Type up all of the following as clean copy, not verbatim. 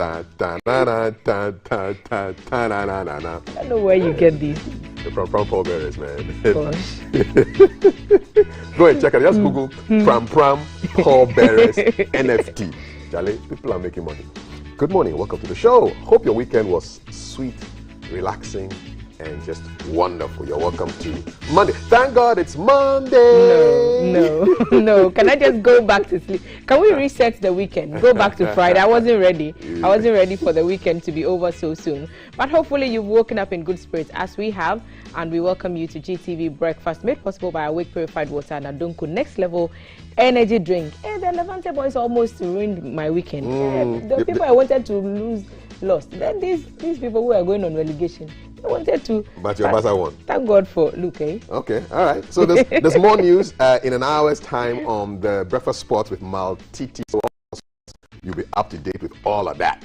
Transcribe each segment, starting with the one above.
don't know where you get these. From pallbearers, man. Gosh. Go and check it. Just Google Pram pallbearers NFT. Charlie, people are making money. Good morning. Welcome to the show. Hope your weekend was sweet, relaxing, and just wonderful. You're welcome to Monday. Thank God it's Monday. No. Can I just go back to sleep? Can we reset the weekend? Go back to Friday. I wasn't ready. I wasn't ready for the weekend to be over so soon. But hopefully you've woken up in good spirits as we have. And we welcome you to GTV Breakfast, made possible by Awake Purified Water and Adonko Next Level Energy Drink. Hey, the Levante boys almost ruined my weekend. The people I wanted to lost. Then these people who are going on relegation, they wanted to. But your Barca won. Thank God for Luke. Eh? Okay, all right. So there's more news in an hour's time on the Breakfast Sports with Mal Titi. So you'll be up to date with all of that.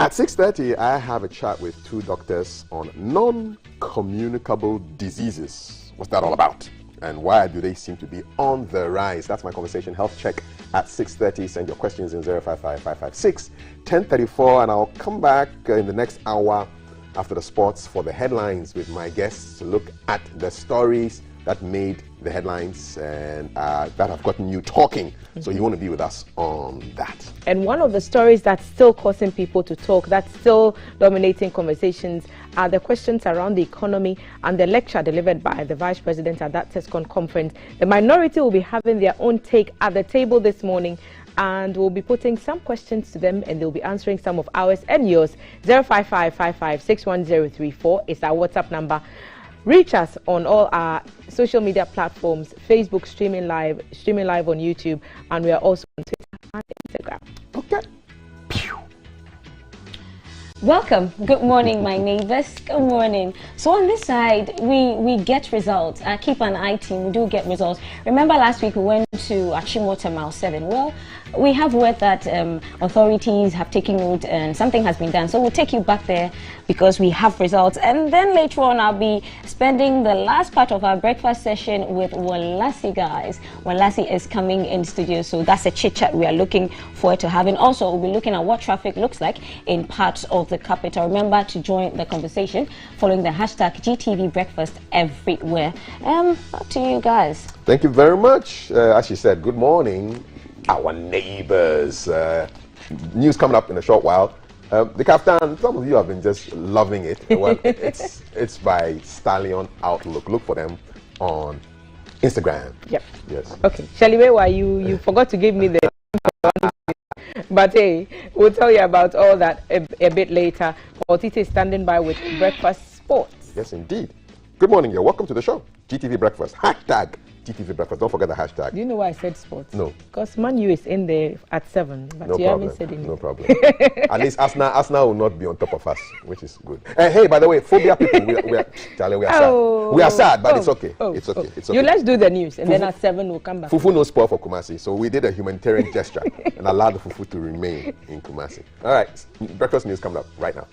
At 6:30, I have a chat with two doctors on non-communicable diseases. What's that all about? And why do they seem to be on the rise? That's my conversation health check at 6:30. Send your questions in 055-556-1034, and I'll come back in the next hour after the sports for the headlines with my guests to look at the stories that made the headlines and that have gotten you talking. So you want to be with us on that. And one of the stories that's still causing people to talk, that's still dominating conversations, are the questions around the economy and the lecture delivered by the Vice President at that TESCON conference. The minority will be having their own take at the table this morning, and we'll be putting some questions to them and they'll be answering some of ours and yours. 055-55-61034 is our WhatsApp number. Reach us on all our social media platforms, Facebook streaming live on YouTube, and we are also on Twitter and Instagram. Okay. Welcome. Good morning, my neighbors. Good morning. So on this side, we get results. Keep an eye team. We do get results. Remember last week we went to Achimota Mile 7. Well, we have word that authorities have taken note and something has been done. So we'll take you back there because we have results. And then later on, I'll be spending the last part of our breakfast session with Walasi guys. Walasi is coming in studio, so that's a chit chat we are looking forward to having. Also, we'll be looking at what traffic looks like in parts of the capital. Remember to join the conversation following the hashtag GTV Breakfast everywhere. Up to you guys. Thank you very much. As she said, good morning, our neighbors. News coming up in a short while. The Kaftan, some of you have been just loving it. Well, it's by Stallion Outlook. Look for them on Instagram. Yep. Yes. Okay. Shelly, where were you? You forgot to give me the. But hey, we'll tell you about all that a bit later. Titi is standing by with Breakfast Sports. Yes, indeed. Good morning. You're welcome to the show. GTV Breakfast. Hashtag GTV Breakfast. Don't forget the hashtag. Do you know why I said sports? No. Because Man U is in there at 7, but no you problem. haven't said anything. No problem. At least Arsenal will not be on top of us, which is good. Hey, by the way, phobia people, Charlie, we are sad. We are sad, but it's okay. It's okay. It's okay. You let's do the news, and then at 7 we'll come back. Fufu no spoil for Kumasi, so we did a humanitarian gesture and allowed the fufu to remain in Kumasi. All right, breakfast news coming up right now.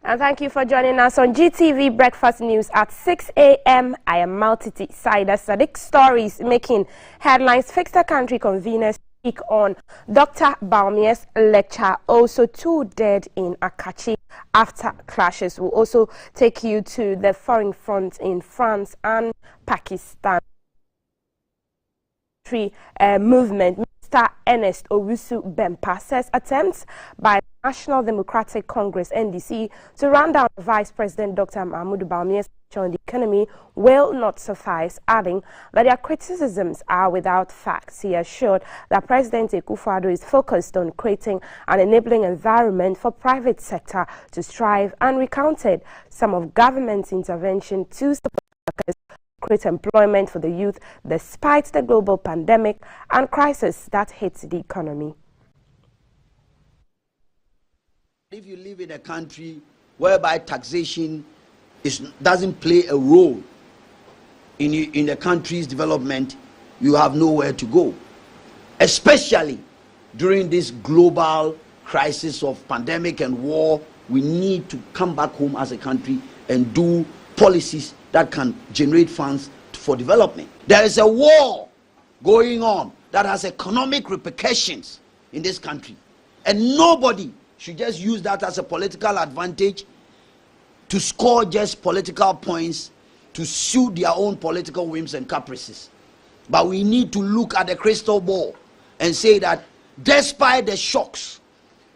And thank you for joining us on GTV Breakfast News at 6 a.m. I am multi-sider Sadiq stories making headlines. Fix the Country conveners speak on Dr. Baumia's lecture. Also, 2 dead in Akachi after clashes. We'll also take you to the foreign front in France and Pakistan. Movement. Mr. Ernest Owusu Bempa says attempts by National Democratic Congress (NDC) to run down Vice President Dr. Mahmoud Bawumia's on the economy will not suffice, adding that their criticisms are without facts. He assured that President Akufo-Addo is focused on creating an enabling environment for private sector to strive, and recounted some of government's intervention to support workers create employment for the youth despite the global pandemic and crisis that hits the economy. If you live in a country whereby taxation doesn't play a role in the country's development, you have nowhere to go. Especially during this global crisis of pandemic and war, we need to come back home as a country and do policies that can generate funds for development. There is a war going on that has economic repercussions in this country, and nobody should just use that as a political advantage to score just political points to suit their own political whims and caprices. But we need to look at the crystal ball and say that despite the shocks,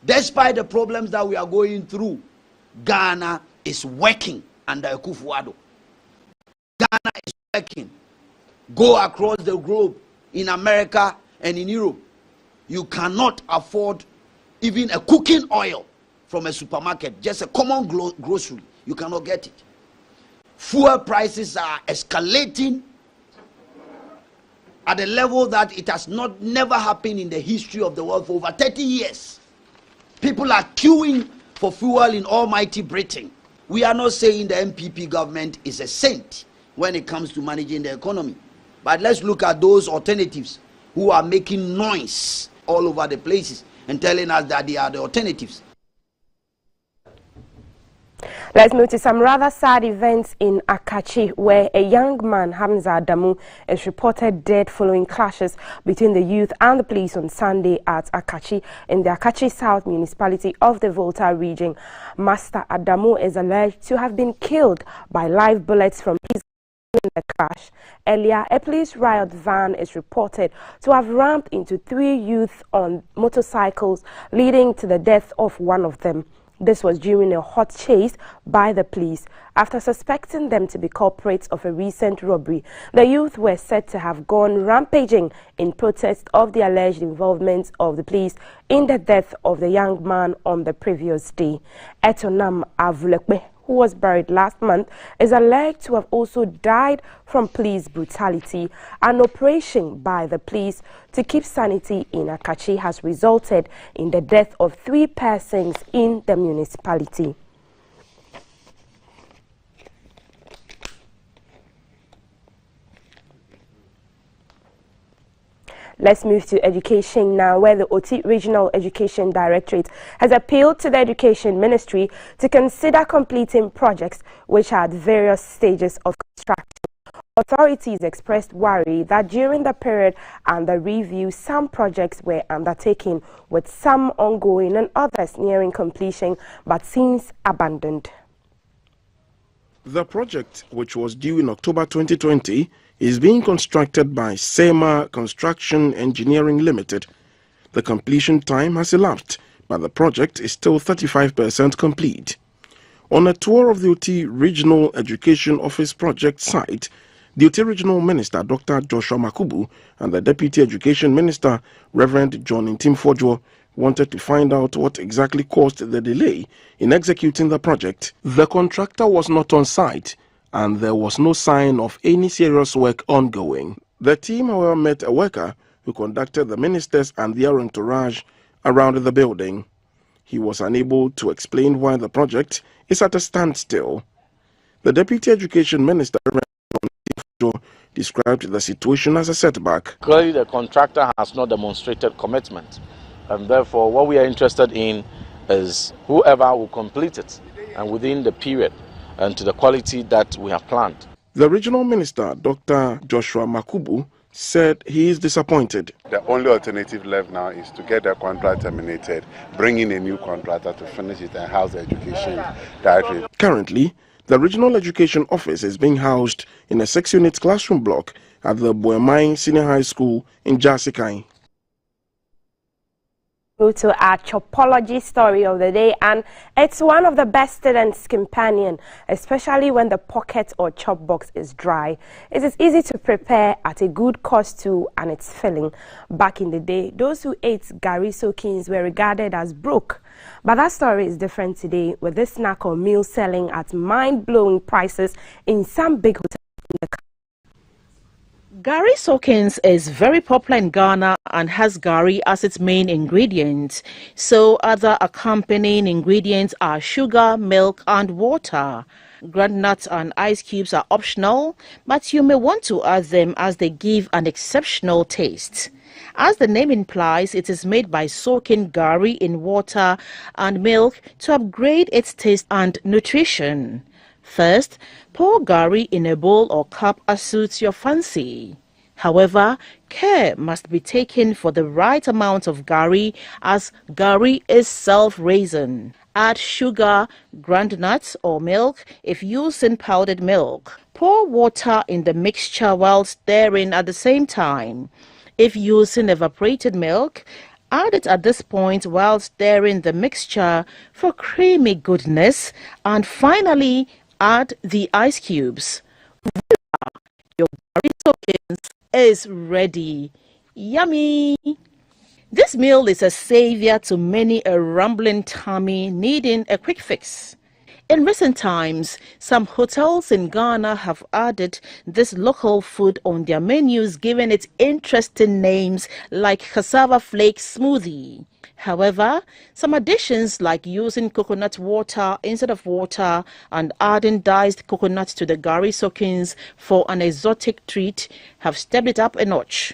despite the problems that we are going through, Ghana is working under Akufo-Addo. Ghana is working. Go across the globe, in America and in Europe, you cannot afford even a cooking oil from a supermarket, just a common grocery. You cannot get it. Fuel prices are escalating at a level that it has never happened in the history of the world for over 30 years. People are queuing for fuel in almighty Britain. We are not saying the MPP government is a saint when it comes to managing the economy. But let's look at those alternatives who are making noise all over the places and telling us that they are the alternatives. Let's move to some rather sad events in Akachi, where a young man, Hamza Adamu, is reported dead following clashes between the youth and the police on Sunday at Akachi in the Akachi South municipality of the Volta region. Master Adamu is alleged to have been killed by live bullets from his in the crash. Earlier, a police riot van is reported to have rammed into 3 youth on motorcycles, leading to the death of one of them. This was during a hot chase by the police after suspecting them to be culprits of a recent robbery. The youth were said to have gone rampaging in protest of the alleged involvement of the police in the death of the young man on the previous day. Etonam Avulekbe, who was buried last month, is alleged to have also died from police brutality. An operation by the police to keep sanity in Akachi has resulted in the death of 3 persons in the municipality. Let's move to education now, where the OT Regional Education Directorate has appealed to the Education Ministry to consider completing projects which are at various stages of construction. Authorities expressed worry that during the period under review, some projects were undertaken, with some ongoing and others nearing completion but since abandoned. The project, which was due in October 2020, is being constructed by SEMA Construction Engineering Limited. The completion time has elapsed, but the project is still 35% complete. On a tour of the OT Regional Education Office project site, the OT Regional Minister Dr. Joshua Makubu and the Deputy Education Minister Reverend John Ntimfojwo wanted to find out what exactly caused the delay in executing the project. The contractor was not on site, and there was no sign of any serious work ongoing. The team, however, met a worker who conducted the ministers and their entourage around the building. He was unable to explain why the project is at a standstill. The Deputy Education Minister described the situation as a setback. Clearly, the contractor has not demonstrated commitment, and therefore what we are interested in is whoever will complete it and within the period and to the quality that we have planned. The regional minister, Dr. Joshua Makubu, said he is disappointed. The only alternative left now is to get the contract terminated, bring in a new contractor to finish it and house the education directly. Currently, the Regional Education Office is being housed in a 6-unit classroom block at the Buemai Senior High School in Jasikai. To our chopology story of the day, and it's one of the best students' companion, especially when the pocket or chop box is dry. It is easy to prepare at a good cost too, and it's filling. Back in the day, those who ate gari soakings were regarded as broke. But that story is different today, with this snack or meal selling at mind-blowing prices in some big hotels in the country. Gari soakings is very popular in Ghana and has gari as its main ingredient. So other accompanying ingredients are sugar, milk and water. Groundnuts and ice cubes are optional, but you may want to add them as they give an exceptional taste. As the name implies, it is made by soaking gari in water and milk to upgrade its taste and nutrition. First, pour gari in a bowl or cup as suits your fancy. However, care must be taken for the right amount of gari as gari is self-raising. Add sugar, groundnuts or milk if using powdered milk. Pour water in the mixture while stirring at the same time. If using evaporated milk, add it at this point while stirring the mixture for creamy goodness, and finally add the ice cubes. Voila! Your gari soakings is ready. Yummy! This meal is a savior to many a rumbling tummy needing a quick fix. In recent times, some hotels in Ghana have added this local food on their menus, giving it interesting names like cassava flake smoothie. However, some additions like using coconut water instead of water and adding diced coconuts to the gari soakings for an exotic treat have stepped it up a notch.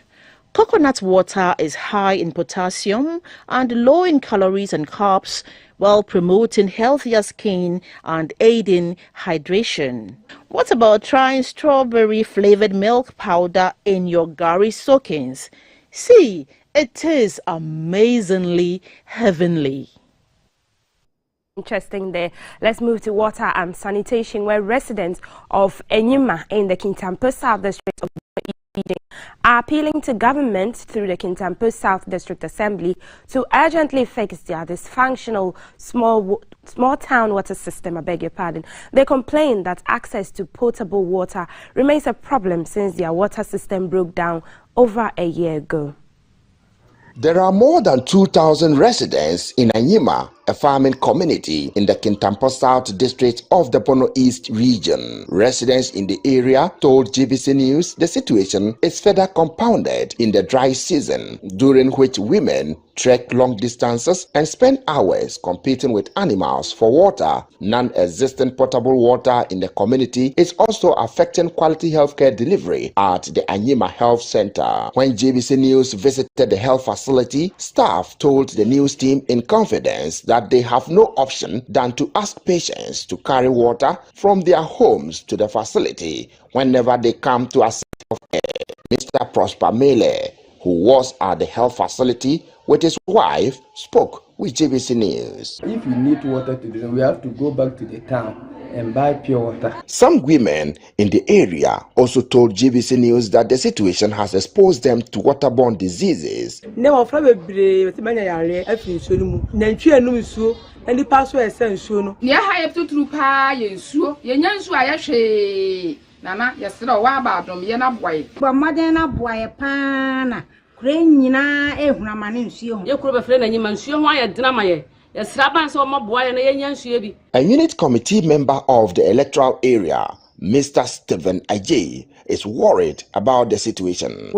Coconut water is high in potassium and low in calories and carbs, while promoting healthier skin and aiding hydration. What about trying strawberry flavored milk powder in your gari soakings? See, it is amazingly heavenly. Interesting there. Let's move to water and sanitation, where residents of Enyima in the Kintampo South District of are appealing to government through the Kintampo South District Assembly to urgently fix their dysfunctional small town water system. I beg your pardon. They complain that access to potable water remains a problem since their water system broke down over a year ago. There are more than 2,000 residents in Enyima, a farming community in the Kintampo South District of the Bono East region. Residents in the area told GBC News the situation is further compounded in the dry season, during which women trek long distances and spend hours competing with animals for water. Non-existent potable water in the community is also affecting quality healthcare delivery at the Enyima Health Center. When GBC News visited the health facility, staff told the news team in confidence that they have no option than to ask patients to carry water from their homes to the facility whenever they come to a site of care. Mr. Prosper Mele, who was at the health facility with his wife, spoke with GBC News. If you need water to drink, we have to go back to the town and buy pure water. Some women in the area also told GBC News that the situation has exposed them to waterborne diseases. A unit committee member of the electoral area, Mr. Stephen Ajay, is worried about the situation.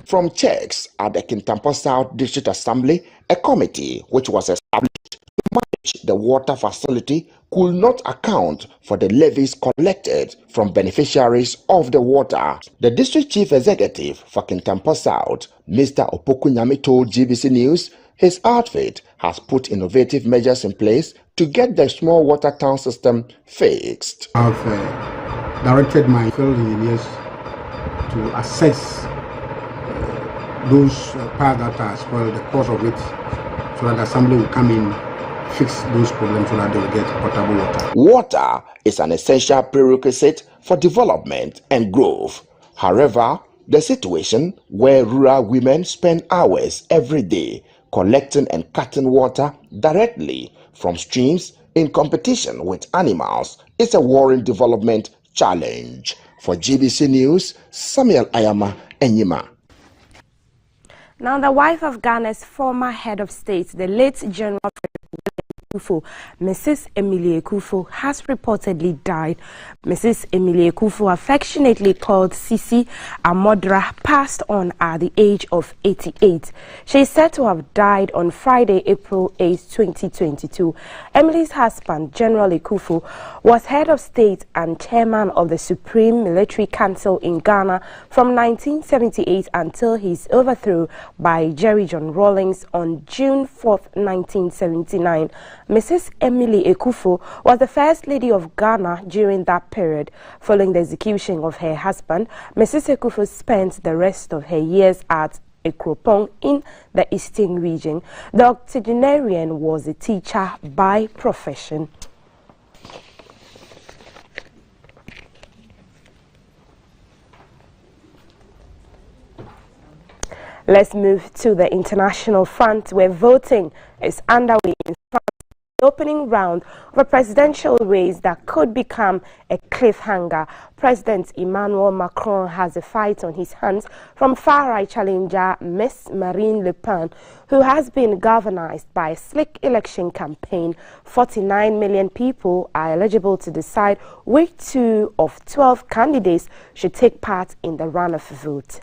From checks at the Kintampo South District Assembly, a committee which was established to manage the water facility could not account for the levies collected from beneficiaries of the water. The district chief executive for Kintampo South, Mr. Opokunyami, told GBC News his outfit has put innovative measures in place to get the small water town system fixed. I've directed my field engineers to assess those parts that are spoiled, the cause of it, so that the assembly will come in, fix those problems so that they will get potable water. Water is an essential prerequisite for development and growth. However, the situation where rural women spend hours every day collecting and cutting water directly from streams in competition with animals is a worrying development challenge. For GBC News, Samuel Ayama, Enyima. Now, the wife of Ghana's former head of state, the late General Akufo, Mrs. Emily Akufo, has reportedly died. Mrs. Emily Akufo, affectionately called Sisi Amodra, passed on at the age of 88. She is said to have died on Friday, April 8, 2022. Emily's husband, General Akufo, was head of state and chairman of the Supreme Military Council in Ghana from 1978 until his overthrow by Jerry John Rawlings on June 4, 1979. Mrs. Emily Akufo was the first lady of Ghana during that period. Following the execution of her husband, Mrs. Akufo spent the rest of her years at Ekropong in the Eastern region. The octogenarian was a teacher by profession. Let's move to the international front, where voting is underway in France. The opening round of a presidential race that could become a cliffhanger. President Emmanuel Macron has a fight on his hands from far-right challenger Ms. Marine Le Pen, who has been galvanized by a slick election campaign. 49 million people are eligible to decide which 2 of 12 candidates should take part in the runoff vote.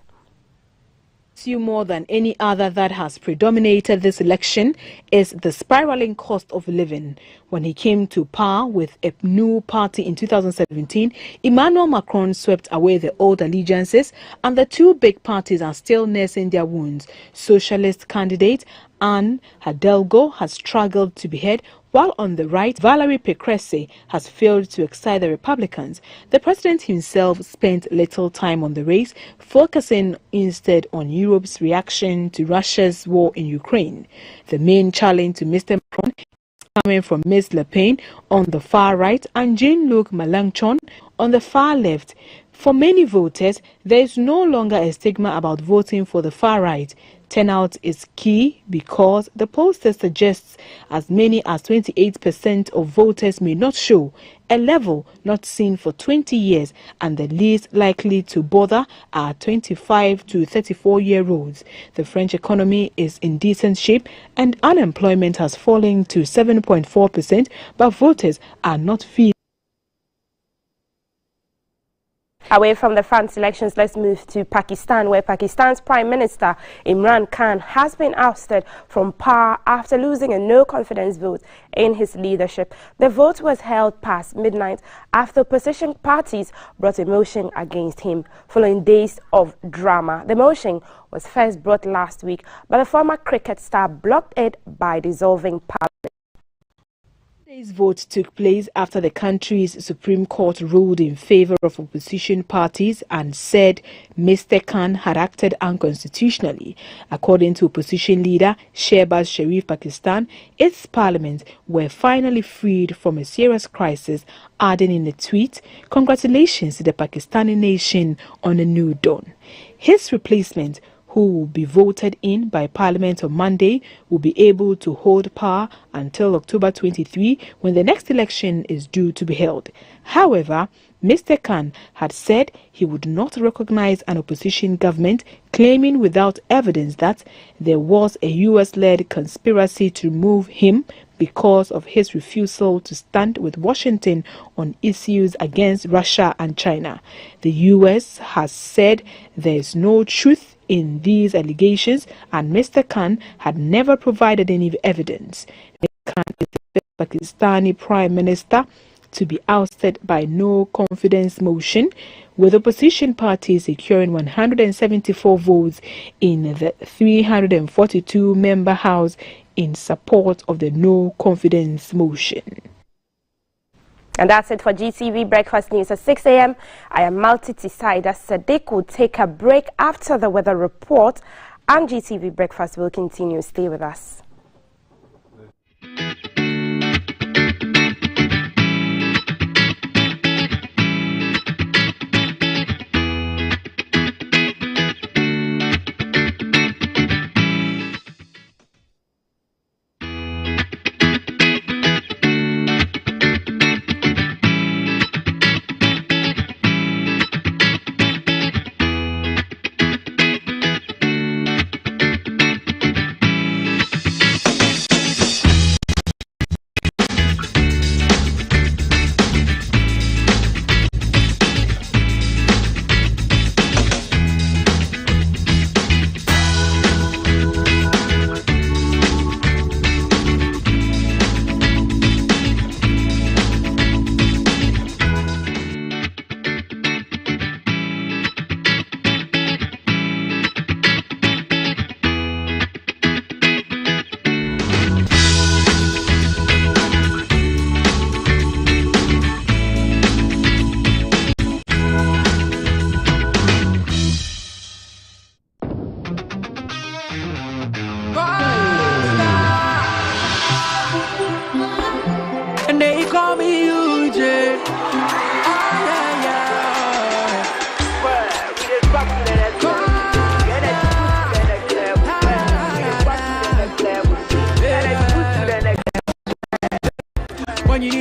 More than any other that has predominated this election is the spiraling cost of living. When he came to power with a new party in 2017, Emmanuel Macron swept away the old allegiances, and the two big parties are still nursing their wounds. Socialist candidate Anne Hidalgo has struggled to be heard, while on the right, Valérie Pécresse has failed to excite the Republicans. The president himself spent little time on the race, focusing instead on Europe's reaction to Russia's war in Ukraine. The main challenge to Mr. Macron is coming from Ms. Le Pen on the far right and Jean-Luc Mélenchon on the far left. For many voters, there is no longer a stigma about voting for the far right. Turnout is key because the pollster suggests as many as 28% of voters may not show, a level not seen for 20 years, and the least likely to bother are 25 to 34-year-olds. The French economy is in decent shape and unemployment has fallen to 7.4%, but voters are not feeling. Away from the France elections, let's move to Pakistan, where Pakistan's Prime Minister Imran Khan has been ousted from power after losing a no-confidence vote in his leadership. The vote was held past midnight after opposition parties brought a motion against him. Following days of drama, the motion was first brought last week, but the former cricket star blocked it by dissolving parliament. Today's vote took place after the country's Supreme Court ruled in favor of opposition parties and said Mr. Khan had acted unconstitutionally. According to opposition leader Shehbaz Sharif, Pakistan, its parliament were finally freed from a serious crisis, adding in a tweet, "Congratulations to the Pakistani nation on a new dawn." His replacement, who will be voted in by Parliament on Monday, will be able to hold power until October 23, when the next election is due to be held. However, Mr. Khan had said he would not recognize an opposition government, claiming without evidence that there was a US-led conspiracy to remove him because of his refusal to stand with Washington on issues against Russia and China. The US has said there is no truth in these allegations, and Mr. Khan had never provided any evidence. Mr. Khan is the first Pakistani Prime Minister to be ousted by no confidence motion, with opposition parties securing 174 votes in the 342-member House in support of the no confidence motion. And that's it for GTV Breakfast News at 6 a.m. I am Malti Tisaida Sadiq. Will take a break after the weather report, and GTV Breakfast will continue. Stay with us.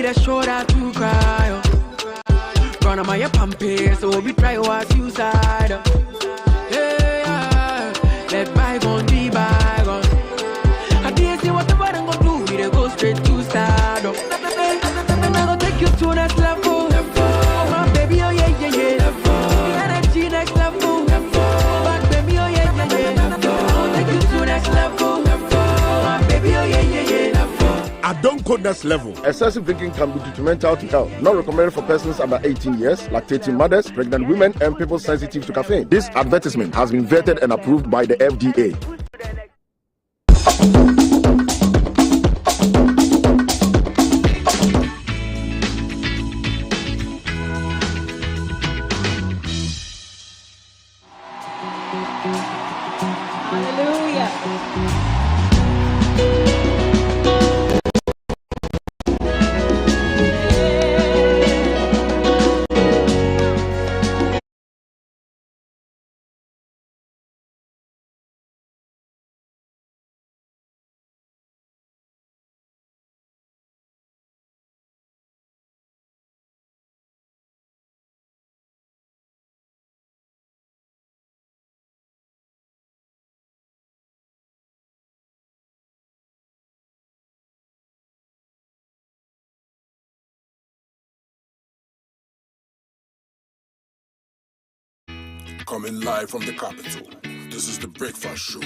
a shoulder to cry. Run on my pamper, so we try our suicide. Hey, let bygone be bygone. I didn't see what I'm gonna do. We dey go straight to start. I'm gonna take you to next level. My baby, oh yeah, yeah, yeah. The energy next level. Back baby, oh yeah, yeah, yeah. I'm gonna take you to next level. My baby, oh yeah, yeah, yeah. I don't go next level. Excessive drinking can be detrimental to health. Not recommended for persons under 18 years, lactating mothers, pregnant women, and people sensitive to caffeine. This advertisement has been vetted and approved by the FDA. Coming live from the capital, this is the Breakfast Show.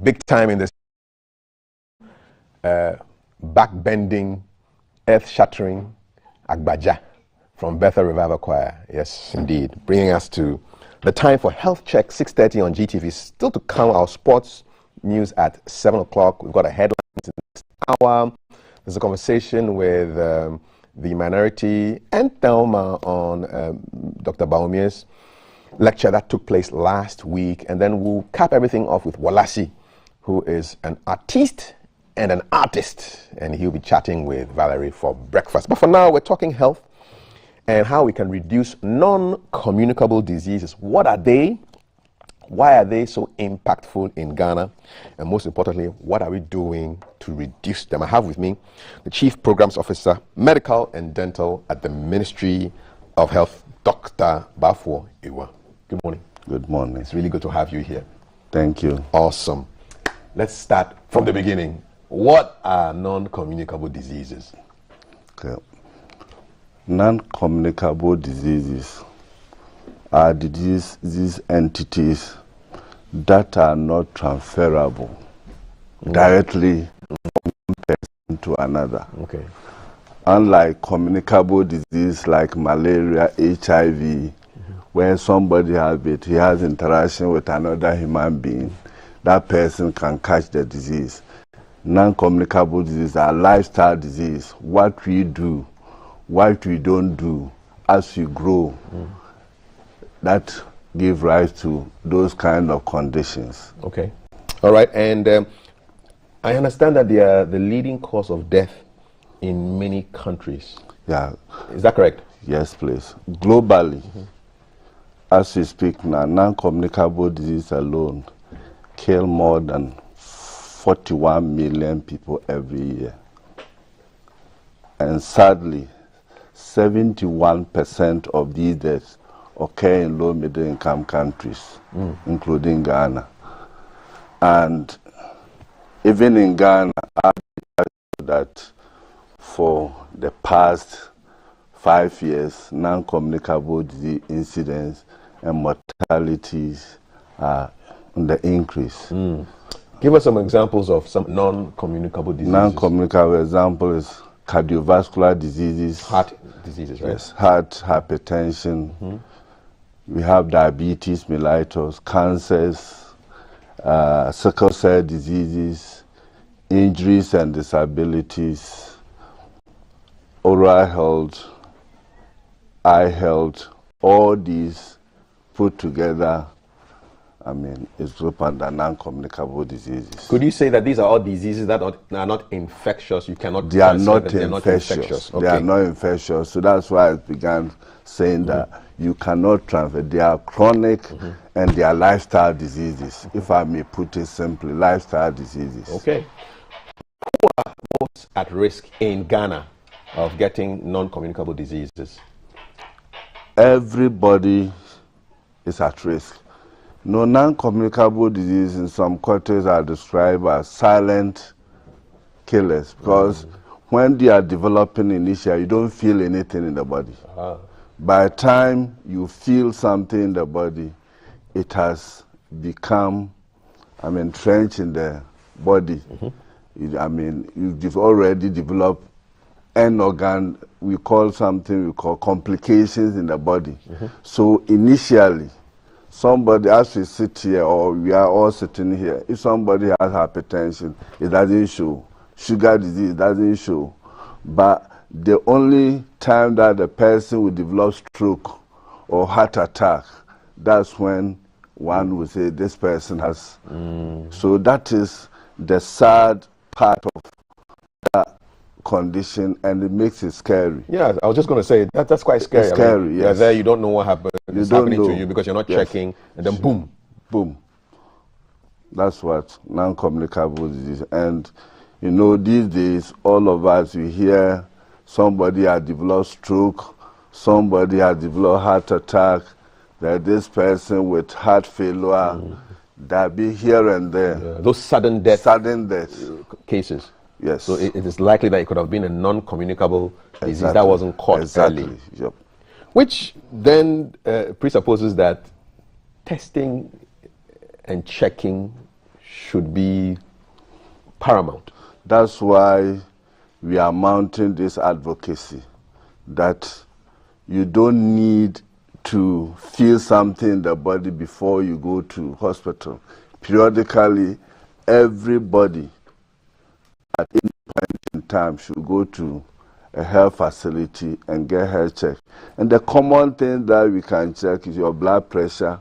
big time in this back-bending, earth-shattering Agbaja from Bethel Revival Choir. Yes, indeed. Bringing us to the time for Health Check, 6:30 on GTV. Still to come, our sports news at 7 o'clock. We've got a headline in the next hour. There's a conversation with the minority and Thelma on Dr. Baumier's lecture that took place last week. And then we'll cap everything off with Walasi, who is an artiste and an artist. And he'll be chatting with Valerie for breakfast. But for now, we're talking health and how we can reduce non-communicable diseases. What are they? Why are they so impactful in Ghana? And most importantly, what are we doing to reduce them? I have with me the Chief Programs Officer, Medical and Dental at the Ministry of Health, Dr. Bafo Iwa. Good morning. Good morning. It's really good to have you here. Thank you. Awesome. Let's start from the beginning. What are non-communicable diseases? Okay. Non-communicable diseases are these entities that are not transferable directly from one person to another. Okay. Unlike communicable disease like malaria, HIV, where somebody has it, he has interaction with another human being, that person can catch the disease. Non-communicable disease are lifestyle disease. What we do, what we don't do as we grow, that give rise to those kind of conditions. Okay. All right. And I understand that they are the leading cause of death in many countries. Yeah. Is that correct? Yes, please. Globally, as we speak now, non-communicable disease alone kill more than 41 million people every year. And sadly, 71% of these deaths occur in low middle income countries, including Ghana. And even in Ghana, I that for the past 5 years, non-communicable disease incidents and mortalities are on the increase. Give us some examples of some non-communicable diseases. Non-communicable example is cardiovascular diseases. Heart diseases, right? Yes, heart, hypertension. We have diabetes mellitus, cancers, sickle cell diseases, injuries and disabilities, oral health, eye health, all these put together, I mean, it's grouped under non-communicable diseases. Could you say that these are all diseases that are not infectious? You cannot. They are not them. infectious. Okay. They are not infectious. So that's why I began saying that you cannot transfer. They are chronic and they are lifestyle diseases. If I may put it simply, lifestyle diseases. Okay. Who are most at risk in Ghana of getting non-communicable diseases? Everybody is at risk. No, non-communicable disease in some countries are described as silent killers because when they are developing initially, you don't feel anything in the body. By the time you feel something in the body, it has become, entrenched in the body. You've already developed an organ, we call complications in the body. So initially, somebody, as we sit here, or we are all sitting here, if somebody has hypertension, it doesn't show. Sugar disease doesn't show. But the only time that the person will develop stroke or heart attack, that's when one will say this person has. So that is the sad part of that condition, and it makes it scary. Yeah, I was just going to say that's quite scary. It's scary, yes. You're there, you don't know what happened. It's happening to you because you're not checking, and then boom. Boom. That's what non-communicable disease. And you know, these days, all of us, we hear somebody has developed stroke, somebody has developed heart attack, that this person with heart failure, that be here and there. Yeah. Those sudden death cases. Yes. So it is likely that it could have been a non-communicable disease that wasn't caught early. Yep. Which then presupposes that testing and checking should be paramount. That's why we are mounting this advocacy, that you don't need to feel something in the body before you go to hospital. Periodically, everybody at any point in time should go to a health facility and get health check. And the common thing that we can check is your blood pressure,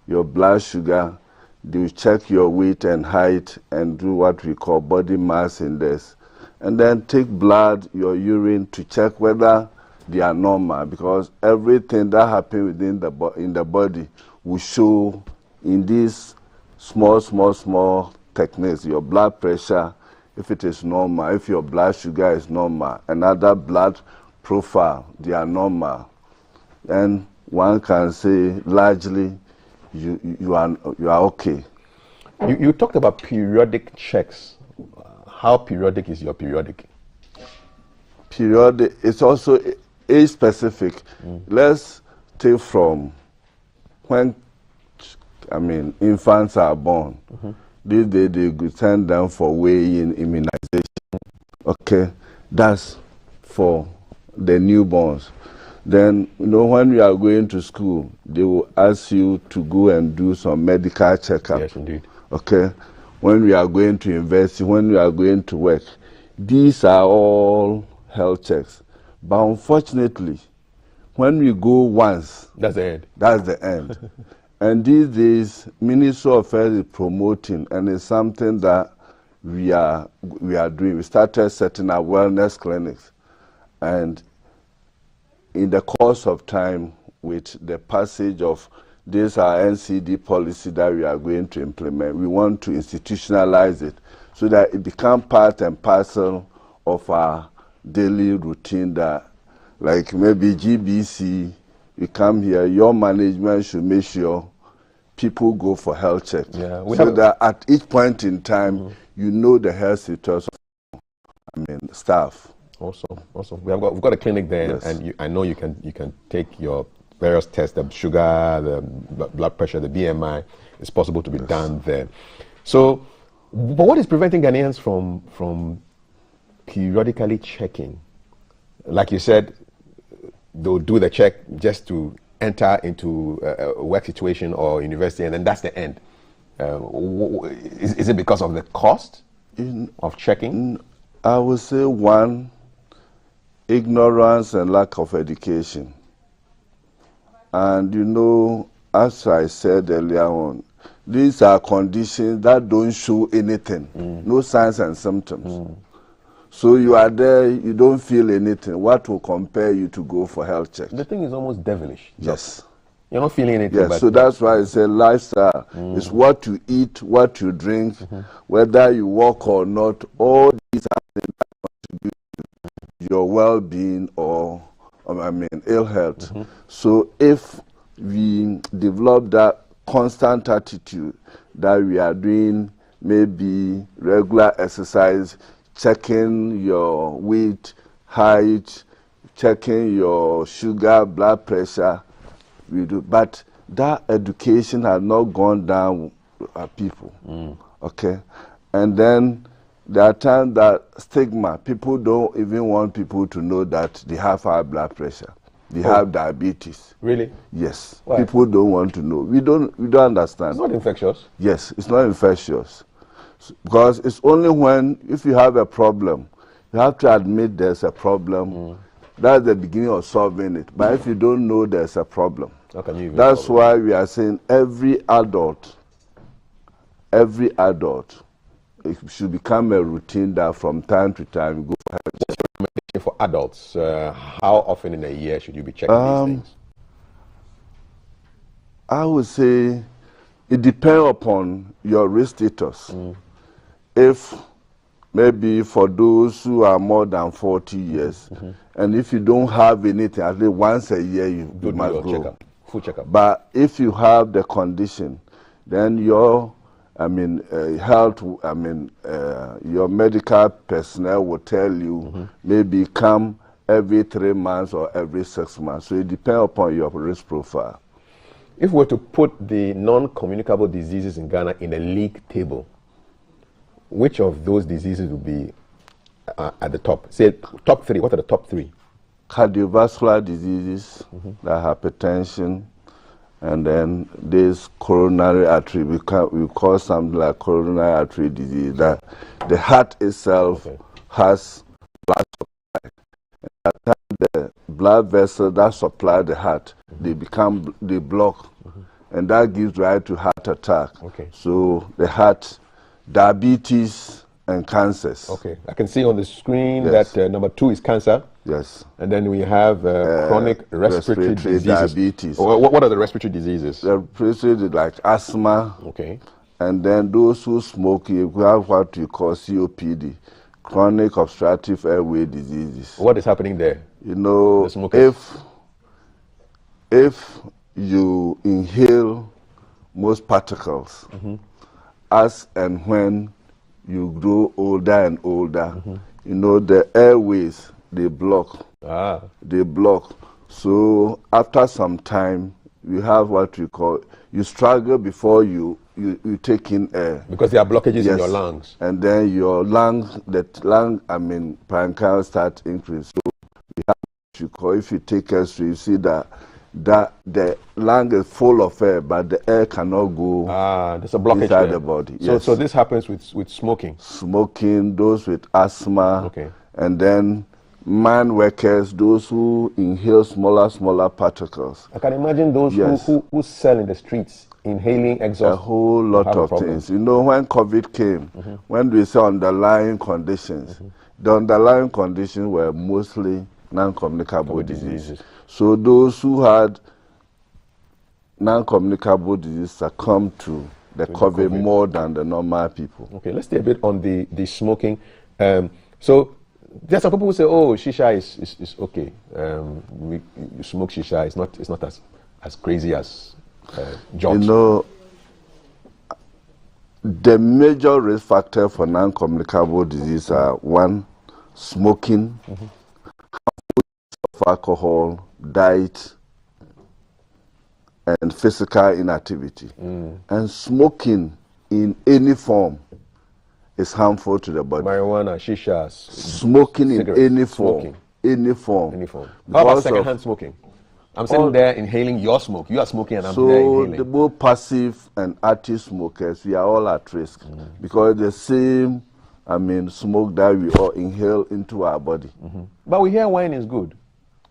your blood sugar. They will check your weight and height and do what we call body mass index. And then take blood, your urine, to check whether they are normal, because everything that happens within in the body will show in these small techniques. Your blood pressure, if it is normal, if your blood sugar is normal, another blood profile, they are normal. And one can say largely you are okay. You talked about periodic checks. How periodic is your periodic? Periodic, it's also age specific. Let's take from when, infants are born. These days they send them for weigh-in immunization. Okay, that's for the newborns. Then, when you are going to school, they will ask you to go and do some medical checkup. Yes, indeed. Okay, when we are going to university, when we are going to work, these are all health checks. But unfortunately, when we go once, that's the end. That's the end. And these days, Ministry of Health is promoting, and it's something that we are doing. We started setting up wellness clinics, and in the course of time, with the passage of this NCD policy that we are going to implement, we want to institutionalize it so that it becomes part and parcel of our daily routine, that like maybe GBC, you come here, your management should make sure people go for health checks. Yeah, so that at each point in time, you know the health status of staff. Awesome. We've got a clinic there, yes. And I know you can take your various tests, the sugar, the blood pressure, the BMI. It's possible to be done there. So, but what is preventing Ghanaians from periodically checking? Like you said, they'll do the check just to enter into a work situation or university, and then that's the end. Is it because of the cost of checking? I would say one, ignorance and lack of education. And as I said earlier on, these are conditions that don't show anything, no signs and symptoms. So you are there, you don't feel anything. What will compel you to go for health check? The thing is almost devilish. Yes. You're not feeling anything. Yes, so that's why I say lifestyle is what you eat, what you drink, whether you walk or not. All these are things that contribute to your well-being or ill health. So if we develop that constant attitude that we are doing maybe regular exercise, checking your weight, height, checking your sugar, blood pressure, we do. But that education has not gone down with people. Okay? And then there are times that stigma, people don't even want people to know that they have high blood pressure. They have diabetes. Really? Yes. Why? People don't want to know. We don't understand. It's not infectious. Yes, it's not infectious. Because it's only when, if you have a problem, you have to admit there's a problem. That's the beginning of solving it. But if you don't know there's a problem, how can you even that's solve why we are saying every adult, it should become a routine that from time to time you go for health check. For adults, how often in a year should you be checking these things? I would say it depends upon your risk status. If maybe for those who are more than 40 years, and if you don't have anything, at least once a year you must go. Full checkup. But if you have the condition, then your health, your medical personnel will tell you maybe come every 3 months or every 6 months. So it depends upon your risk profile. If we were to put the non-communicable diseases in Ghana in a league table, which of those diseases will be at the top? Say top 3. What are the top 3? Cardiovascular diseases, the hypertension, and then this coronary artery. We call something like coronary artery disease. That the heart itself has blood supply. And at the time the blood vessels that supply the heart, they block, and that gives rise to heart attack. So the heart, diabetes, and cancers. Okay, I can see on the screen that number 2 is cancer. Yes. And then we have chronic respiratory diseases. Diabetes. What are the respiratory diseases? The respiratory, like asthma. Okay. And then those who smoke, we have what we call COPD, chronic obstructive airway diseases. What is happening there? You know, if you inhale most particles, as and when you grow older and older, you know, the airways, they block. They block. So after some time, you have what we call, you struggle before you take in air. Because there are blockages in your lungs. And then your parenchyma start increase. So we have what you call, if you take X-ray, you see that the lung is full of air, but the air cannot go there's a blockage inside there. the body. So this happens with smoking? Smoking, those with asthma, and then mine workers, those who inhale smaller particles. I can imagine those who sell in the streets, inhaling exhaust. A whole lot of things. You know, when COVID came, when we saw underlying conditions, the underlying conditions were mostly non-communicable diseases. So those who had non-communicable disease succumbed to the COVID more than the normal people. Okay, let's stay a bit on the smoking. So there's some people who say, oh, shisha is okay. You smoke shisha, it's not as crazy as jobs. You know, the major risk factor for non-communicable disease are 1, smoking, of alcohol, diet, and physical inactivity. And smoking in any form is harmful to the body. Marijuana, shisha, smoking in any form. Any form. How about secondhand smoking? I'm sitting there inhaling your smoke. You are smoking and I'm there inhaling. So the both passive and active smokers, we are all at risk because the same, smoke that we all inhale into our body. But we hear wine is good.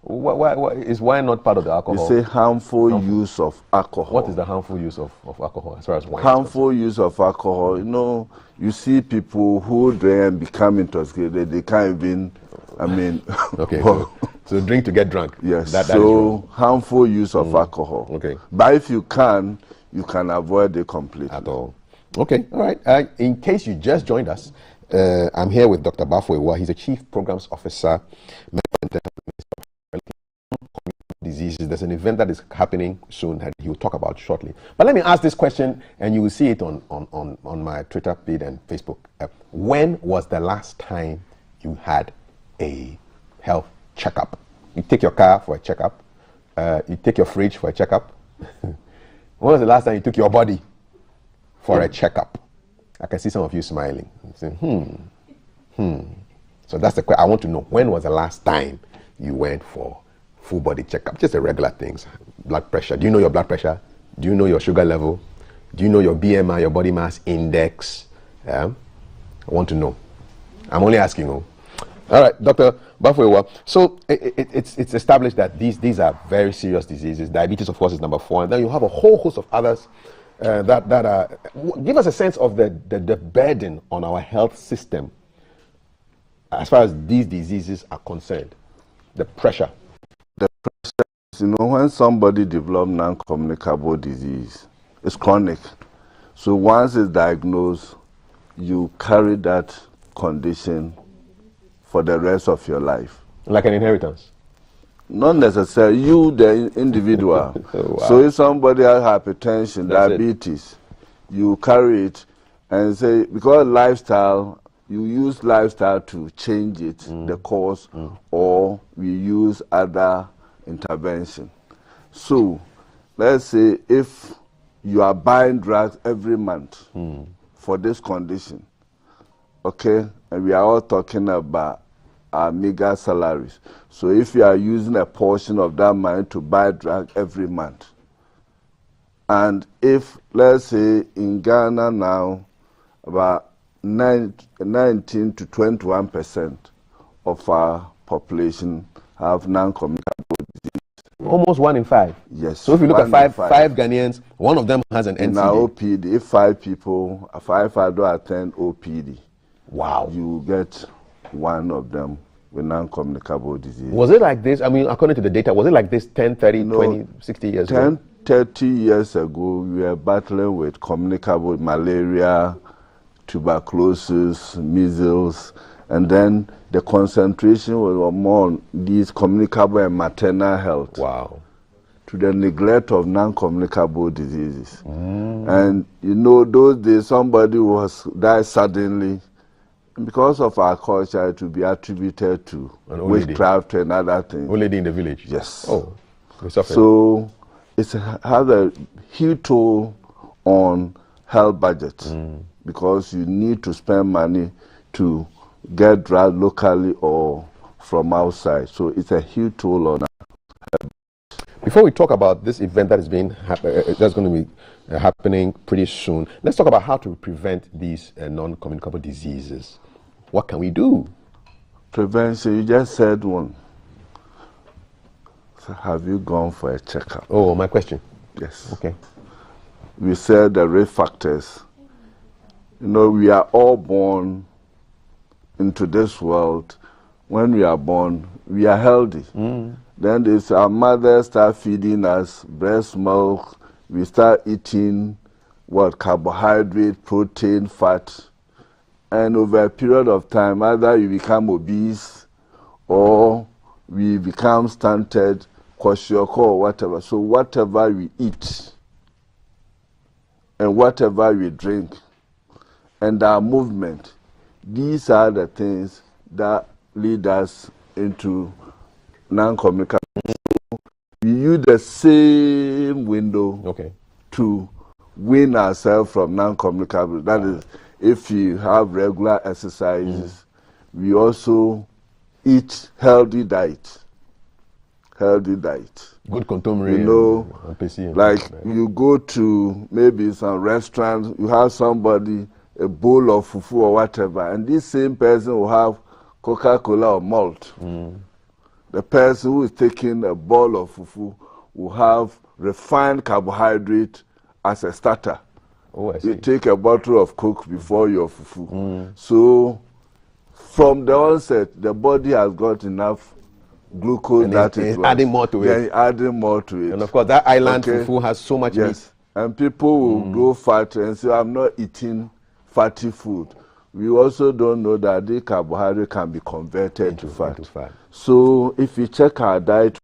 Why is wine not part of the alcohol? We say harmful use of alcohol. What is the harmful use of alcohol as far as wine? Harmful use of alcohol. You know, you see people who drink and become intoxicated. They can't even, Okay, so drink to get drunk. Yes, that so harmful use of alcohol. Okay. But if you can avoid it completely. At all. Okay, all right. In case you just joined us, I'm here with Dr. Bafwewa. He's a Chief Programs Officer, diseases. There's an event that is happening soon that he will talk about shortly. But let me ask this question, and you will see it on my Twitter feed and Facebook. When was the last time you had a health checkup? You take your car for a checkup. You take your fridge for a checkup. When was the last time you took your body for a checkup? I can see some of you smiling. Saying, So that's the question. I want to know, when was the last time you went for full body checkup? Just the regular things. Blood pressure. Do you know your blood pressure? Do you know your sugar level? Do you know your BMI, your body mass index? I want to know. I'm only asking you. All right, Dr. Bafwewa. So it's established that these are very serious diseases. Diabetes, of course, is number 4. And then you have a whole host of others that are... Give us a sense of the burden on our health system as far as these diseases are concerned. The pressure. The pressure is, when somebody develops non-communicable disease, it's chronic. So once it's diagnosed, you carry that condition for the rest of your life. Like an inheritance? Not necessarily. You, the individual. Oh, wow. So if somebody has hypertension, diabetes, you carry it and say, because lifestyle, you use lifestyle to change it, the cause, or we use other intervention. So let's say if you are buying drugs every month for this condition, okay? And we are all talking about our meager salaries. So if you are using a portion of that money to buy drug every month, and if, let's say, in Ghana now, about 19 to 21% of our population have non-communicable disease. Almost 1 in 5. Yes. So if you look at five Ghanaians, one of them has an NCD. Now OPD, if 5 people, 5 don't attend OPD, wow, you get one of them with non-communicable disease. Was it like this? I mean, according to the data, was it like this 10, 30, 20, 60 years ago? 30 years ago, we were battling with communicable malaria, tuberculosis, measles, and then the concentration was more on these communicable and maternal health. Wow. To the neglect of non-communicable diseases. And you know, those days somebody was died suddenly. Because of our culture, it will be attributed to witchcraft and other things. Old lady in the village? Yes. Oh. So it has a huge toll on health budget because you need to spend money to get drugs locally or from outside. So it's a huge toll on our. Before we talk about this event that is that's going to be happening pretty soon, let's talk about how to prevent these non-communicable diseases. What can we do? Prevention, you just said one. So have you gone for a checkup? Oh, my question. Yes. Okay. We said the risk factors. You know, we are all born into this world. When we are born, we are healthy. Then there's our mothers start feeding us breast milk. We start eating carbohydrate, protein, fat. And over a period of time, either you become obese or we become stunted, kwashiorkor or whatever. So whatever we eat and whatever we drink and our movement, these are the things that lead us into non-communicable. We use the same window to win ourselves from non-communicable. That is, if you have regular exercises, we also eat healthy diet. Healthy diet. Good contemporary. You know, like you go to maybe some restaurants, you have somebody, a bowl of fufu or whatever, and this same person will have Coca-Cola or malt. The person who is taking a bowl of fufu will have refined carbohydrate as a starter. Oh, I see. You take a bottle of Coke before your fufu. So from the onset, the body has got enough glucose and that it's adding more to it. Adding more to it. And of course, that island fufu has so much meat. And people will grow fat and say, I'm not eating fatty food. We also don't know that the carbohydrate can be converted to fat. So if we check our diet,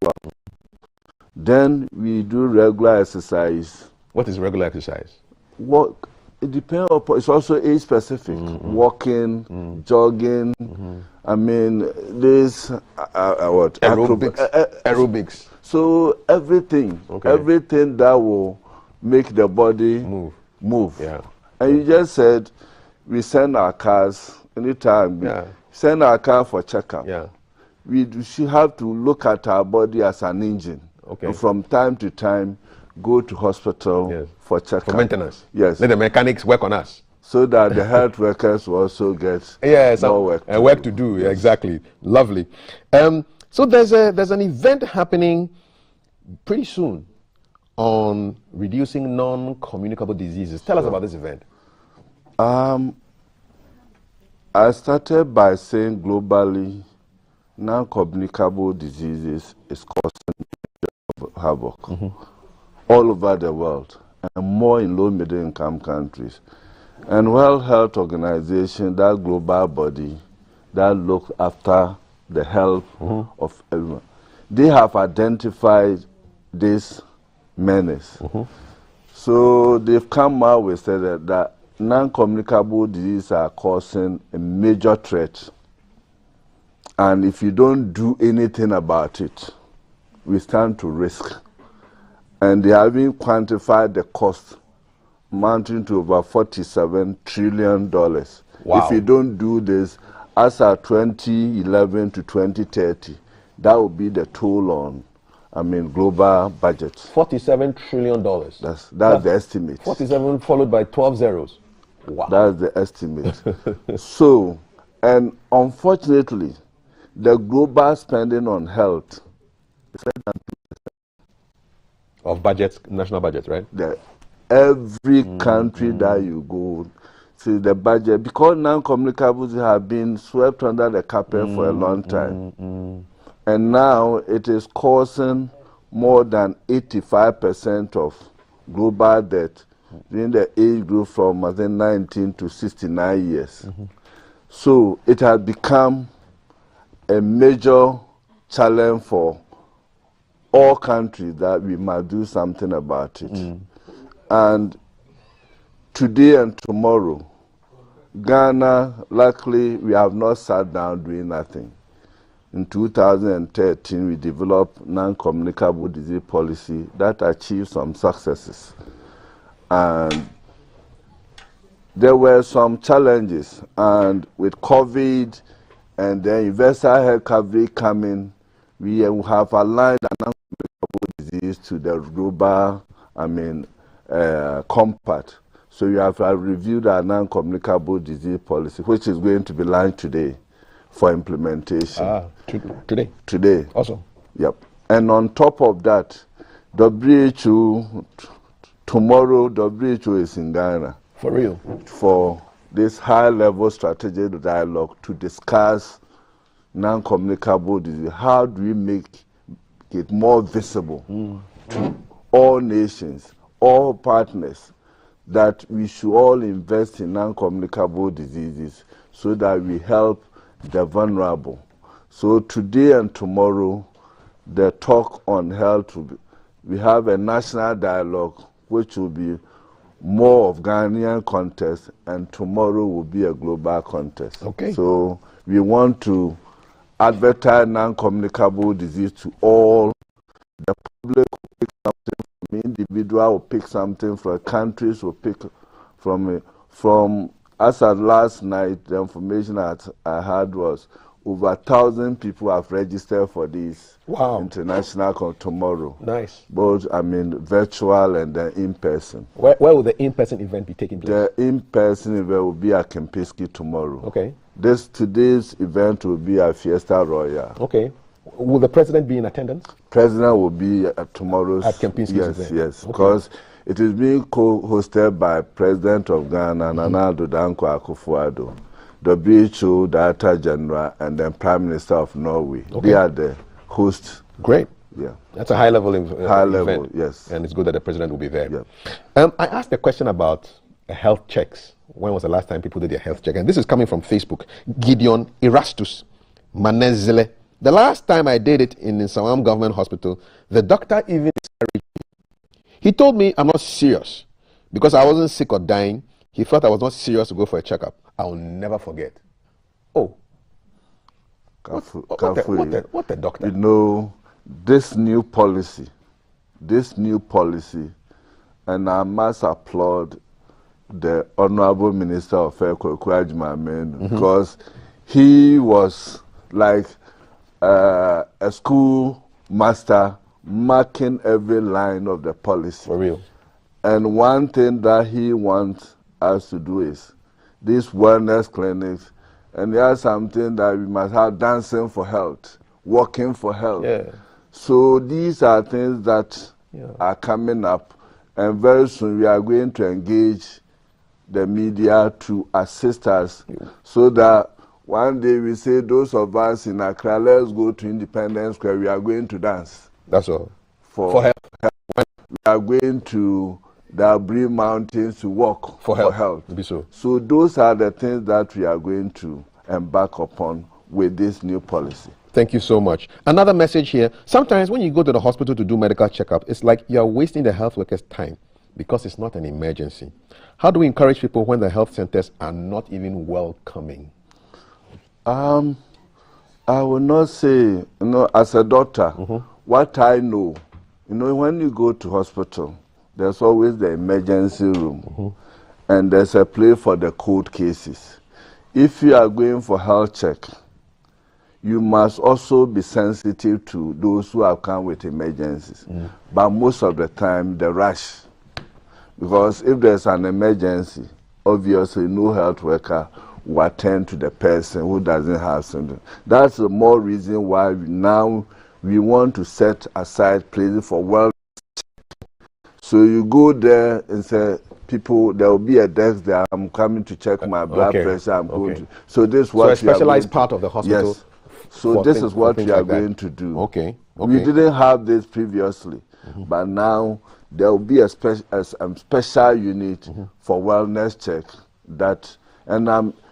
then we do regular exercise. What is regular exercise? It depends upon, it's also age specific. Walking, jogging, I mean, this, aerobics. So everything, everything that will make the body move. Yeah. And you just said, we send our cars anytime. Send our car for checkup. We should have to look at our body as an engine. And from time to time, go to hospital for checkup. For maintenance. Yes. Let the mechanics work on us. So that the health workers will also get more work to do. Yeah, exactly. Lovely. So there's an event happening pretty soon on reducing non-communicable diseases. Tell us about this event. I started by saying globally, non-communicable diseases is causing havoc all over the world, and more in low middle income countries. And World Health Organization, that global body that looks after the health of everyone, they have identified this menace. So they've come out with that non-communicable diseases are causing a major threat. And if you don't do anything about it, we stand to risk. And they have even quantified the cost amounting to over $47 trillion. Wow. If we don't do this, as at 2011 to 2030, that will be the toll on, global budget. $47 trillion. That's the estimate. 47 followed by 12 zeros. Wow. That's the estimate. So, and unfortunately, the global spending on health is less than 2% of budgets, national budgets, right? Every country that you go, see the budget, because non-communicables have been swept under the carpet for a long time. And now it is causing more than 85% of global debt in the age group from, I think, 19 to 69 years. So it has become a major challenge for all countries that we must do something about it. And today and tomorrow, Ghana, luckily, we have not sat down doing nothing. In 2013, we developed non-communicable disease policy that achieved some successes. And there were some challenges, and with COVID and the universal health coverage coming, we have aligned non-communicable disease to the global, compact. So we have reviewed our non-communicable disease policy, which is going to be launched today for implementation. Today? Today. Awesome. Yep. And on top of that, WHO, tomorrow WHO is in Ghana. For real? For this high-level strategic dialogue to discuss non-communicable disease. How do we make it more visible to all nations, all partners, that we should all invest in non-communicable diseases so that we help the vulnerable. So today and tomorrow, the talk on health, we have a national dialogue which will be more of Ghanaian context, and tomorrow will be a global context. Okay. So we want to advertise non-communicable disease to all. The public will pick something from individual, will pick something from countries, will pick from as of last night, the information that I had was over 1,000 people have registered for this international tomorrow. Nice. Both, virtual and then in person. Where will the in-person event be taking place? The in-person event will be at Kempinski tomorrow. Okay. Today's event will be at Fiesta Royal. Okay. Will the president be in attendance? President will be at tomorrow's. At Kempinski's event? Yes, because it is being co-hosted by President of Ghana, Nana Addo Dankwa Akufo-Addo, WHO Director General, and then Prime Minister of Norway. Okay. They are the hosts. Great. Yeah. That's a high-level event. Yes. And it's good that the president will be there. Yeah. I asked a question about health checks. When was the last time people did their health check? And this is coming from Facebook. Gideon Erastus Manezele. The last time I did it in Sawam Government Hospital, the doctor even discouraged me. He told me I'm not serious because I wasn't sick or dying. He thought I was not serious to go for a checkup. I will never forget. Oh. What the doctor? You know, this new policy, and I must applaud the Honorable Minister of Health, because he was like a school master marking every line of the policy. For real. And one thing that he wants us to do is these wellness clinics, and there's something that we must have: dancing for health, walking for health. Yeah. So these are things that are coming up, and very soon we are going to engage the media to assist us so that one day we say, those of us in Accra, let's go to Independence Square, we are going to dance. That's all. For health. We are going to the Abri Mountains to walk for health. So those are the things that we are going to embark upon with this new policy. Thank you so much. Another message here. Sometimes when you go to the hospital to do medical checkup, it's like you're wasting the health workers' time because it's not an emergency. How do we encourage people when the health centers are not even welcoming? I will not say, as a doctor, what I know, when you go to hospital, there's always the emergency room, and there's a place for the cold cases. If you are going for health check, you must also be sensitive to those who have come with emergencies. But most of the time, the rush. Because if there's an emergency, obviously no health worker will attend to the person who doesn't have symptoms. That's the more reason why we want to set aside places for wellness. So you go there and say, people, there will be a desk there. I'm coming to check my blood pressure. I'm going to. So this is what a specialized part of the hospital. Yes. So this is what we are going to do. Okay. We didn't have this previously, but now there will be a special unit for wellness check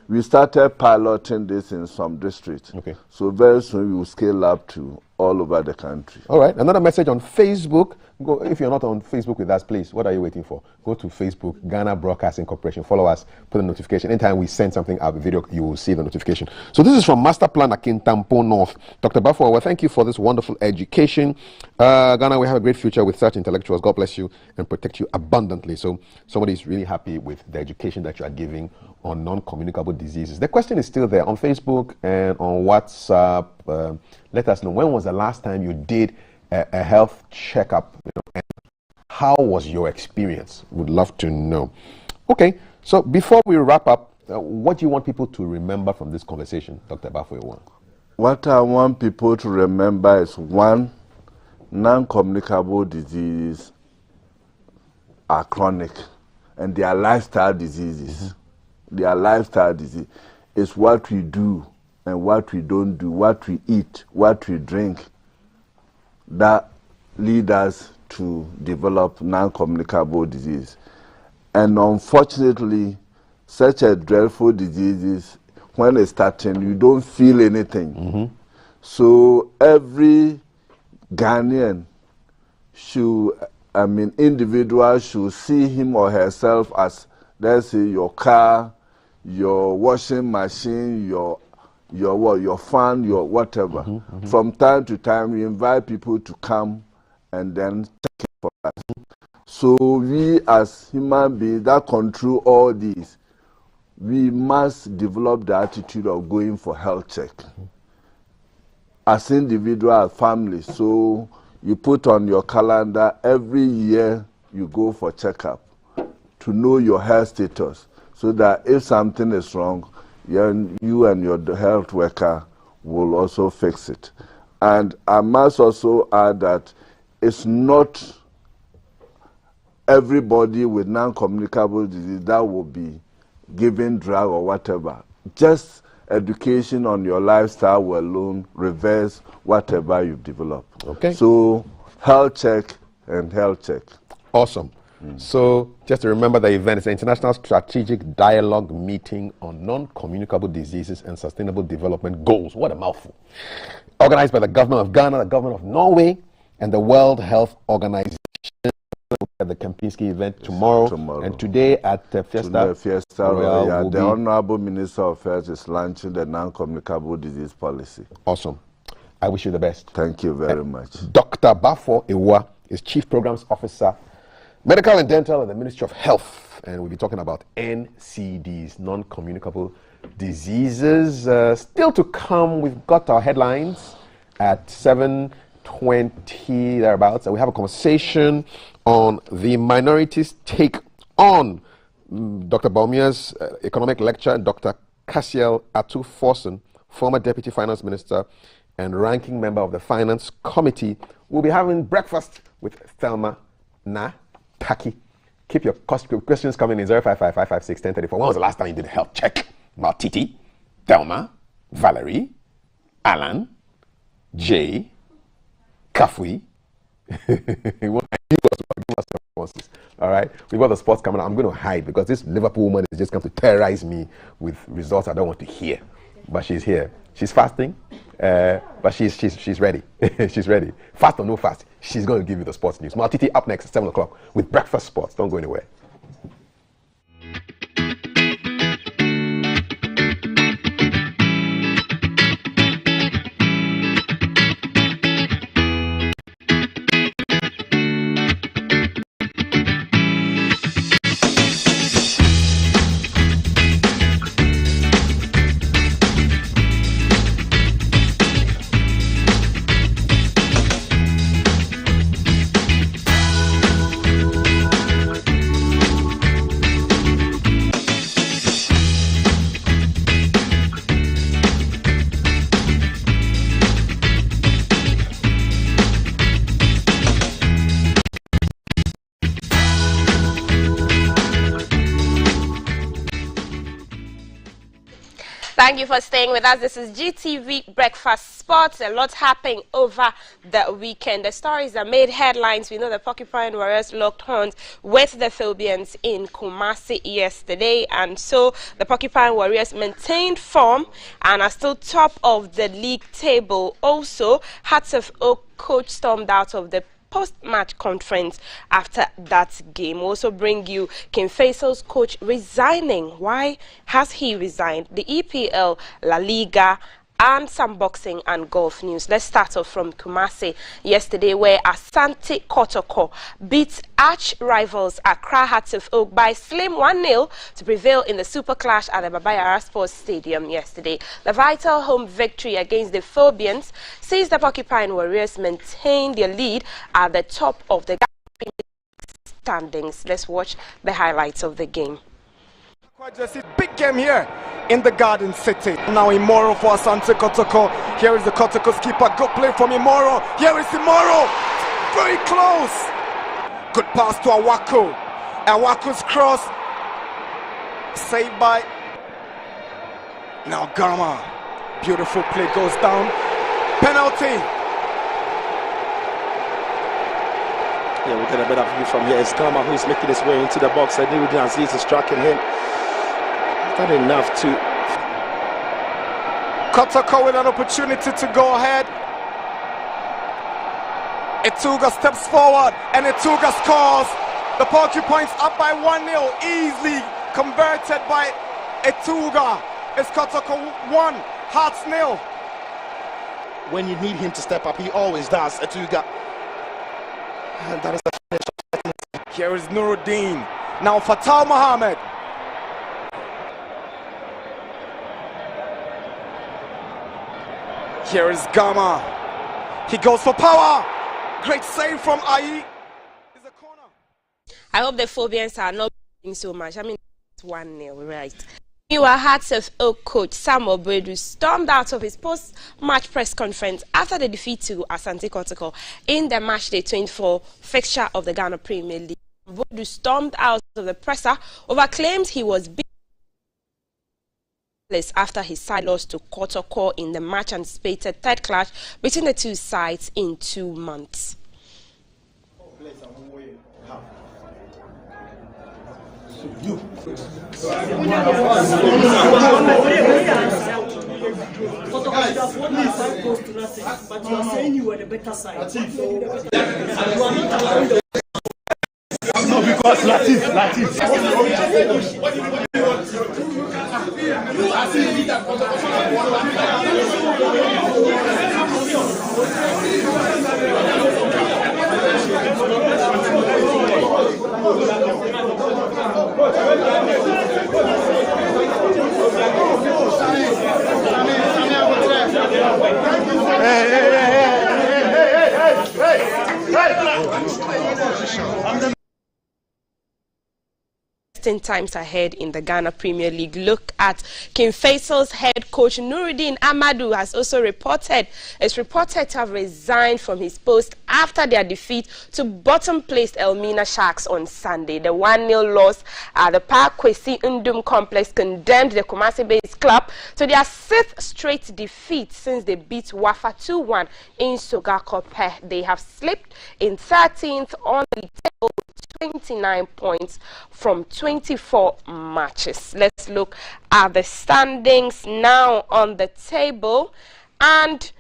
we started piloting this in some districts. So very soon we will scale up to all over the country. All right. Another message on Facebook. Go, if you're not on Facebook with us, please, what are you waiting for? Go to Facebook, Ghana Broadcasting Corporation. Follow us, put a notification. Anytime we send something out, the video, you will see the notification. So this is from Master Plan Akintampo North. Dr. Bafo, thank you for this wonderful education. Ghana, we have a great future with such intellectuals. God bless you and protect you abundantly. So somebody is really happy with the education that you are giving on non-communicable diseases. The question is still there on Facebook and on WhatsApp. Let us know, when was the last time you did a health checkup, and how was your experience? Would love to know. Okay, so before we wrap up, what do you want people to remember from this conversation, Dr. Bafoyewa? What I want people to remember is, one, non-communicable diseases are chronic, and they are lifestyle diseases. They are lifestyle disease. It's what we do and what we don't do, what we eat, what we drink, that lead us to develop non-communicable disease. And unfortunately, such a dreadful disease, when it's starting, you don't feel anything. So every Ghanaian individual should see him or herself as, let's say, your car, your washing machine, your fan, your whatever. From time to time, we invite people to come and then check it for us. So we as human beings that control all these, we must develop the attitude of going for health check. As individual, family, so you put on your calendar every year you go for checkup to know your health status, so that if something is wrong, you and your health worker will also fix it. And I must also add that it's not everybody with non-communicable disease that will be given drug or whatever. Just education on your lifestyle will alone reverse whatever you've developed. Okay. So health check and health check. Awesome. So just to remember, the event is an international strategic dialogue meeting on non-communicable diseases and sustainable development goals. What a mouthful. Organized by the government of Ghana, the government of Norway, and the World Health Organization. At the Kempinski event tomorrow, and today at Fiesta Royal. The Honorable Minister of Health is launching the non-communicable disease policy. Awesome. I wish you the best. Thank you very much. Dr. Bafoyewa is Chief Programs Officer, Medical and Dental at the Ministry of Health, and we'll be talking about NCDs, non-communicable diseases. Still to come, we've got our headlines at 7:20 thereabouts, and we have a conversation on the minorities' take on Dr. Baumia's economic lecture, and Dr. Cassiel Atu Forson, former Deputy Finance Minister and ranking member of the Finance Committee, will be having breakfast with Thelma Na Taki. Keep your questions coming in 055-556-1034. When was the last time you did a health check? Maltiti, Thelma, Valerie, Alan, Jay, Kafui. All right, we've got the sports coming up. I'm going to hide because this Liverpool woman is just going to terrorize me with results I don't want to hear. But she's here. She's fasting, but she's ready. She's ready. Fast or no fast, she's going to give you the sports news. Maltiti up next at 7 o'clock with breakfast sports. Don't go anywhere. Thank you for staying with us. This is GTV Breakfast Sports. A lot happening over the weekend. The stories that made headlines. We know the Porcupine Warriors locked horns with the Phobians in Kumasi yesterday, and so the Porcupine Warriors maintained form and are still top of the league table. Also, Hearts of Oak coach stormed out of the post-match conference after that game. We'll also bring you King Faisal's coach resigning. Why has he resigned? The EPL, La Liga, and some boxing and golf news. Let's start off from Kumasi yesterday, where Asante Kotoko beat arch rivals Accra Hearts of Oak by slim 1-0 to prevail in the Super Clash at the Baba Yara Sports Stadium yesterday. The vital home victory against the Phobians sees the Porcupine Warriors maintain their lead at the top of the standings. Let's watch the highlights of the game. Big game here in the Garden City. Now Imoro for Asante Kotoko. Here is the Kotoko's keeper. Good play from Imoro. Here is Imoro. Very close. Good pass to Awako. Awako's cross. Saved by now Gama. Beautiful play goes down. Penalty. Yeah, we get a better view from here. It's Gama who's making his way into the box. I knew Aziz is striking him. Not enough to. Kotoko with an opportunity to go ahead. Etuga steps forward and Etuga scores. The Porcupines up by 1-0, easily converted by Etuga. It's Kotoko 1, Hearts 0. When you need him to step up, he always does, Etuga. And that is the finish. Here is Nuruddin. Now Fatal Mohammed. Here is Gama. He goes for power. Great save from Ayi. I hope the Phobians are not doing so much. I mean, it's 1-0, right? Meanwhile, Hearts of Oak coach Sam Obredu stormed out of his post-match press conference after the defeat to Asante Kotoko in the matchday 24 fixture of the Ghana Premier League. Obredu stormed out of the presser over claims he was beaten after his side lost to Kotoko in the much anticipated third clash between the two sides in 2 months. You but you are saying you were the better side. No, because Latif. Times ahead in the Ghana Premier League. Look at King Faisal's head coach Nuruddin Amadou is reported to have resigned from his post after their defeat to bottom-placed Elmina Sharks on Sunday. The 1-0 loss at the Park Kwesi Ndum complex condemned the Kumasi-based club to their 6th straight defeat since they beat Wafa 2-1 in Sogakope. They have slipped in 13th on the table, 29 points from 24 matches. Let's look at the standings now on the table. And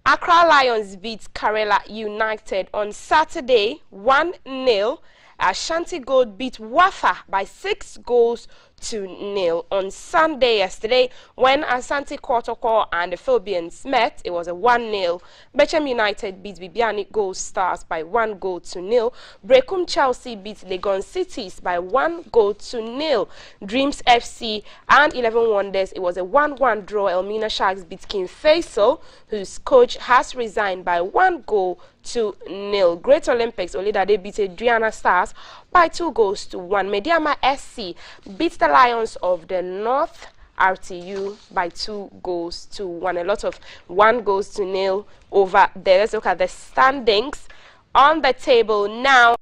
Accra Lions beat Karela United on Saturday 1-0. Ashanti Gold beat Wafa by 6 goals to 0. On Sunday yesterday, when Asante Kotoko and the Phobians met, it was a 1-0. Bechem United beat Bibiani Gold Stars by 1 goal to 0. Brekum Chelsea beat Legon Cities by 1 goal to 0. Dreams FC and 11 Wonders, it was a 1-1 draw. Elmina Sharks beat King Faisal, whose coach has resigned, by 1 goal to 0. Great Olympics, Olidade beat Adriana Stars by 2 goals to 1. Mediama SC beat the Lions of the North RTU by 2 goals to 1. A lot of 1 goals to 0 over there. Let's look at the standings on the table now.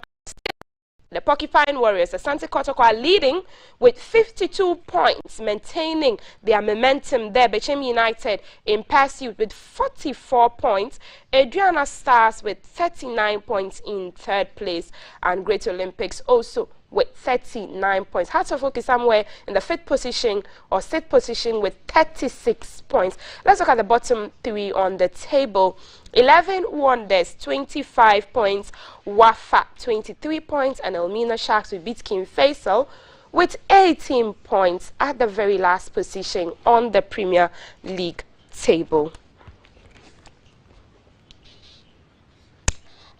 The Porcupine Warriors, Asante Kotoko, are leading with 52 points, maintaining their momentum there. Bechemi United in pursuit with 44 points. Adriana Stars with 39 points in third place. And Great Olympics also with 39 points. Hearts of Oak is somewhere in the fifth position or sixth position with 36 points. Let's look at the bottom three on the table. 11 Wonders, 25 points. Wafa, 23 points. And Elmina Sharks will beat King Faisal with 18 points at the very last position on the Premier League table.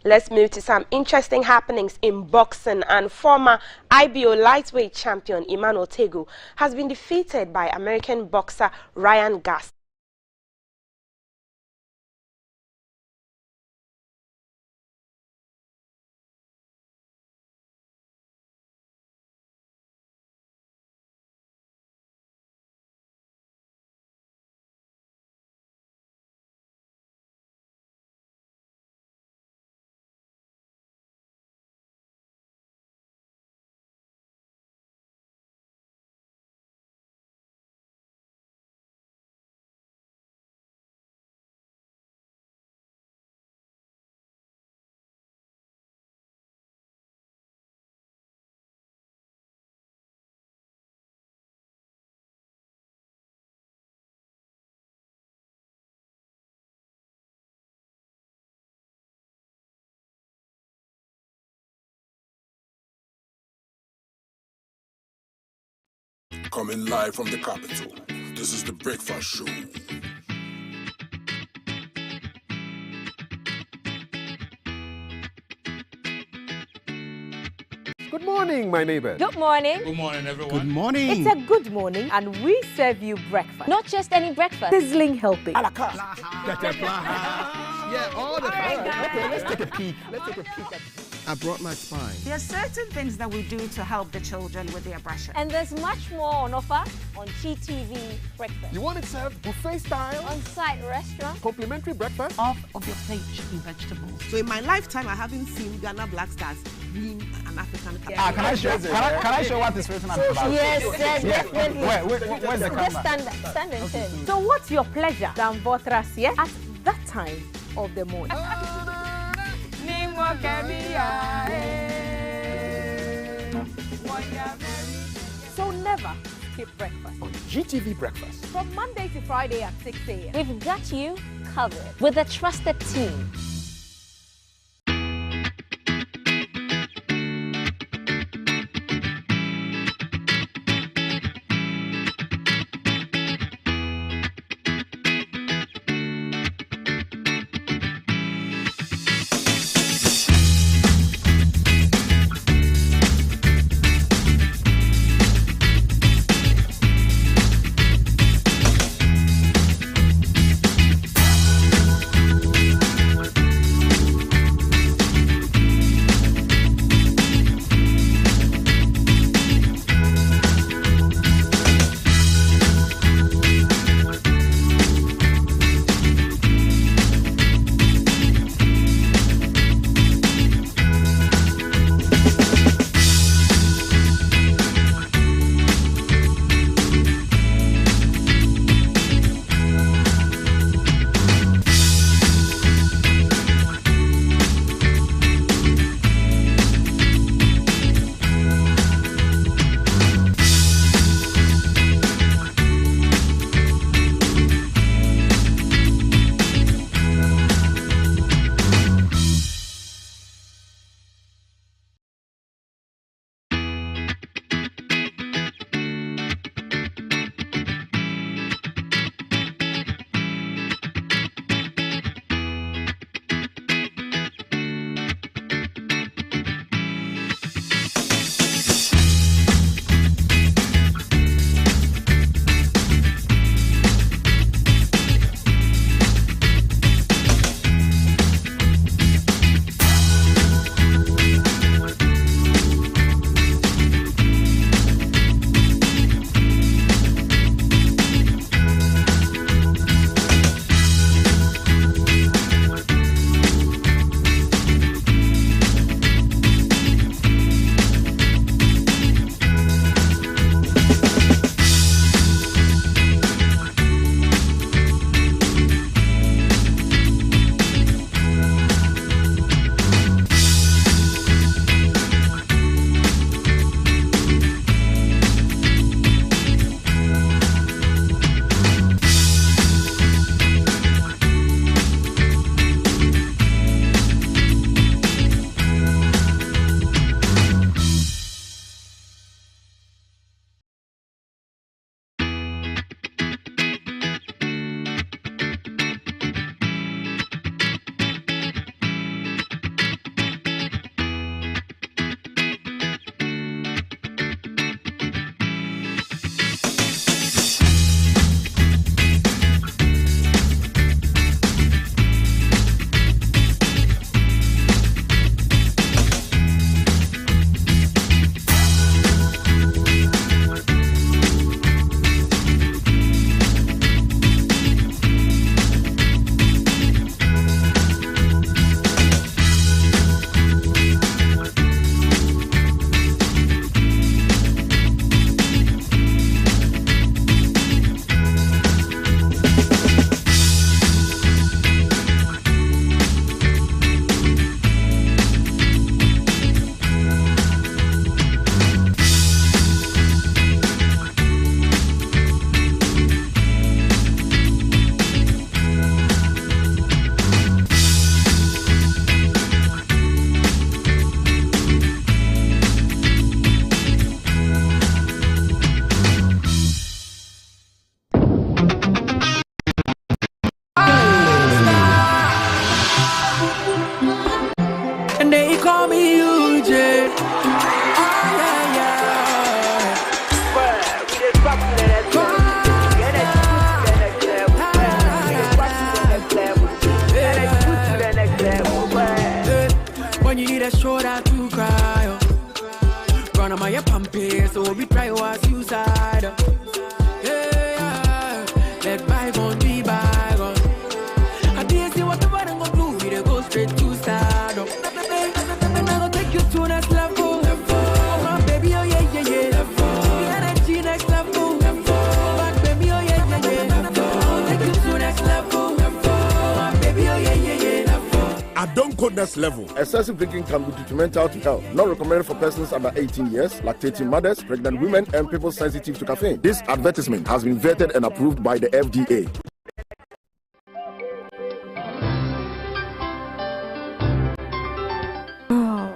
Let's move to some interesting happenings in boxing, and former IBO lightweight champion Emmanuel Tego has been defeated by American boxer Ryan Garcia. Coming live from the capital, this is the Breakfast Show. Good morning, my neighbors. Good morning. Good morning, everyone. Good morning. It's a good morning, and we serve you breakfast. Not just any breakfast. Sizzling healthy. Yeah, all the time. Okay, let's take a peek. I brought my spine. There are certain things that we do to help the children with their brushing. And there's much more on offer on GTV Breakfast. You want it served buffet style? On-site restaurant. Complimentary breakfast? Off of your plate should be vegetables. So in my lifetime, I haven't seen Ghana Black Stars win an African Cup. Can I show what this person is about? Yes, definitely. Where's the camera? Stand and turn. So what's your pleasure than Votras, yeah? At that time of the morning. So never skip breakfast. On GTV Breakfast. From Monday to Friday at 6 a.m. We've got you covered with a trusted team. your pampers, so we try our suicide. Yeah, let bygone be bygone. I didn't see whatever I'm gonna do, we dey go straight to stardom. And I gonna take you to next level. Oh my baby, oh yeah, yeah, yeah. The energy next level. But baby, oh yeah, yeah, yeah. I'll take you to next level. Oh my baby, oh yeah, yeah, yeah. I don't go next level. Excessive drinking can be detrimental to health. Not recommended for persons under 18 years, lactating mothers, pregnant women, and people sensitive to caffeine. This advertisement has been vetted and approved by the FDA. Oh,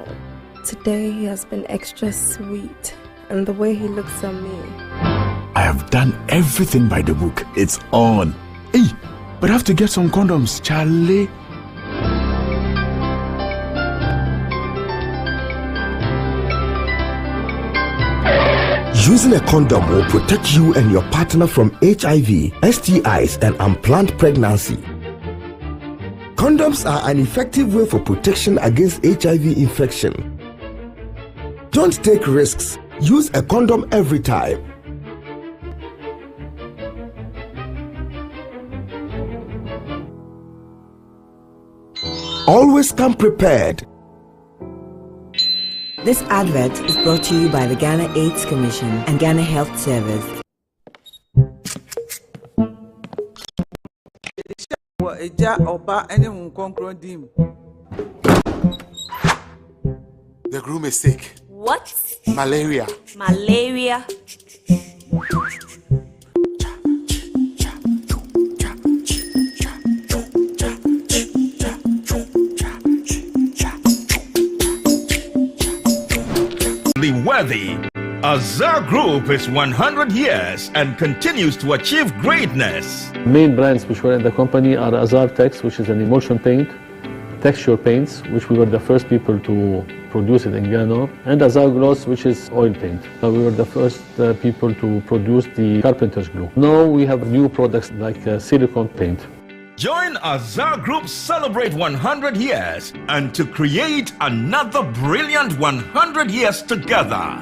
today he has been extra sweet, and the way he looks at me. I have done everything by the book. It's on. Hey, but I have to get some condoms, Charlie. Using a condom will protect you and your partner from HIV, STIs, and unplanned pregnancy. Condoms are an effective way for protection against HIV infection. Don't take risks. Use a condom every time. Always come prepared. This advert is brought to you by the Ghana AIDS Commission and Ghana Health Service. The groom is sick. What? Malaria. Malaria? Worthy. Azar Group is 100 years and continues to achieve greatness. Main brands which were in the company are Azar Tex, which is an emulsion paint, texture paints, which we were the first people to produce it in Ghana, and Azar Gloss, which is oil paint. We were the first people to produce the carpenter's glue. Now we have new products like silicone paint. Join Azar Group celebrate 100 years and to create another brilliant 100 years together.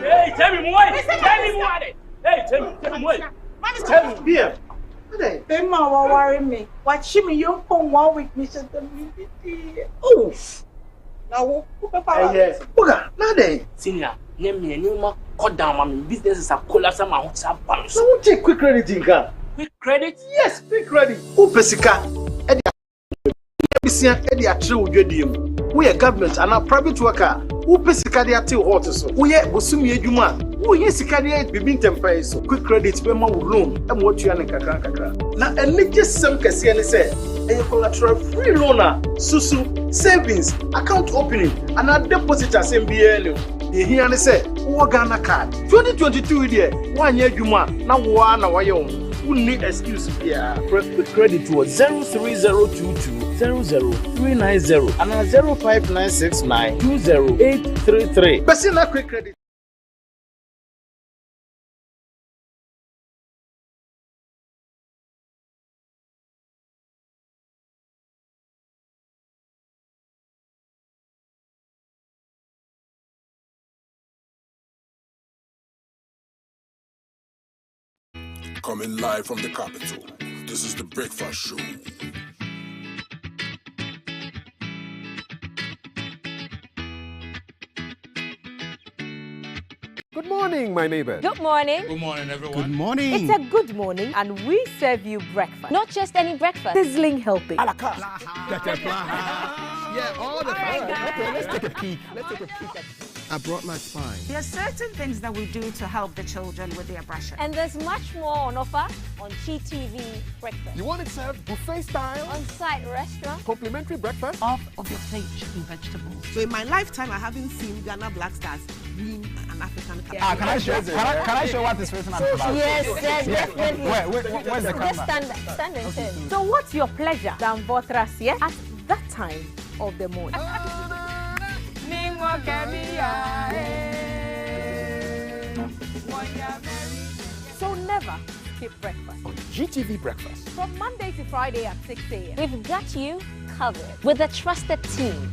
Hey, tell me what? Tell me what? Hey, tell me what? Tell me here. They mama worry me. Watch me, you come 1 week, Mr. Oh, now who papa? Yes. Boga, now then. Senior, name me any more. Cut down, my business is a collapse. I'm out of balance. So we take quick credit, Inka. Quick credit? Yes, quick credit. Who pesika? We are government and a private worker. Who pesika they are till hot so. We are busumi ejuma. Who yes sikadi bibin tempai so. Quick credit be ma loan. And what you are kakra. Na ene just some kesi ene say. A collateral free loaner, susu, savings, account opening, and a deposit as MBL. The here say, Ghana card. 2022 year, 1 year Juma, now one hour young. Who need excuse here? Quick credit to 03022 00390 and 05969 20833. But see now quick credit. Coming live from the capital, this is the Breakfast Show. Good morning, my neighbors. Good morning. Good morning, everyone. Good morning. It's a good morning, and we serve you breakfast. Not just any breakfast. Sizzling helping. Yeah, all the time. Okay, let's take a peek. I brought my spine. There are certain things that we do to help the children with their brushing. And there's much more on offer on GTV Breakfast. You want it served buffet style? On-site restaurant. Complimentary breakfast? Off of your plate chicken vegetables. So in my lifetime, I haven't seen Ghana Black Stars win an African Cup. Yeah. Can I show what this written on the back? Yes, definitely. Where's the camera? Just stand and turn. So what's your pleasure, Dan Votras, yeah? At that time of the morning. So never skip breakfast. On GTV Breakfast. From Monday to Friday at 6 a.m. We've got you covered with a trusted team.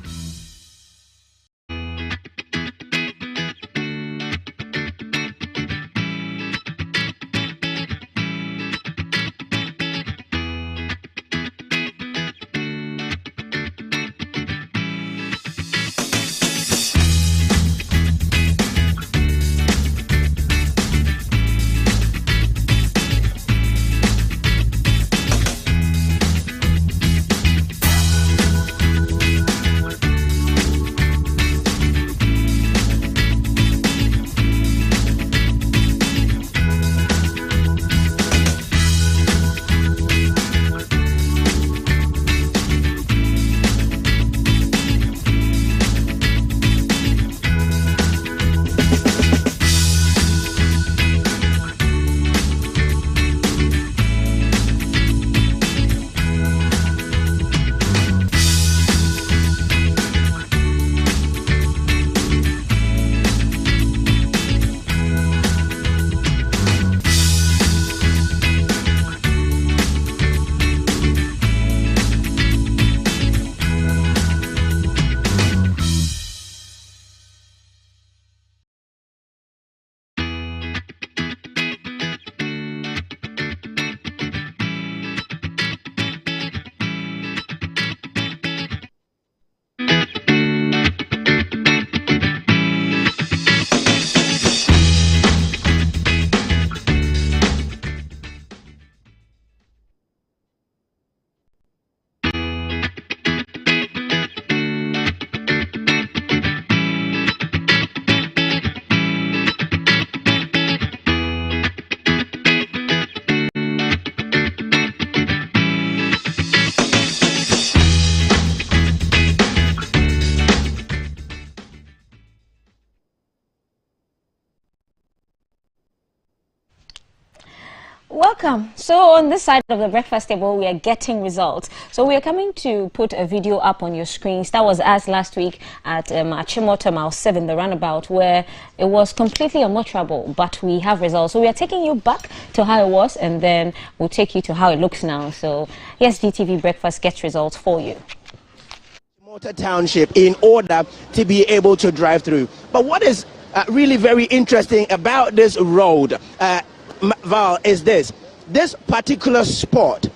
Welcome. So on this side of the breakfast table, we are getting results. So we are coming to put a video up on your screens. That was us last week at Achimota Mile 7, the runabout, where it was completely unutterable, but we have results. So we are taking you back to how it was, and then we'll take you to how it looks now. So yes, GTV Breakfast gets results for you. Township in order to be able to drive through. But what is really very interesting about this road, Val, is this particular spot.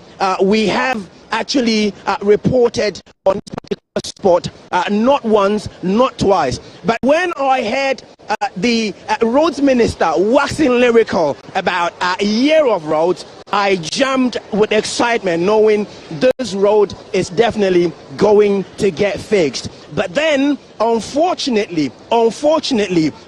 We have actually reported on this particular spot not once, not twice. But when I heard the roads minister waxing lyrical about a year of roads, I jumped with excitement, knowing this road is definitely going to get fixed. But then, unfortunately,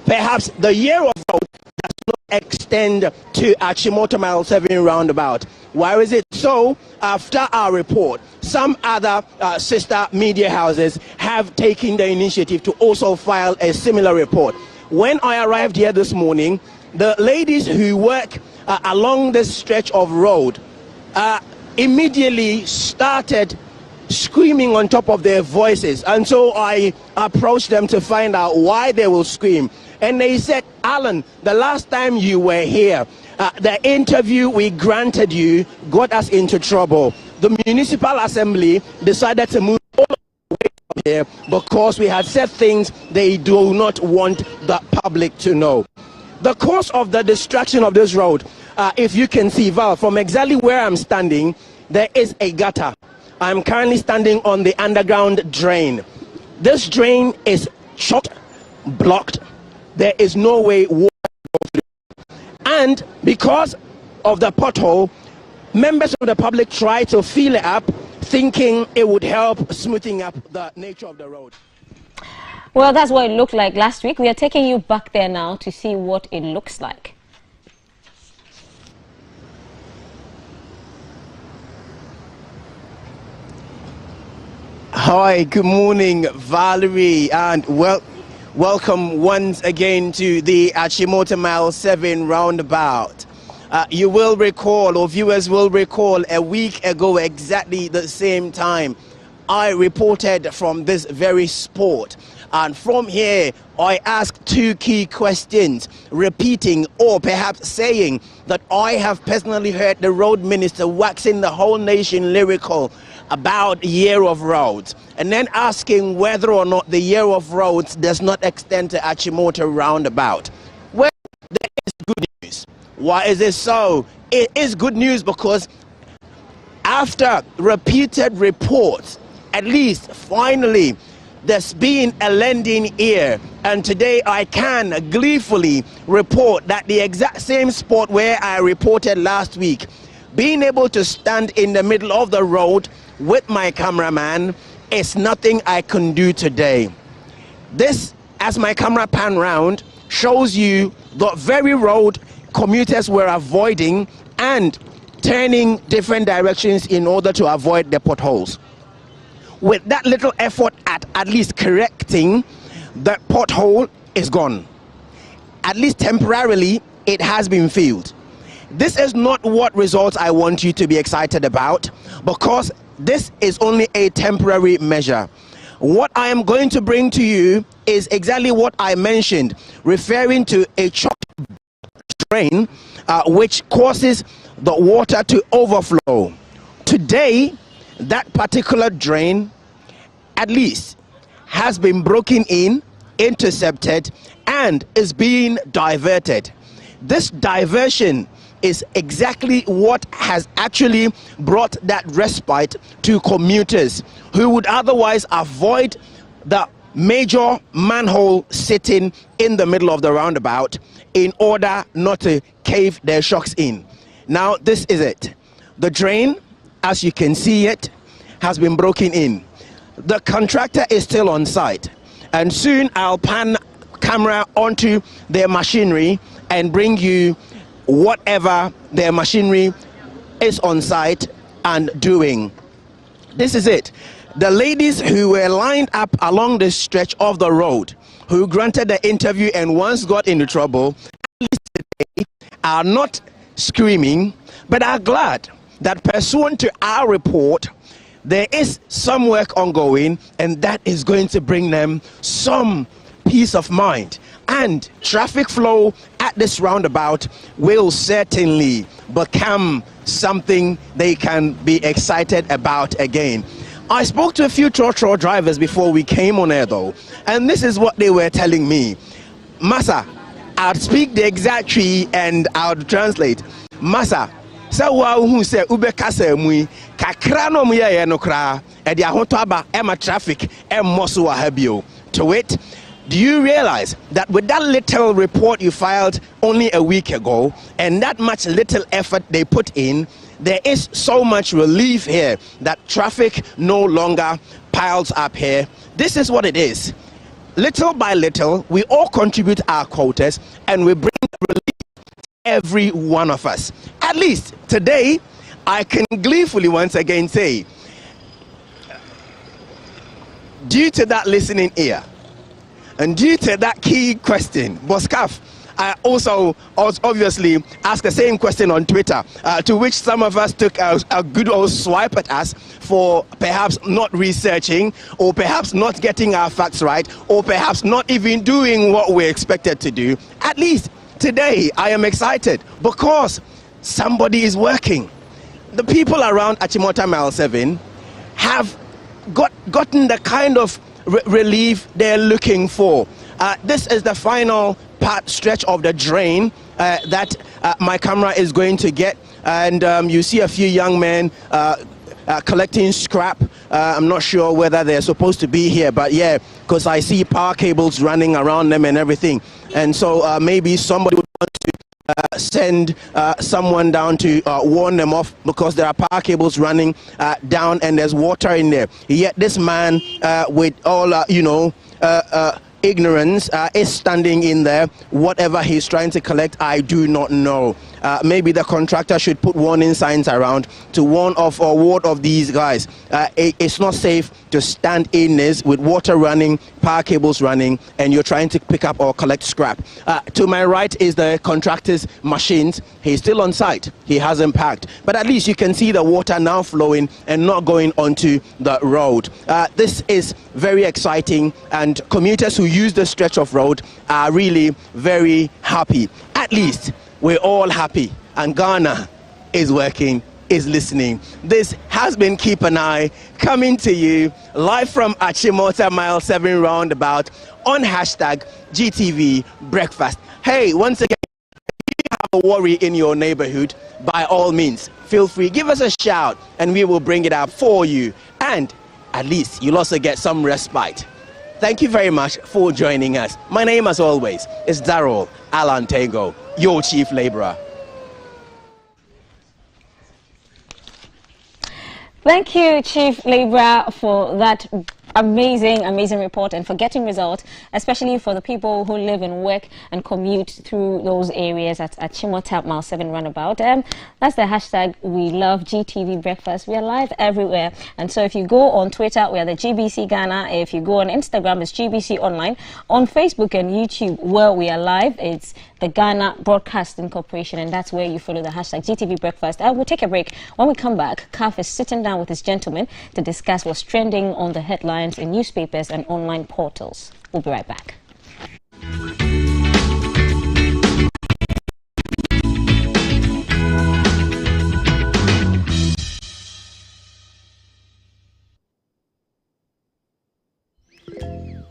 perhaps the year of road does not extend to Achimota Mile 7 roundabout. Why is it so? After our report, some other sister media houses have taken the initiative to also file a similar report. When I arrived here this morning, the ladies who work along this stretch of road immediately started screaming on top of their voices, and so I approached them to find out why they will scream. And they said, Alan, the last time you were here, the interview we granted you got us into trouble. The municipal assembly decided to move all the way from here because we had said things they do not want the public to know. The cause of the destruction of this road, if you can see, Val, from exactly where I'm standing, there is a gutter. I'm currently standing on the underground drain. This drain is shut, blocked. There is no way water goes through. And because of the pothole, members of the public try to fill it up, thinking it would help smoothing up the nature of the road. Well, that's what it looked like last week. We are taking you back there now to see what it looks like. Hi, good morning, Valerie, and welcome once again to the Achimota Mile 7 roundabout. You will recall, or viewers will recall, a week ago, exactly the same time, I reported from this very spot. And from here, I asked two key questions, repeating or perhaps saying that I have personally heard the road minister waxing the whole nation lyrical about year of roads, and then asking whether or not the year of roads does not extend to Achimota roundabout. Well, there is good news. Why is it so? It is good news because after repeated reports, at least finally, there's been a lending ear, and today I can gleefully report that the exact same spot where I reported last week, being able to stand in the middle of the road with my cameraman is nothing I can do today. This, as my camera pan round, shows you the very road commuters were avoiding and turning different directions in order to avoid the potholes. With that little effort at least correcting, the pothole is gone. At least temporarily, it has been filled. This is not what results I want you to be excited about, because this is only a temporary measure. What I am going to bring to you is exactly what I mentioned, referring to a chopped drain which causes the water to overflow. Today, that particular drain at least has been broken in, intercepted, and is being diverted. This diversion is exactly what has actually brought that respite to commuters who would otherwise avoid the major manhole sitting in the middle of the roundabout in order not to cave their shocks in. Now, this is it. The drain, as you can see it, has been broken in. The contractor is still on site, and soon I'll pan camera onto their machinery and bring you whatever their machinery is on site and doing. This is it. The ladies who were lined up along this stretch of the road, who granted the interview and once got into trouble, at least today, are not screaming, but are glad that pursuant to our report, there is some work ongoing, and that is going to bring them some peace of mind. And traffic flow at this roundabout will certainly become something they can be excited about again. I spoke to a few trotro drivers before we came on air though, and this is what they were telling me. Masa, I'll speak the exact tree and I'll translate. Masa, so who say ube kasa mui kakra no mu ye no kra e dia hoto aba e ma traffic e moso wa habio. To it, do you realize that with that little report you filed only a week ago and that much little effort they put in, there is so much relief here that traffic no longer piles up here? This is what it is. Little by little, we all contribute our quotas and we bring relief to every one of us. At least today, I can gleefully once again say, due to that listening ear, and due to that key question, Boskaf, I also obviously asked the same question on Twitter, to which some of us took a good old swipe at us for perhaps not researching, or perhaps not getting our facts right, or perhaps not even doing what we're expected to do. At least today, I am excited because somebody is working. The people around Achimota Mile 7 have gotten the kind of relief they're looking for. This is the final stretch of the drain that my camera is going to get, and you see a few young men collecting scrap. I'm not sure whether they're supposed to be here, but yeah, because I see power cables running around them and everything, and so maybe somebody would want to send someone down to warn them off, because there are power cables running down and there's water in there. Yet this man with all ignorance is standing in there. Whatever he's trying to collect, I do not know. Maybe the contractor should put warning signs around to warn off or ward off these guys. It's not safe to stand in this with water running, power cables running, and you're trying to pick up or collect scrap. To my right is the contractor's machines. He's still on site. He hasn't packed. But at least you can see the water now flowing and not going onto the road. This is very exciting, and commuters who use the stretch of road are really very happy. At least we're all happy, and Ghana is working, is listening. This has been Keep an Eye, coming to you live from Achimota Mile 7 roundabout on hashtag GTV Breakfast. Hey, once again, if you have a worry in your neighborhood, by all means, feel free, give us a shout and we will bring it up for you. And at least you'll also get some respite. Thank you very much for joining us. My name, as always, is Darrell Alantego, your chief laborer. Thank you, Chief Laborer, for that amazing report and for getting results, especially for the people who live and work and commute through those areas at Chimota Mile 7 roundabout. That's the hashtag We Love GTV Breakfast. We are live everywhere, and so if you go on Twitter, we are the GBC Ghana. If you go on Instagram, it's GBC Online. On Facebook and YouTube, where we are live, it's the Ghana Broadcasting Corporation, and that's where you follow the hashtag GTV Breakfast. We'll take a break. When we come back, Kaf is sitting down with his gentleman to discuss what's trending on the headlines in newspapers and online portals. We'll be right back.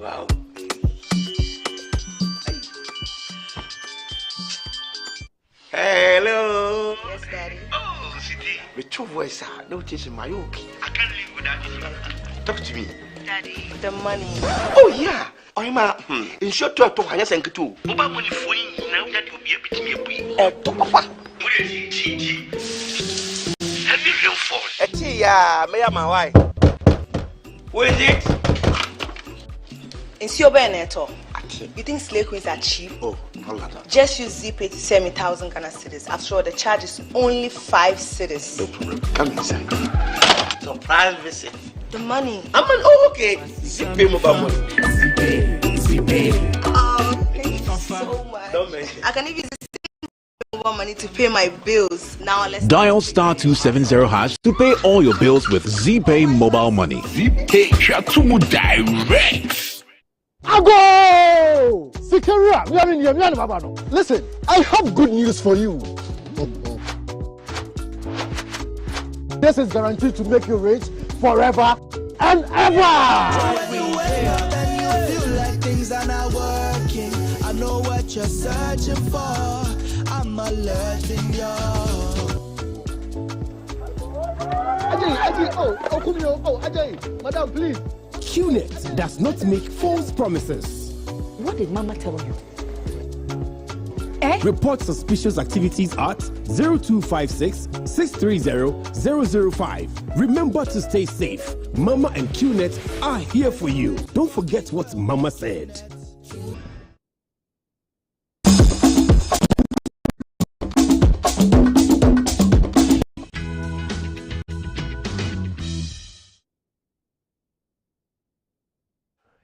Wow. Hello. Yes, Daddy. Oh, Siti. With your voice, no chasing my okay. I can't live without you. Talk to me. Daddy, the money. Oh, yeah. I'm in short to a higher than two. Oba money for you now that will be a bit me. Heavy rainfall. Yeah, may I my wife? Who is it? It's your Beneto. You think slave queens are cheap? Oh, no matter. Just use Zip to send me 1,000 Ghana cedis. After all, the charge is only 5 cedis. No problem. Come inside. Surprise visit. The money. Okay. Zip pay mobile money. Oh, thank you so much. Don't mention. I can even use the mobile money to pay my bills. Now let's Dial *270# to pay all your bills with ZPay mobile money. ZPay Shatumu Direct. Ago! Sikaria, listen, I have good news for you. This is guaranteed to make you rich forever and ever. When you wake up and you feel like things are not working, I know what you're searching for. I'm alerting you. Ajay, madam, please. QNet does not make false promises. What did Mama tell you? Report suspicious activities at 0256 630 005. Remember to stay safe. Mama and QNet are here for you. Don't forget what Mama said.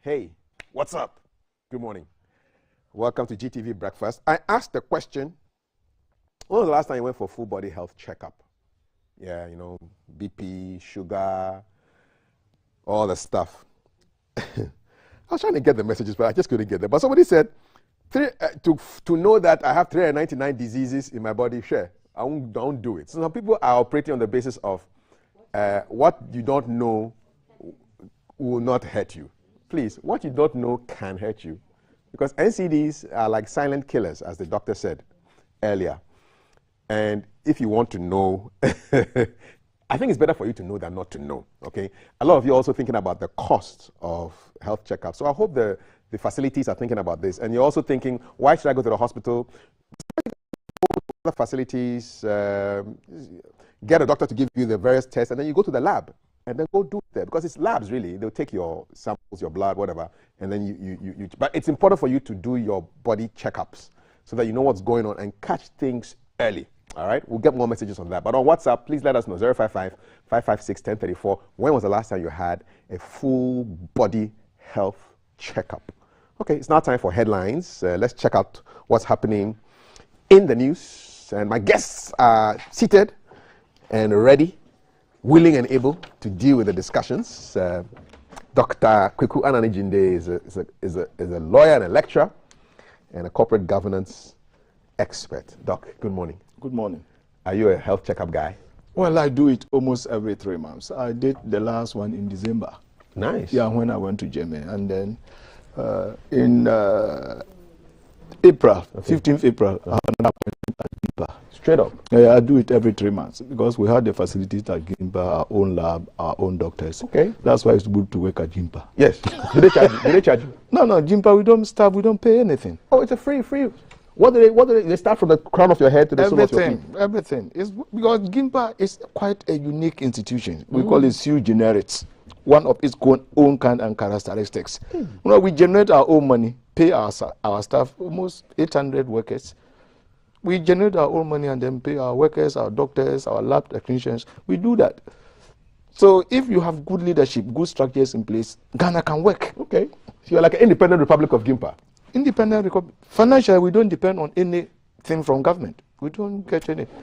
Hey, what's up? Good morning. Welcome to GTV Breakfast. I asked the question, when was the last time you went for full body health checkup? Yeah, you know, BP, sugar, all the stuff. I was trying to get the messages, but I just couldn't get them. But somebody said, to know that I have 399 diseases in my body, sure, I won't do it. So some people are operating on the basis of what you don't know will not hurt you. Please, what you don't know can hurt you. Because NCDs are like silent killers, as the doctor said earlier. And if you want to know, I think it's better for you to know than not to know, okay? A lot of you are also thinking about the cost of health checkups. So I hope the facilities are thinking about this. And you're also thinking, why should I go to the hospital? The facilities, get a doctor to give you the various tests, and then you go to the lab. And then go do it there, because it's labs really. They'll take your samples, your blood, whatever, and then you but it's important for you to do your body checkups so that you know what's going on and catch things early. All right, we'll get more messages on that. But on WhatsApp, please let us know, 055-556-1034. When was the last time you had a full body health checkup? Okay, it's now time for headlines. Let's check out what's happening in the news. And my guests are seated and ready, willing and able to deal with the discussions. Dr. Kweku Ananijinde is a lawyer and a lecturer and a corporate governance expert. Doc, good morning. Good morning. Are you a health checkup guy? Well, I do it almost every 3 months. I did the last one in December. Nice. Yeah, when I went to Germany. And then in April, 15th April, I had an appointment at Gimpa. Straight up? Yeah, I do it every 3 months because we have the facilities at Gimpa, our own lab, our own doctors. Okay. That's why it's good to work at Gimpa. Yes. Do they charge you? Do they charge you? No, Gimpa, we don't staff, we don't pay anything. Oh, it's a free. What do they start from the crown of your head to the sole of your feet? Everything. It's because Gimpa is quite a unique institution. We call it sui generis, one of its own kind and characteristics. You know, we generate our own money, pay our staff, almost 800 workers. We generate our own money and then pay our workers, our doctors, our lab technicians. We do that. So if you have good leadership, good structures in place, Ghana can work. Okay. So you're like an independent republic of Gimpa. Independent republic. Financially, we don't depend on anything from government. We don't get anything.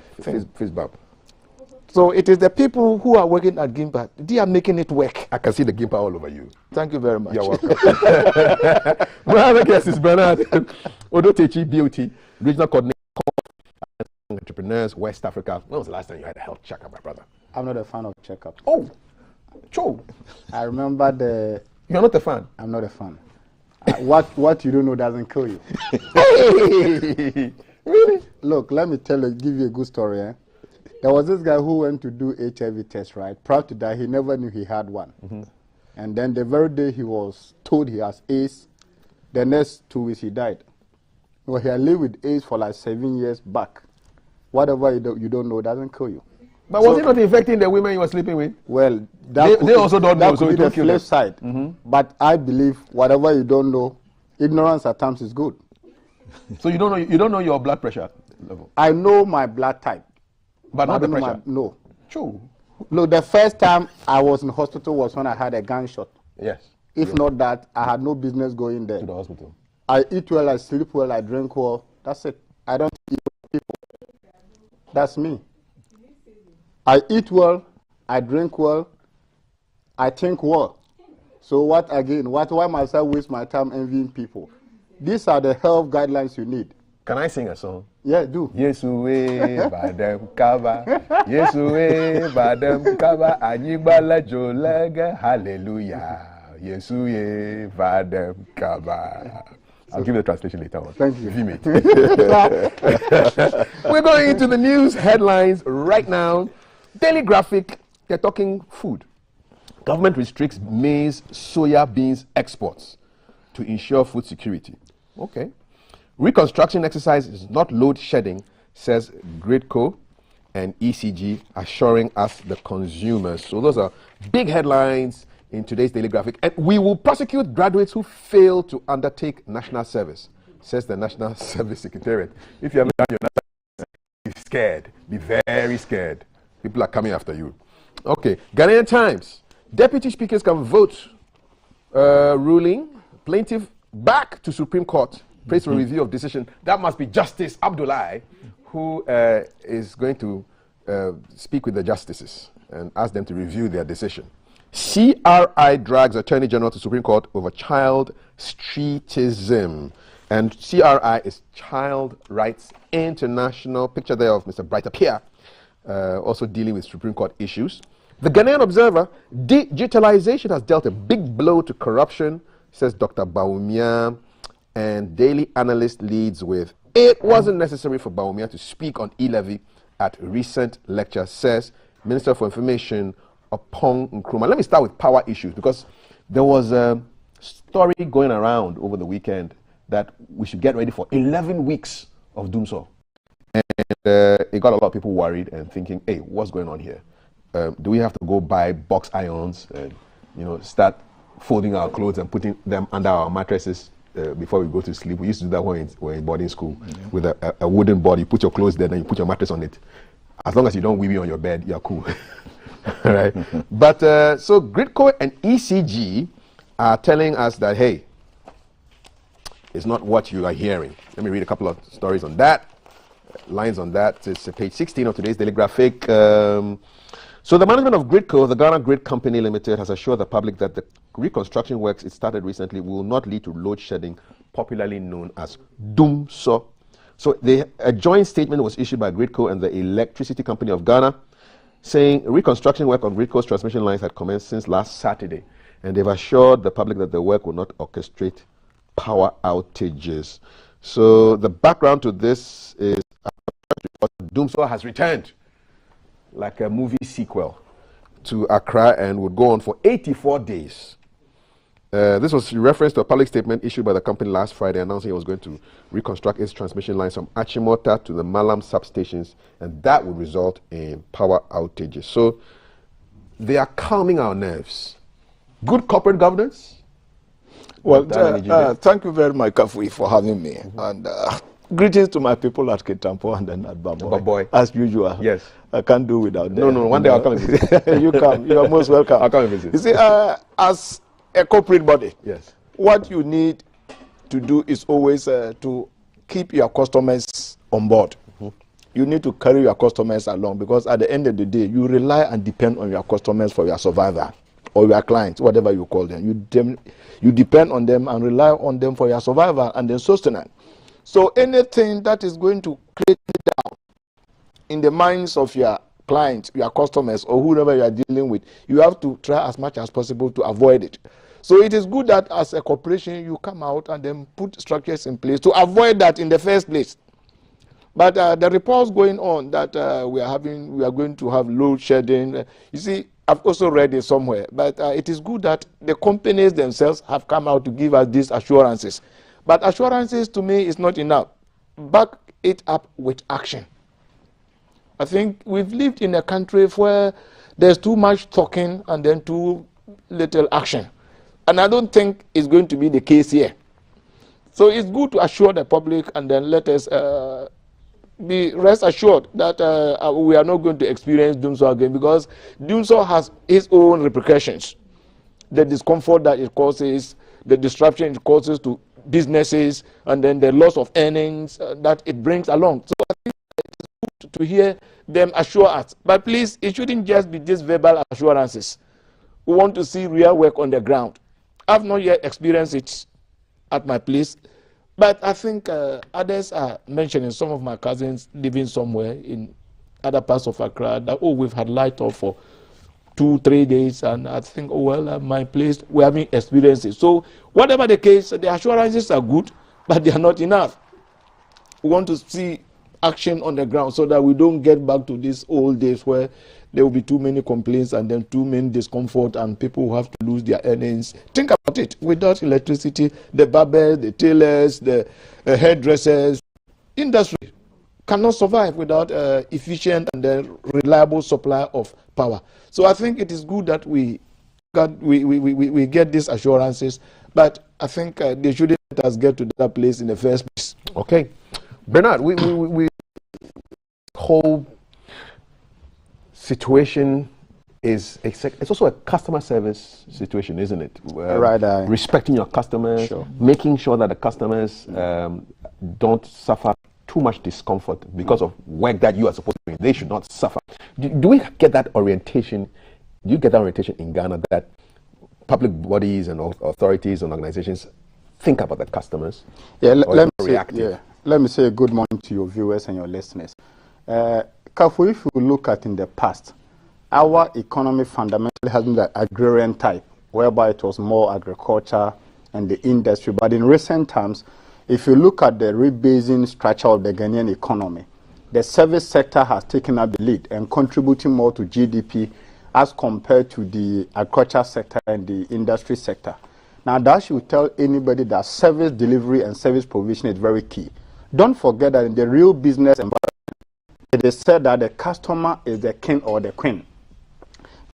So it is the people who are working at Gimpa. They are making it work. I can see the Gimpa all over you. Thank you very much. You're welcome. My other guest is Bernard Odotechi, BOT, Regional Coordinator, Entrepreneurs, West Africa. When was the last time you had a health checkup, my brother? I'm not a fan of checkup. Oh, Cho. I remember the... You're not a fan? I'm not a fan. What you don't know doesn't kill you. Hey! Really? Look, let me give you a good story. There was this guy who went to do HIV test, right? Prior to that, he never knew he had one. And then the very day he was told he has AIDS, the next 2 weeks he died. Well, he had lived with AIDS for like 7 years back. Whatever you don't know doesn't kill you. But was it not infecting the women you were sleeping with? Well, they also don't know, so it could be the flip side. But I believe whatever you don't know, ignorance at times is good. So you don't know your blood pressure level? I know my blood type. But not the pressure? No. True. Look, the first time I was in hospital was when I had a gunshot. Yes. If not that, I had no business going there. To the hospital. I eat well, I sleep well, I drink well. That's it. I don't eat people. That's me. I eat well, I drink well, I think well. So what again? Why must I waste my time envying people? These are the health guidelines you need. Can I sing a song? Yeah, do. Yesuwe badem kaba, Yesuwe badem kaba, anyibala jolega, hallelujah. Yesuwe badem kaba. I'll give you the translation later on. Thank you. We're going into the news headlines right now. Daily Graphic, they're talking food. Government restricts maize, soya beans exports to ensure food security. Okay. Reconstruction exercise is not load shedding, says Gridco and ECG, assuring us the consumers. So those are big headlines in today's Daily Graphic. And we will prosecute graduates who fail to undertake national service, says the National Service Secretariat. If you haven't done your national service, be scared. Be very scared. People are coming after you. Okay. Ghanaian Times. Deputy speakers can vote ruling. Plaintiff back to Supreme Court. Praise for review of decision. That must be Justice Abdullahi, who is going to speak with the justices and ask them to review their decision. CRI drags Attorney General to Supreme Court over child streetism. And CRI is Child Rights International. Picture there of Mr. Brighter Pierre, also dealing with Supreme Court issues. The Ghanaian Observer, digitalization has dealt a big blow to corruption, says Dr. Baumia. And Daily Analyst leads with, it wasn't necessary for Baumia to speak on e-levy at recent lecture, says Minister for Information, Opong Nkrumah. Let me start with power issues, because there was a story going around over the weekend that we should get ready for 11 weeks of doomsaw. And it got a lot of people worried and thinking, hey, what's going on here? Do we have to go buy box irons and, start folding our clothes and putting them under our mattresses before we go to sleep? We used to do that when we were in boarding school, with a wooden board. You put your clothes there, then you put your mattress on it. As long as you don't wee on your bed, you're cool. Right? But so Gridco and ECG are telling us that, hey, it's not what you are hearing. Let me read a couple of stories on that, lines on that. It's page 16 of today's Daily Graphic. So the management of Gridco, the Ghana Grid Company Limited, has assured the public that the reconstruction works it started recently will not lead to load shedding, popularly known as doomsaw. So a joint statement was issued by Gridco and the Electricity Company of Ghana, saying reconstruction work on Gridco's transmission lines had commenced since last Saturday, and they've assured the public that the work will not orchestrate power outages. So the background to this is doomsaw has returned like a movie sequel to Accra and would go on for 84 days. This was in reference to a public statement issued by the company last Friday announcing it was going to reconstruct its transmission lines from Achimota to the Malam substations, and that would result in power outages. So they are calming our nerves. Good corporate governance. Well, thank you very much, Kafui, for having me. And greetings to my people at Kitampo and then at Bamboy. As usual. Yes. I can't do without them. No, one day I'll come and visit. You come. You are most welcome. I'll come and visit. You see, as a corporate body, yes, what you need to do is always to keep your customers on board. You need to carry your customers along, because at the end of the day, you rely and depend on your customers for your survival, or your clients, whatever you call them. You depend on them and rely on them for your survival and their sustenance. So anything that is going to create doubt in the minds of your clients, your customers, or whoever you are dealing with, you have to try as much as possible to avoid it. So it is good that as a corporation, you come out and then put structures in place to avoid that in the first place. But the reports going on that we are going to have load shedding. You see, I've also read it somewhere. But it is good that the companies themselves have come out to give us these assurances. But assurances to me is not enough. Back it up with action. I think we've lived in a country where there's too much talking and then too little action. And I don't think it's going to be the case here. So it's good to assure the public and then let us be rest assured that we are not going to experience doomsaw again, because doomsaw has its own repercussions. The discomfort that it causes, the disruption it causes to businesses, and then the loss of earnings that it brings along. So I think it is good to hear them assure us. But please, it shouldn't just be just verbal assurances. We want to see real work on the ground. I've not yet experienced it at my place, but I think others are mentioning, some of my cousins living somewhere in other parts of Accra, that, oh, we've had light off for 2-3 days, and I think, oh, well, at my place, we haven't experienced it. So whatever the case, the assurances are good, but they are not enough. We want to see action on the ground so that we don't get back to these old days where there will be too many complaints and then too many discomfort and people will have to lose their earnings. Think about it. Without electricity, the barbers, the tailors, the hairdressers, industry cannot survive without efficient and reliable supply of power. So I think it is good that we get these assurances, but I think they shouldn't let us get to that place in the first place. Okay. Bernard, we whole situation is it's also a customer service situation, isn't it? Right. Respecting your customers, sure. Making sure that the customers don't suffer too much discomfort because of work that you are supposed to do. They should not suffer. Do we get that orientation? Do you get that orientation in Ghana that public bodies and authorities and organizations think about the customers? Yeah, let me say good morning to your viewers and your listeners. Kafu, if you look at in the past, our economy fundamentally has been the agrarian type, whereby it was more agriculture and the industry. But in recent times, if you look at the rebasing structure of the Ghanaian economy, the service sector has taken up the lead and contributing more to GDP as compared to the agriculture sector and the industry sector. Now, that should tell anybody that service delivery and service provision is very key. Don't forget that in the real business environment, it is said that the customer is the king or the queen.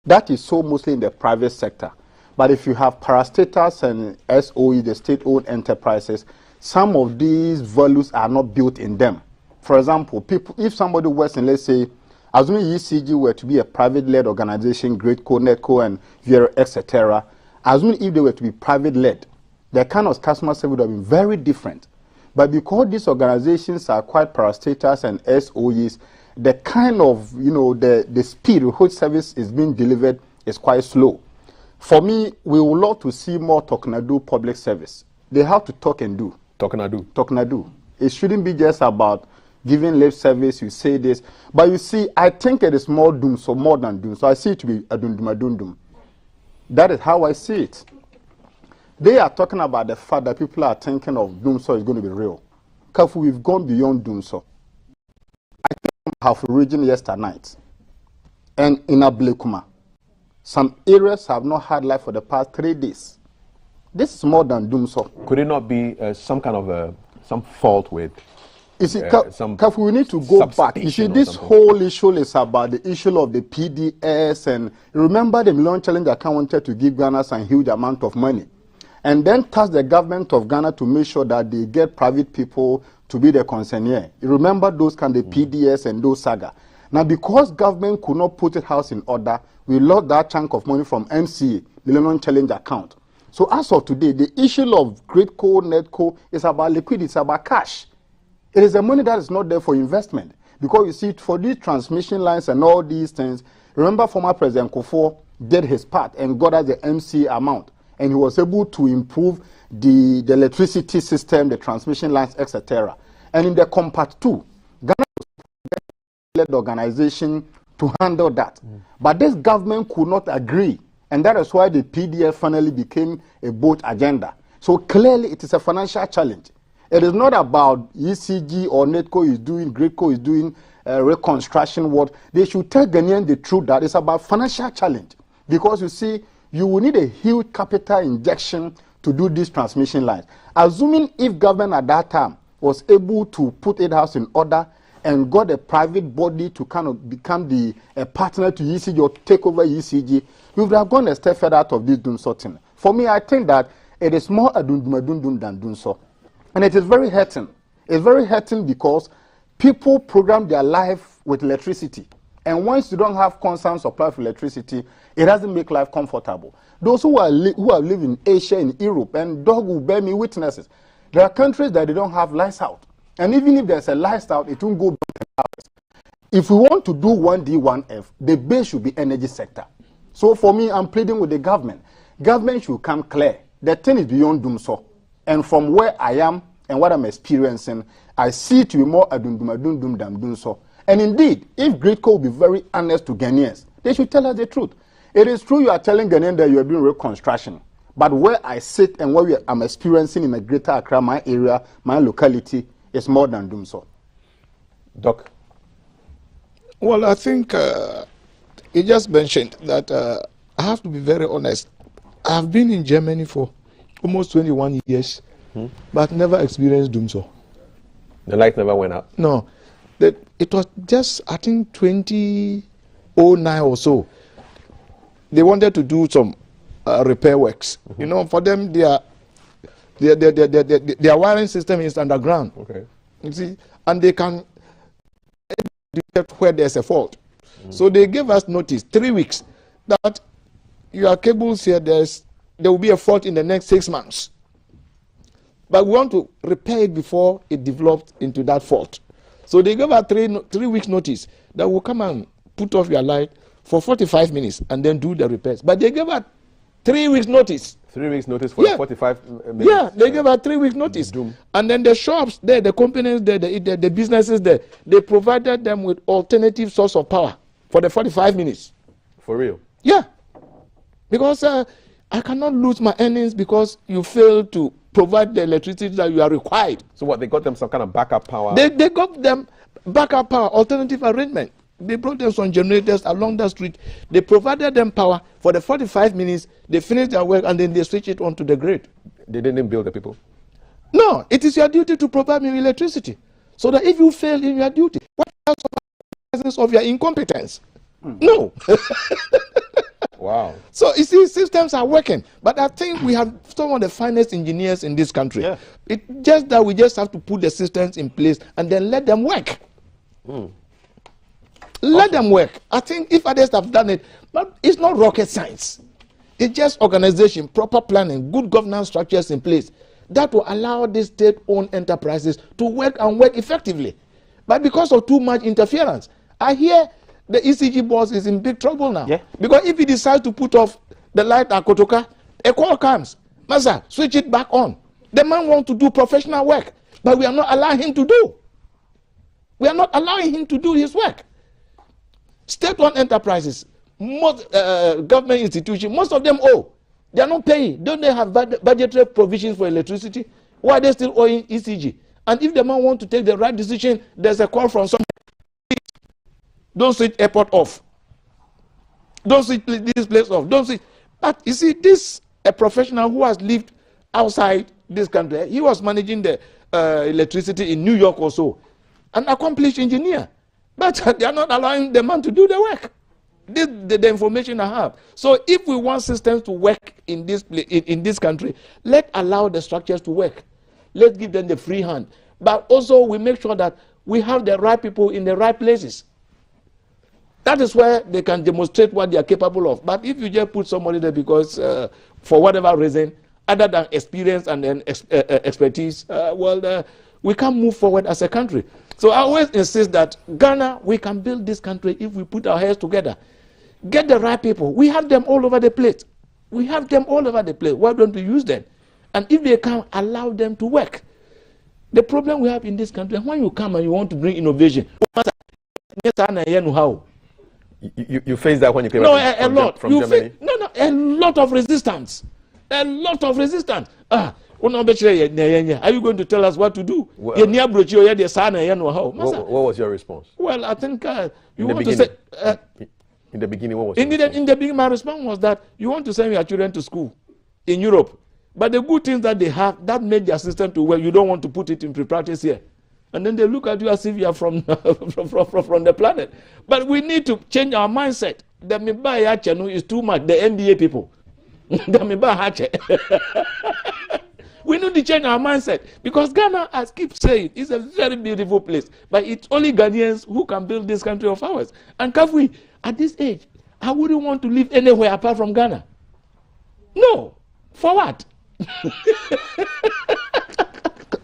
That is so mostly in the private sector. But if you have parastatals and SOE, the state-owned enterprises, some of these values are not built in them. For example, if somebody works in, let's say, assuming ECG were to be a private-led organization, Greatco, Netco, and Vero, etc., assuming if they were to be private-led, the kind of customer service would have been very different. But because these organizations are quite parastatals and SOEs, the kind of, the speed with which service is being delivered is quite slow. For me, we would love to see more Talk-and-Do public service. They have to talk and do. Talk-and-Do. Talk-and-Do. It shouldn't be just about giving lip service, you say this. But you see, I think it is more doom, so more than doom. So I see it to be a doom. That is how I see it. They are talking about the fact that people are thinking of Doomso is going to be real. Careful, we've gone beyond Doomso. I think I have a region yesterday night. And in Ablekuma, some areas have not had light for the past 3 days. This is more than Doomso. Could it not be some kind of some fault with Careful, we need to go back. You see, this whole issue is about the issue of the PDS. And remember the Million Challenge account wanted to give Ghana some huge amount of money. And then task the government of Ghana to make sure that they get private people to be the consignor. You remember those kind of PDS and those saga. Now, because government could not put it house in order, we lost that chunk of money from MCA, Millennium Challenge account. So as of today, the issue of Greatco, Netco is about liquidity, it's about cash. It is the money that is not there for investment. Because you see, for these transmission lines and all these things, remember former President Kufuor did his part and got us the MCA amount. And he was able to improve the electricity system, the transmission lines, etc. And in the Compact 2, Ghana was led organization to handle that. But this government could not agree. And that is why the PDF finally became a board agenda. So clearly it is a financial challenge. It is not about ECG or Netco is doing, Greatco is doing reconstruction work. They should tell Ghanaians the truth that it's about financial challenge. Because you see, you will need a huge capital injection to do these transmission lines. Assuming if government at that time was able to put it house in order and got a private body to kind of become the partner to ECG or take over ECG, we would have gone a step further out of this doom sorting. For me, I think that it is more a doom than doom so. And it is very hurting. It's very hurting because people program their life with electricity. And once you don't have constant supply of electricity, it doesn't make life comfortable. Those who have lived in Asia, in Europe, and dog will bear me witnesses. There are countries that they don't have lights out. And even if there's a lights out, it won't go back to hours. if we want to do 1D, 1F, the base should be energy sector. So for me, I'm pleading with the government. Government should come clear. The thing is beyond doom so. And from where I am and what I'm experiencing, I see it to be more adundum so. And indeed, if Gridco will be very honest to Ghanaians, they should tell us the truth. It is true you are telling Ghanaians that you are doing reconstruction. But where I sit and what I'm experiencing in the greater Accra, my area, my locality, is more than doom so. Doc? Well, I think you just mentioned that I have to be very honest. I've been in Germany for almost 21 years, but never experienced doom so. The light never went out? No. It was just, I think, 2009 or so. They wanted to do some repair works. You know, for them, their wiring system is underground. Okay. You see, and they can detect where there's a fault. So they gave us notice, 3 weeks, that your cables here, there will be a fault in the next 6 months. But we want to repair it before it developed into that fault. So they gave us 3 weeks notice that we'll come and put off your light for 45 minutes and then do the repairs. But they gave us 3 weeks notice. 3 weeks notice for 45 minutes? Yeah, they gave us 3 weeks notice. And then the shops there, the companies there, the businesses there, they provided them with alternative source of power for the 45 minutes. For real? Yeah. Because I cannot lose my earnings because you fail to provide the electricity that you are required. So what, they got them some kind of backup power? They got them backup power, alternative arrangement. They brought them some generators along the street. They provided them power for the 45 minutes. They finished their work and then they switch it onto the grid. They didn't bill the people? No, it is your duty to provide me with electricity. So that if you fail in your duty, what else of your incompetence? No. Wow. So you see, systems are working. But I think we have some of the finest engineers in this country. Yeah. It's just that we just have to put the systems in place and then let them work. Let them work. I think if others have done it, but it's not rocket science. It's just organization, proper planning, good governance structures in place that will allow these state-owned enterprises to work and work effectively. But because of too much interference, I hear the ECG boss is in big trouble now. Yeah. Because if he decides to put off the light at Kotoka, a call comes. Master, switch it back on. The man wants to do professional work, but we are not allowing him to do. We are not allowing him to do his work. State-owned enterprises, most government institutions, most of them owe. They are not paying. Don't they have budgetary provisions for electricity? Why are they still owing ECG? And if the man wants to take the right decision, there's a call from somebody. Don't switch airport off. Don't switch this place off. Don't switch. But you see, this a professional who has lived outside this country. He was managing the electricity in New York or so. An accomplished engineer. But they are not allowing the man to do the work. This the information I have. So if we want systems to work in this country, let's allow the structures to work. Let's give them the free hand. But also we make sure that we have the right people in the right places. That is where they can demonstrate what they are capable of. But if you just put somebody there because for whatever reason, other than experience and then expertise, we can't move forward as a country. So I always insist that Ghana, we can build this country if we put our heads together. Get the right people. We have them all over the place. We have them all over the place. Why don't we use them? And if they can, allow them to work. The problem we have in this country, when you come and you want to bring innovation, you face that when you came from Germany? A lot of resistance. A lot of resistance. Are you going to tell us what to do? What was your response? Well, I think you want to say... in the beginning, what was your response? In the beginning, my response was that you want to send your children to school in Europe. But the good things that they have, that made their system to work, you don't want to put it into practice here. And then they look at you as if you are from the planet. But we need to change our mindset. The Mibai Hachenu is too much, the NBA people. The Mibai Hache. We need to change our mindset. Because Ghana, as I keep saying, is a very beautiful place. But it's only Ghanaians who can build this country of ours. And Kafui, at this age, I wouldn't want to live anywhere apart from Ghana. No. For what?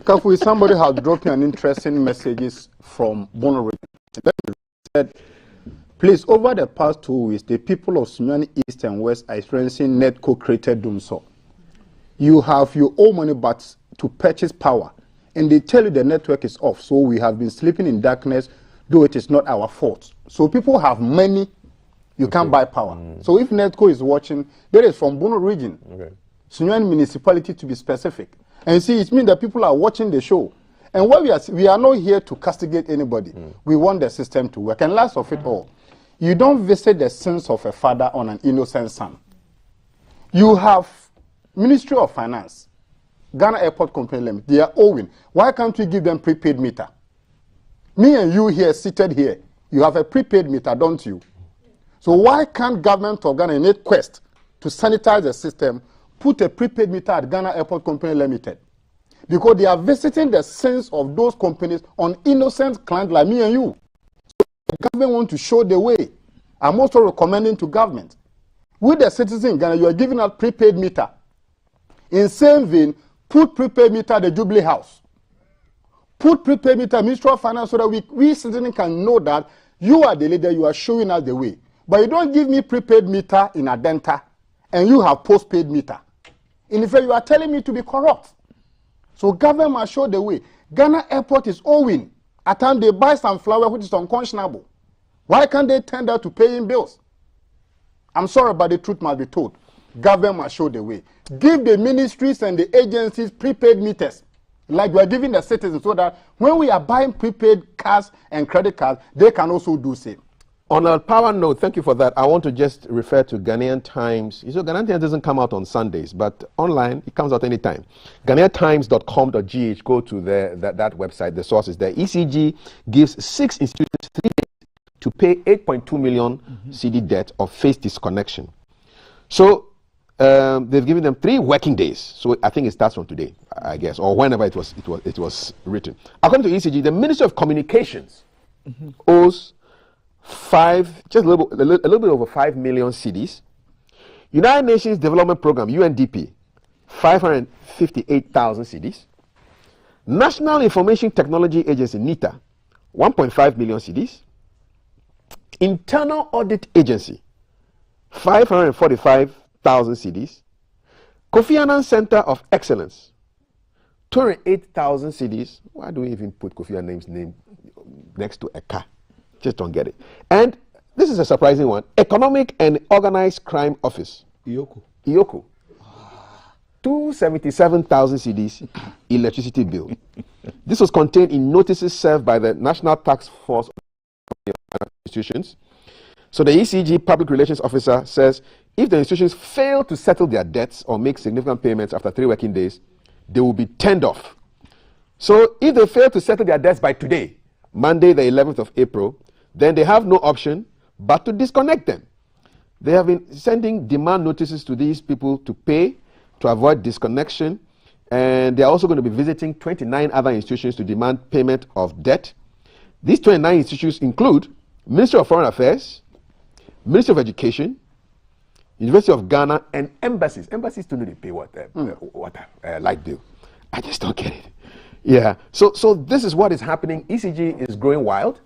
Kafui, somebody has dropped me an interesting messages from Bono. Please, over the past 2 weeks, the people of Sunyani East and West are experiencing net co-created doomsday. You have your own money but to purchase power, and they tell you the network is off, so we have been sleeping in darkness, though it is not our fault. So people have money, you can't buy power. So if Netco is watching, that is from Bono region, Sunyani municipality to be specific. And see, it means that people are watching the show. And what we are not here to castigate anybody. We want the system to work. And last of it all, you don't visit the sins of a father on an innocent son. You have Ministry of Finance, Ghana Airport Company Limited, they are owing. Why can't we give them prepaid meter? Me and you here, seated here, you have a prepaid meter, don't you? So why can't government of Ghana, in its quest to sanitize the system, put a prepaid meter at Ghana Airport Company Limited? Because they are visiting the sins of those companies on innocent clients like me and you. So the government want to show the way. I'm also recommending to government. With the citizens in Ghana, you are giving out prepaid meter. In same vein, put prepaid meter at the Jubilee House. Put prepaid meter Ministry of Finance so that we citizens can know that you are the leader, you are showing us the way. But you don't give me prepaid meter in Adenta and you have postpaid meter. In fact, you are telling me to be corrupt. So government must show the way. Ghana Airport is owing. At times they buy some flour which is unconscionable. Why can't they tender to paying bills? I'm sorry, but the truth must be told. Government must show the way. Give the ministries and the agencies prepaid meters, like we are giving the citizens, so that when we are buying prepaid cards and credit cards, they can also do same. On a power note, thank you for that. I want to just refer to Ghanaian Times. You know, Ghanaian Times doesn't come out on Sundays, but online it comes out anytime. GhanaianTimes.com.gh. Go to that website. The source is there. ECG gives 6 institutions 3 days to pay 8.2 million CD debt or face disconnection. So they've given them 3 working days. So I think it starts from today, I guess, or whenever it was written. According to ECG, the Ministry of Communications owes a little bit over 5 million cedis. United Nations Development Program, UNDP, 558,000 cedis. National Information Technology Agency, NITA, 1.5 million cedis. Internal Audit Agency, 545,000 cedis. Kofi Annan Center of Excellence, 28,000 cedis. Why do we even put Kofi Annan's name next to a car? Just don't get it. And this is a surprising one. Economic and Organized Crime Office, IOCO, 277,000 cedis electricity bill. This was contained in notices served by the National Task Force institutions. So the ECG Public Relations Officer says if the institutions fail to settle their debts or make significant payments after 3 working days, they will be turned off. So if they fail to settle their debts by today, Monday the 11th of April, then they have no option but to disconnect them. They have been sending demand notices to these people to pay, to avoid disconnection, and they are also going to be visiting 29 other institutions to demand payment of debt. These 29 institutions include Ministry of Foreign Affairs, Ministry of Education, University of Ghana, and embassies. Embassies do need to pay light bill. I just don't get it. Yeah. So this is what is happening. ECG is growing wild.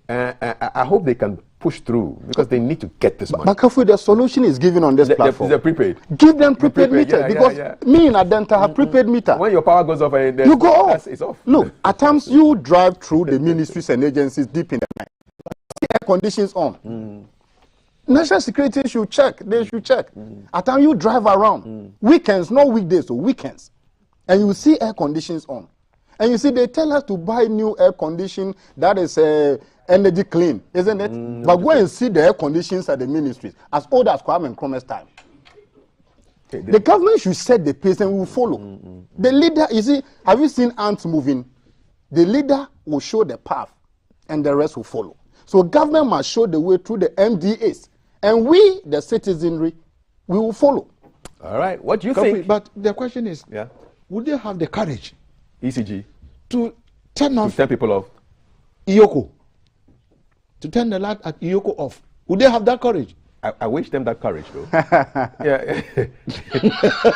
I hope they can push through because they need to get this money. But Kafu, the solution is given on this platform. They're prepaid. Give them prepaid meter because me in Adenta have prepaid meter. When your power goes off, you go off. It's off. Look, at times you drive through the ministries and agencies deep in the night. See air conditions on. National security should check. They should check. At times you drive around. Weekends, not weekdays, so weekends. And you see air conditions on. And you see, they tell us to buy new air condition that is energy clean, isn't it? But go and see the air conditions at the ministries, as old as Kwame Nkrumah's time. The government should set the pace and we will follow. The leader, you see, have you seen ants moving? The leader will show the path and the rest will follow. So government must show the way through the MDAs. And we, the citizenry, we will follow. All right. What do you think? But the question is, would they have the courage, ECG, to turn off, to turn people off, IOCO, to turn the light at IOCO off? Would they have that courage? I wish them that courage, though. Yeah.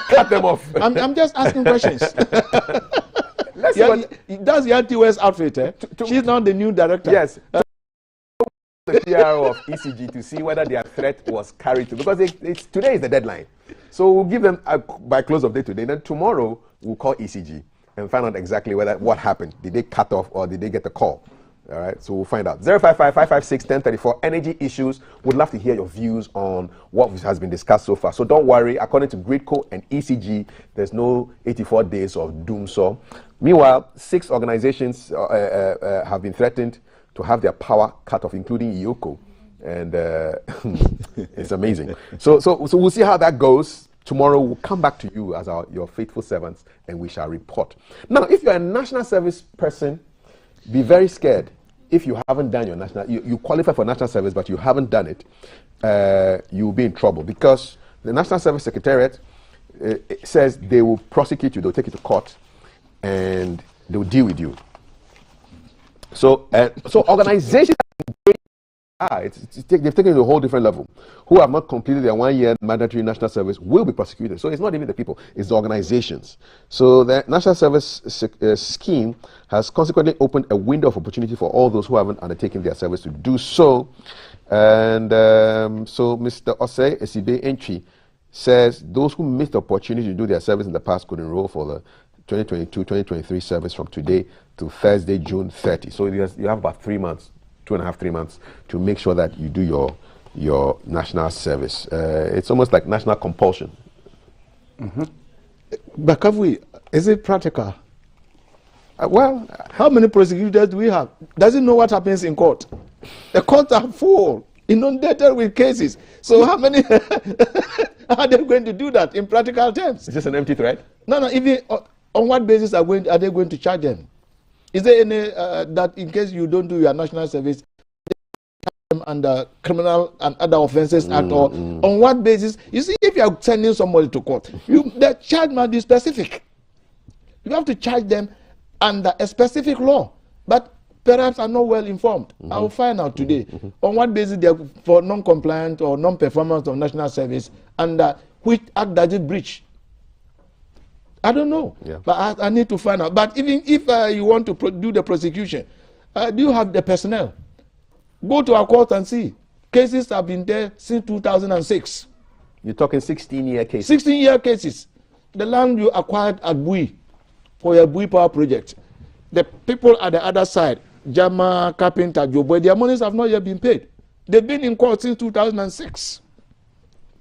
Cut them off. I'm just asking questions. Let's see what that's the Auntie West outfit. She's now the new director. Yes. the PRO of ECG to see whether their threat was carried through, because today is the deadline. So we'll give them by close of day today. Then tomorrow we'll call ECG and find out exactly what happened. Did they cut off or did they get the call? All right, so we'll find out. 055-556-1034. Energy issues. Would love to hear your views on what has been discussed so far. So don't worry. According to Gridco and ECG, there's no 84 days of doom. So, meanwhile, 6 organizations have been threatened to have their power cut off, including Yoko, and it's amazing. So we'll see how that goes. Tomorrow we'll come back to you as your faithful servants, and we shall report. Now, if you're a national service person, be very scared. If you haven't done your national, you qualify for national service, but you haven't done it, you'll be in trouble, because the National Service Secretariat says they will prosecute you, they'll take you to court, and they'll deal with you. So organizations, they've taken it to a whole different level. Who have not completed their 1-year mandatory national service will be prosecuted. So it's not even the people, it's the organizations. So the national service scheme has consequently opened a window of opportunity for all those who haven't undertaken their service to do so. And so Mr. Osei Esibe Entry says those who missed the opportunity to do their service in the past could enroll for the 2022-2023 service from today to Thursday, June 30. So you have about 3 months, 2.5, 3 months to make sure that you do your national service. It's almost like national compulsion. But is it practical? Well, how many prosecutors do we have? Does it know what happens in court? The courts are full, inundated with cases. So how many are they going to do that in practical terms? It's just an empty threat? No, even on what basis are they going to charge them? Is there any that in case you don't do your national service, under criminal and other offences at all? On what basis? You see, if you are sending somebody to court, the charge must be specific. You have to charge them under a specific law, but perhaps are not well informed. I will find out today on what basis they are for non-compliant or non-performance of national service, and which act does it breach. I don't know, but I need to find out. But even if you want to do the prosecution, do you have the personnel? Go to our court and see. Cases have been there since 2006. You're talking 16-year cases? 16-year cases. The land you acquired at Bui for your Bui Power Project. The people at the other side, Jama, Carpenter, Jobo, their monies have not yet been paid. They've been in court since 2006.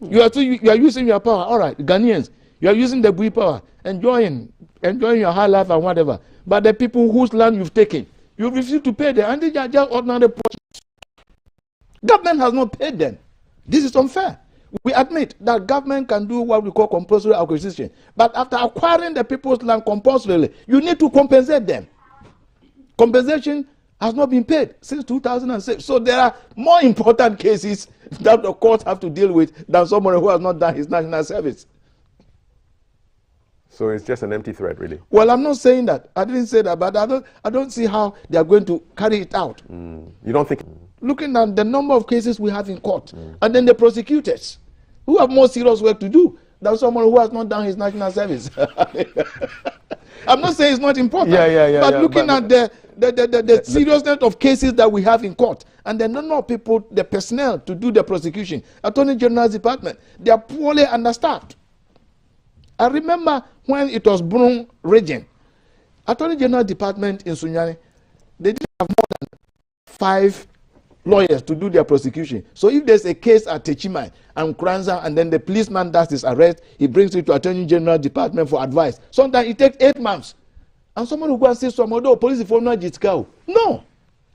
You are using your power. All right, Ghanaians, you are using the Bui Power, enjoying your high life and whatever. But the people whose land you've taken, you refuse to pay them, and they are just ordinary projects. Government has not paid them. This is unfair. We admit that government can do what we call compulsory acquisition. But after acquiring the people's land compulsorily, you need to compensate them. Compensation has not been paid since 2006. So there are more important cases that the courts have to deal with than someone who has not done his national service. So it's just an empty threat, really? Well, I'm not saying that. I didn't say that, but I don't see how they are going to carry it out. You don't think? Looking at the number of cases we have in court, and then the prosecutors, who have more serious work to do than someone who has not done his national service. I'm not saying it's not important, but looking at the seriousness of cases that we have in court, and the number of people, the personnel to do the prosecution, Attorney General's Department, they are poorly understaffed. I remember when it was Brun region, Attorney General Department in Sunyani, they didn't have more than 5 lawyers to do their prosecution. So if there's a case at Techimai and Kranza, and then the policeman does his arrest, he brings it to Attorney General Department for advice. Sometimes it takes 8 months. And someone who goes and says, police for no jitskao. No.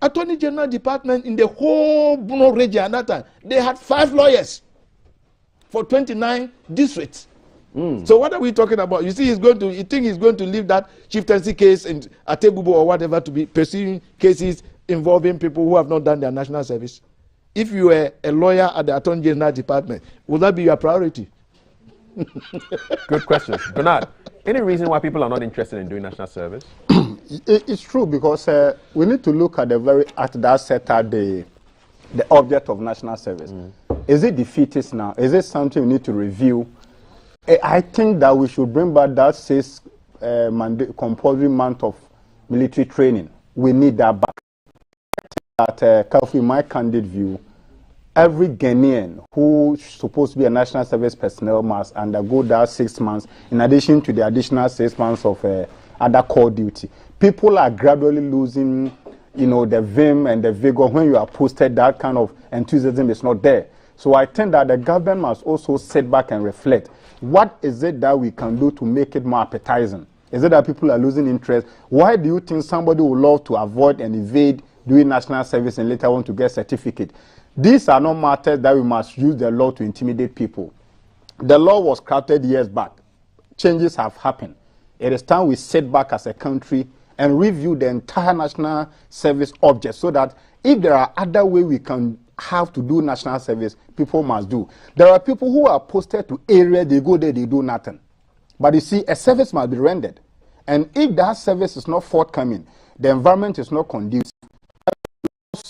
Attorney General Department in the whole Bruno region at that time, they had 5 lawyers for 29 districts. So what are we talking about? You see, you think he's going to leave that chieftaincy case in Atebubo or whatever to be pursuing cases involving people who have not done their national service? If you were a lawyer at the Attorney General Department, would that be your priority? Good question. Bernard, any reason why people are not interested in doing national service? It's true, because we need to look at that sector, the object of national service. Is it defeatist now? Is it something we need to review? I think that we should bring back that 6 compulsory month of military training. We need that back. Kafu, in my candid view, every Ghanaian who is supposed to be a national service personnel must undergo that 6 months in addition to the additional 6 months of other core duty. People are gradually losing, the vim and the vigor. When you are posted, that kind of enthusiasm is not there. So I think that the government must also sit back and reflect. What is it that we can do to make it more appetizing? Is it that people are losing interest? Why do you think somebody would love to avoid and evade doing national service and later want to get certificate? These are not matters that we must use the law to intimidate people. The law was crafted years back. Changes have happened. It is time we sit back as a country and review the entire national service object so that if there are other ways we can have to do national service, people must do. There are people who are posted to areas, they go there, they do nothing. But you see, a service must be rendered. And if that service is not forthcoming, the environment is not conducive,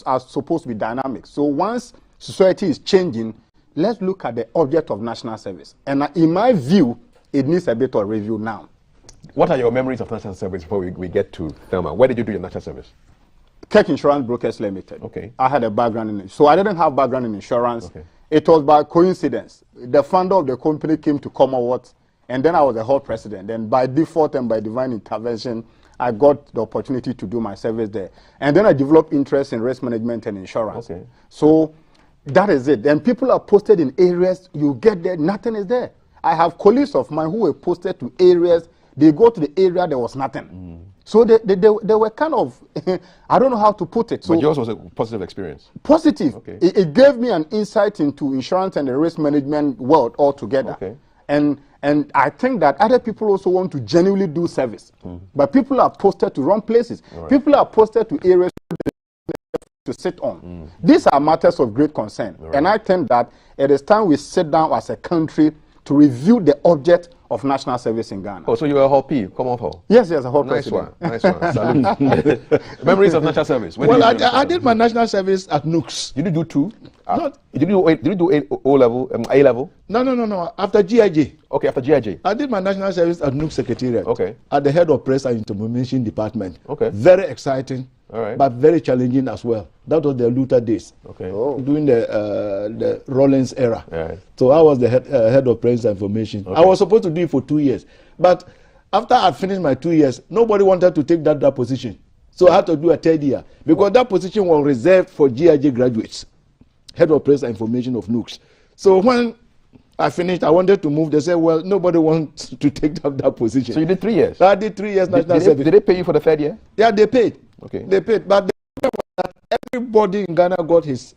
are supposed to be dynamic. So once society is changing, let's look at the object of national service. And in my view, it needs a bit of review now. What are your memories of national service before we get to Thelma? Where did you do your national service? Kirk Insurance Brokers Limited. Okay. I had a background in it. So I didn't have background in insurance. Okay. It was by coincidence. The founder of the company came to Commonwealth, and then I was the whole president. And by default and by divine intervention, I got the opportunity to do my service there. And then I developed interest in risk management and insurance. Okay. So that is it. And people are posted in areas, you get there, nothing is there. I have colleagues of mine who were posted to areas, they go to the area, there was nothing. So they were kind of, I don't know how to put it. So but yours was a positive experience. Positive. Okay. It gave me an insight into insurance and the risk management world altogether. Okay. And I think that other people also want to genuinely do service. But people are posted to wrong places. Right. People are posted to areas to sit on. These are matters of great concern. Right. And I think that it is time we sit down as a country to review the object of national service in Ghana. Oh, so you were a Hall P, come off Hall. Yes, a whole Nice president. one, nice one. Salute. Memories of national service. When Well, did you do I did my national service at Nooks. Did you do two? Not- Did you do O level, A level? No. After GIJ. Okay, after GIJ. I did my national service at Nooks Secretariat. Okay. At the head of press and information department. Okay. Very exciting. All right. But very challenging as well. That was the Luther days. Okay. During the Rollins era. Right. So I was the head of press and information. Okay. I was supposed to do it for 2 years. But after I finished my 2 years, nobody wanted to take that position. So I had to do a third year. Because that position was reserved for GIJ graduates. Head of press and information of Nooks. So when I finished, I wanted to move. They said, well, nobody wants to take up that position. So you did 3 years? I did 3 years national service. Did they pay you for the third year? Yeah, they paid. Okay. They paid. But the problem was that everybody in Ghana got his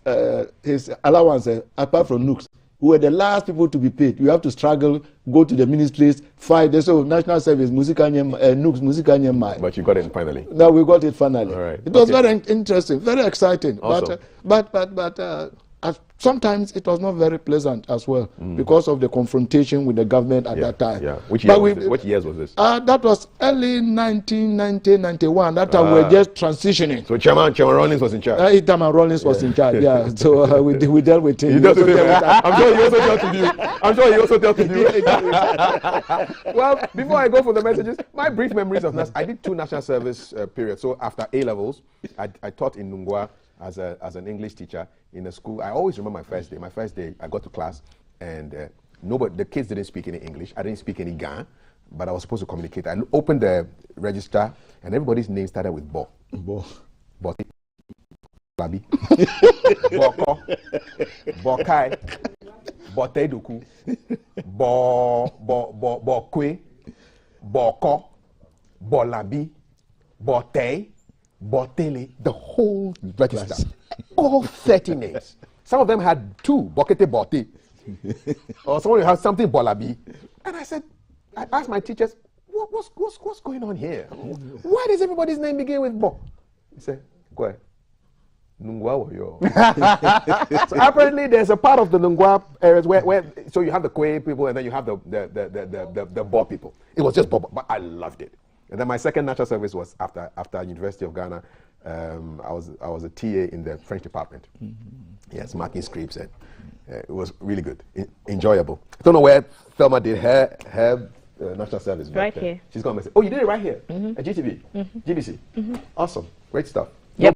allowance apart from Nooks, who were the last people to be paid. You have to struggle, go to the ministries, fight. They say, national service, Nooks, Musica. But you got it finally. No, we got it finally. All right. It was very interesting, very exciting. Awesome. But sometimes it was not very pleasant as well because of the confrontation with the government at that time. Yeah. Which years was this? That was early 1990, 91. That time we were just transitioning. So Chairman Rollins was in charge? Chairman Rollins was in charge, yeah. So we dealt with him. You dealt with him. I'm sure he also dealt with you. Well, before I go for the messages, my brief memories of I did 2 national service periods. So after A levels, I taught in Nungwa as an English teacher in a school. I always remember my first day. My first day, I got to class, and the kids didn't speak any English. I didn't speak any Ga, but I was supposed to communicate. I opened the register, and everybody's name started with Bo. Bote, Labi, Boko, Bokai, Bote Duku, Bokwe, Boko, Bolabi, Bote, Botele, the whole register. All 30 names. Some of them had 2, Bokete Bote. Or someone who had something Bolabi. And I asked my teachers, what's going on here? Why does everybody's name begin with Bo? He said, Kwe. Nungwa Woyo. So apparently there's a part of the Nungwa areas where so you have the Kwe people and then you have the Bo people. It was just Bo, but I loved it. And then my second national service was after University of Ghana. I was a TA in the French department. Yes, marking scripts, and it was really good, enjoyable. I don't know where Thelma did her national service. Right here. She's going to say, oh, you did it right here at GTV, GBC. Awesome, great stuff. Yep.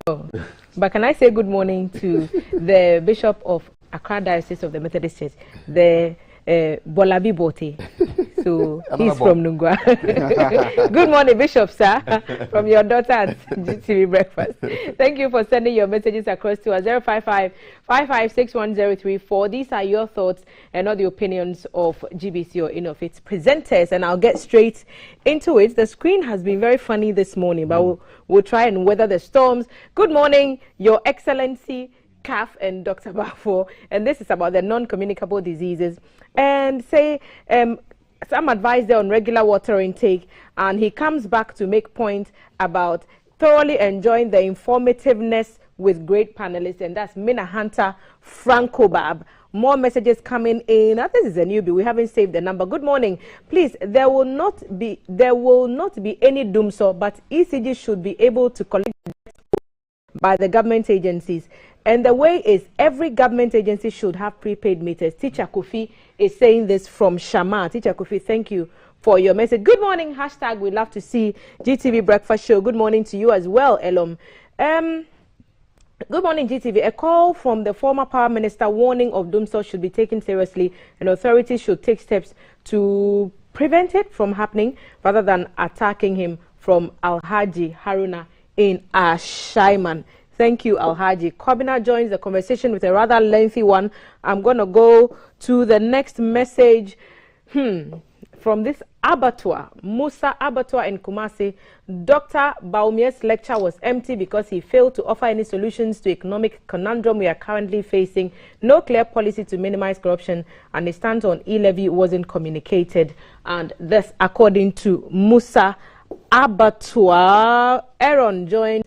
No. But can I say good morning to the Bishop of Accra Diocese of the Methodist Church, the Bolabi Bote. So he's from Nungwa. Good morning, Bishop, sir, from your daughter at GTV Breakfast. Thank you for sending your messages across to us. 055-556-1034. These are your thoughts and not the opinions of GBC or any of its presenters. And I'll get straight into it. The screen has been very funny this morning, but we'll try and weather the storms. Good morning, Your Excellency, CAF and Dr. Bafo. And this is about the non-communicable diseases. And say, some advice there on regular water intake, and he comes back to make point about thoroughly enjoying the informativeness with great panelists, and that's Mina Hunter Franco Bab. More messages coming in. This is a newbie. We haven't saved the number. Good morning. Please, there will not be any doomsor, but ECG should be able to collect by the government agencies. And the way is every government agency should have prepaid meters. Teacher Kofi is saying this from Shama. Teacher Kofi, thank you for your message. Good morning. Hashtag we love to see GTV Breakfast Show. Good morning to you as well, Elom. Good morning, GTV. A call from the former power minister warning of doomsor should be taken seriously, and authorities should take steps to prevent it from happening rather than attacking him, from Alhaji Haruna in Ashaiman. Thank you, Alhaji. Kobina joins the conversation with a rather lengthy one. I'm going to go to the next message from this abattoir, Musa Abattoir in Kumasi. Dr. Baumier's lecture was empty because he failed to offer any solutions to economic conundrum we are currently facing. No clear policy to minimize corruption, and the stance on e-levy wasn't communicated. And this, according to Musa Abattoir. Aaron joined.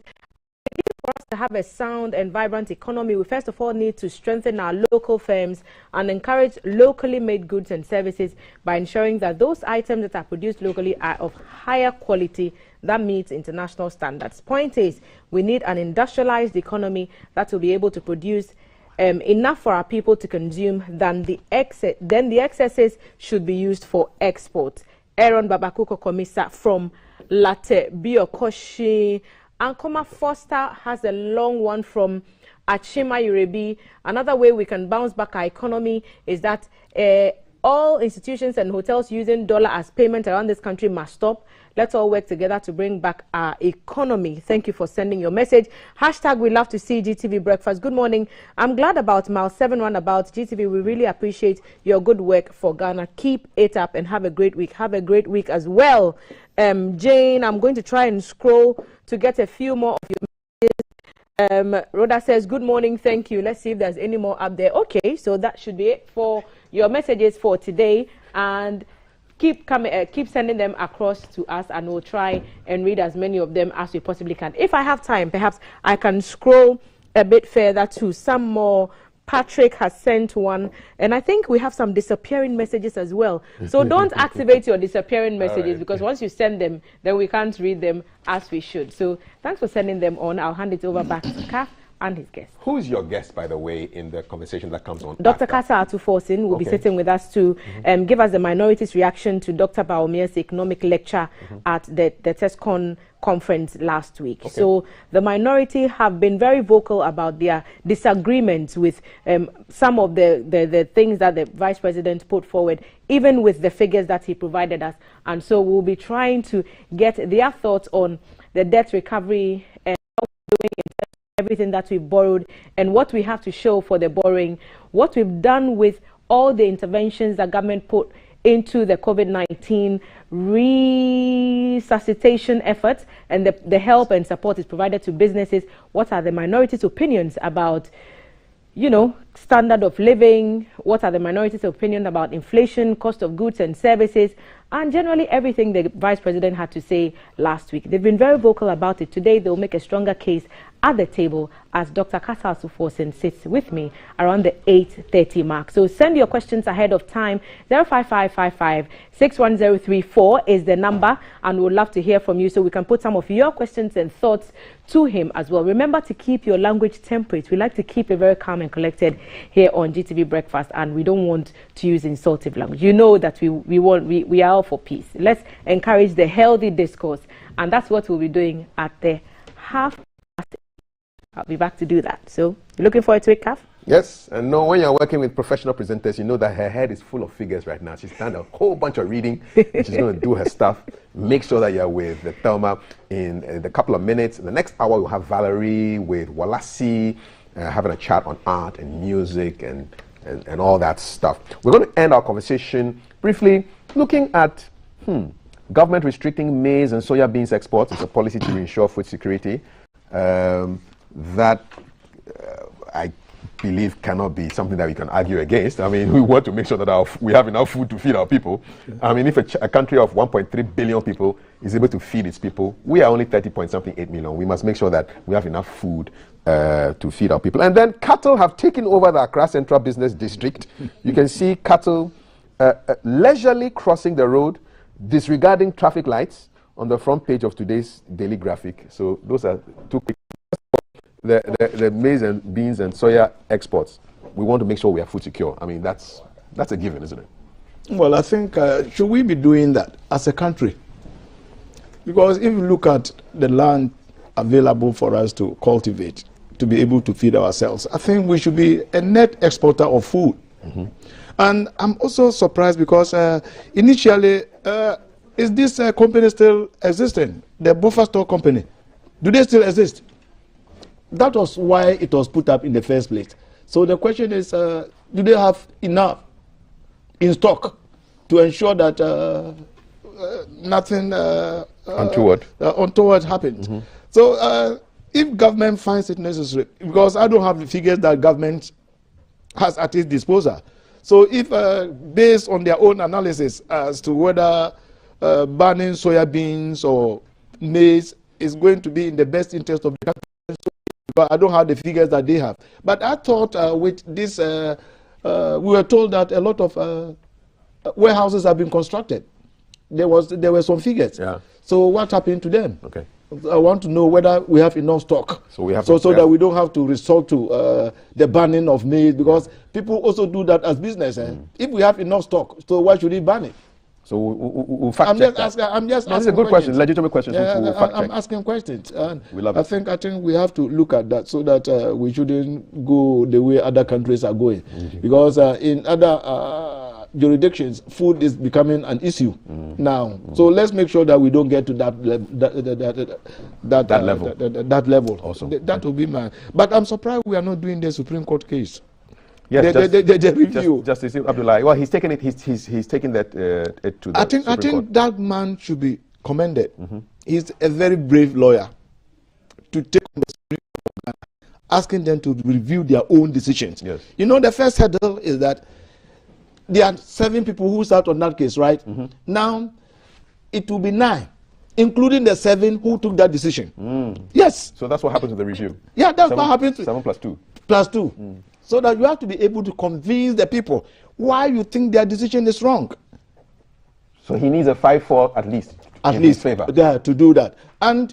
For us to have a sound and vibrant economy, we first of all need to strengthen our local firms and encourage locally made goods and services by ensuring that those items that are produced locally are of higher quality that meets international standards. Point is, we need an industrialized economy that will be able to produce enough for our people to consume. Then the excesses should be used for export. Aaron Babakuko Komisa from Latte Biokoshi. Ankoma Foster has a long one from Achima Yurebi. Another way we can bounce back our economy is that all institutions and hotels using dollar as payment around this country must stop. Let's all work together to bring back our economy. Thank you for sending your message. Hashtag we love to see GTV Breakfast. Good morning. I'm glad about Mile 7 Roundabout. GTV, we really appreciate your good work for Ghana. Keep it up and have a great week. Have a great week as well. Jane, I'm going to try and scroll to get a few more of your messages. Rhoda says, good morning, thank you. Let's see if there's any more up there. Okay, so that should be it for your messages for today. And keep sending them across to us, and we'll try and read as many of them as we possibly can. If I have time, perhaps I can scroll a bit further to some more. Patrick has sent one, and I think we have some disappearing messages as well. So don't activate your disappearing messages, because once you send them, then we can't read them as we should. So thanks for sending them on. I'll hand it over back to Kaf and his guest. Who's your guest, by the way, in the conversation that comes on? Dr. Kasa Atuforsin will be sitting with us to give us the minorities' reaction to Dr. Baumier's economic lecture at the TESCON conference last week. So the minority have been very vocal about their disagreements with some of the things that the Vice President put forward, even with the figures that he provided us. And so we'll be trying to get their thoughts on the debt recovery and how we're doing in terms of everything that we borrowed and what we have to show for the borrowing, what we've done with all the interventions that government put into the COVID-19 resuscitation efforts, and the help and support is provided to businesses. What are the minorities' opinions about, standard of living? What are the minorities' opinion about inflation, cost of goods and services, and generally everything the Vice President had to say last week? They've been very vocal about it. Today, they'll make a stronger case at the table as Dr. Kasa Atuforsin sits with me around the 8:30 mark. So send your questions ahead of time. 05555-61034 is the number, and we'd love to hear from you so we can put some of your questions and thoughts to him as well. Remember to keep your language temperate. We like to keep it very calm and collected here on GTV Breakfast, and we don't want to use insultive language. You know that we are all for peace. Let's encourage the healthy discourse, and that's what we'll be doing at the half I'll be back to do that. So, you looking forward to it, Kaf? Yes, and no, when you're working with professional presenters, you know that her head is full of figures right now. She's done a whole bunch of reading, and she's going to do her stuff. Make sure that you're with Thelma in a couple of minutes. In the next hour, we'll have Valerie with Walasi, having a chat on art and music and all that stuff. We're going to end our conversation briefly looking at government restricting maize and soya beans exports. It's a policy to ensure food security. That I believe cannot be something that we can argue against. I mean, we want to make sure that we have enough food to feed our people. I mean, if a country of 1.3 billion people is able to feed its people, we are only 30.8 million. We must make sure that we have enough food to feed our people. And then cattle have taken over the Accra Central Business District. You can see cattle leisurely crossing the road, disregarding traffic lights on the front page of today's daily graphic. So those are two quick. The maize and beans and soya exports. We want to make sure we are food secure. I mean, that's a given, isn't it? Well, I think, should we be doing that as a country? Because if you look at the land available for us to cultivate, to be able to feed ourselves, I think we should be a net exporter of food. And I'm also surprised because initially, is this company still existing? The buffer store company, do they still exist? That was why it was put up in the first place. So the question is, do they have enough in stock to ensure that nothing untoward happens? So if government finds it necessary, because I don't have the figures that government has at its disposal. So if based on their own analysis as to whether banning soya beans or maize is going to be in the best interest of the country, but I don't have the figures that they have. But I thought with this, we were told that a lot of warehouses have been constructed. There were some figures. Yeah. So what happened to them? Okay. I want to know whether we have enough stock. So we have so that we don't have to resort to the banning of maize, because people also do that as business. If we have enough stock, so why should we ban it? So we'll fact check that. I'm just asking. That's a good question, legitimate question. Yeah, we'll fact I'm check. asking questions. And we love it. I think we have to look at that so that we shouldn't go the way other countries are going. Because in other jurisdictions, food is becoming an issue now. So let's make sure that we don't get to that level. Awesome. That will be my. But I'm surprised we are not doing the Supreme Court case. Yes, the review. Justice Abdullah. Well, he's taking it. He's taking that to the Supreme I think Court. that man should be commended. He's a very brave lawyer to take on the Supreme Court, asking them to review their own decisions. Yes. You know, the first hurdle is that there are 7 people who sat on that case, right? Now, it will be 9, including the 7 who took that decision. Yes. So that's what happens with the review. Yeah, that's what happens. 7 plus 2. Plus 2. So that you have to be able to convince the people why you think their decision is wrong. So he needs a 5-4 at least. At least favor. To do that. And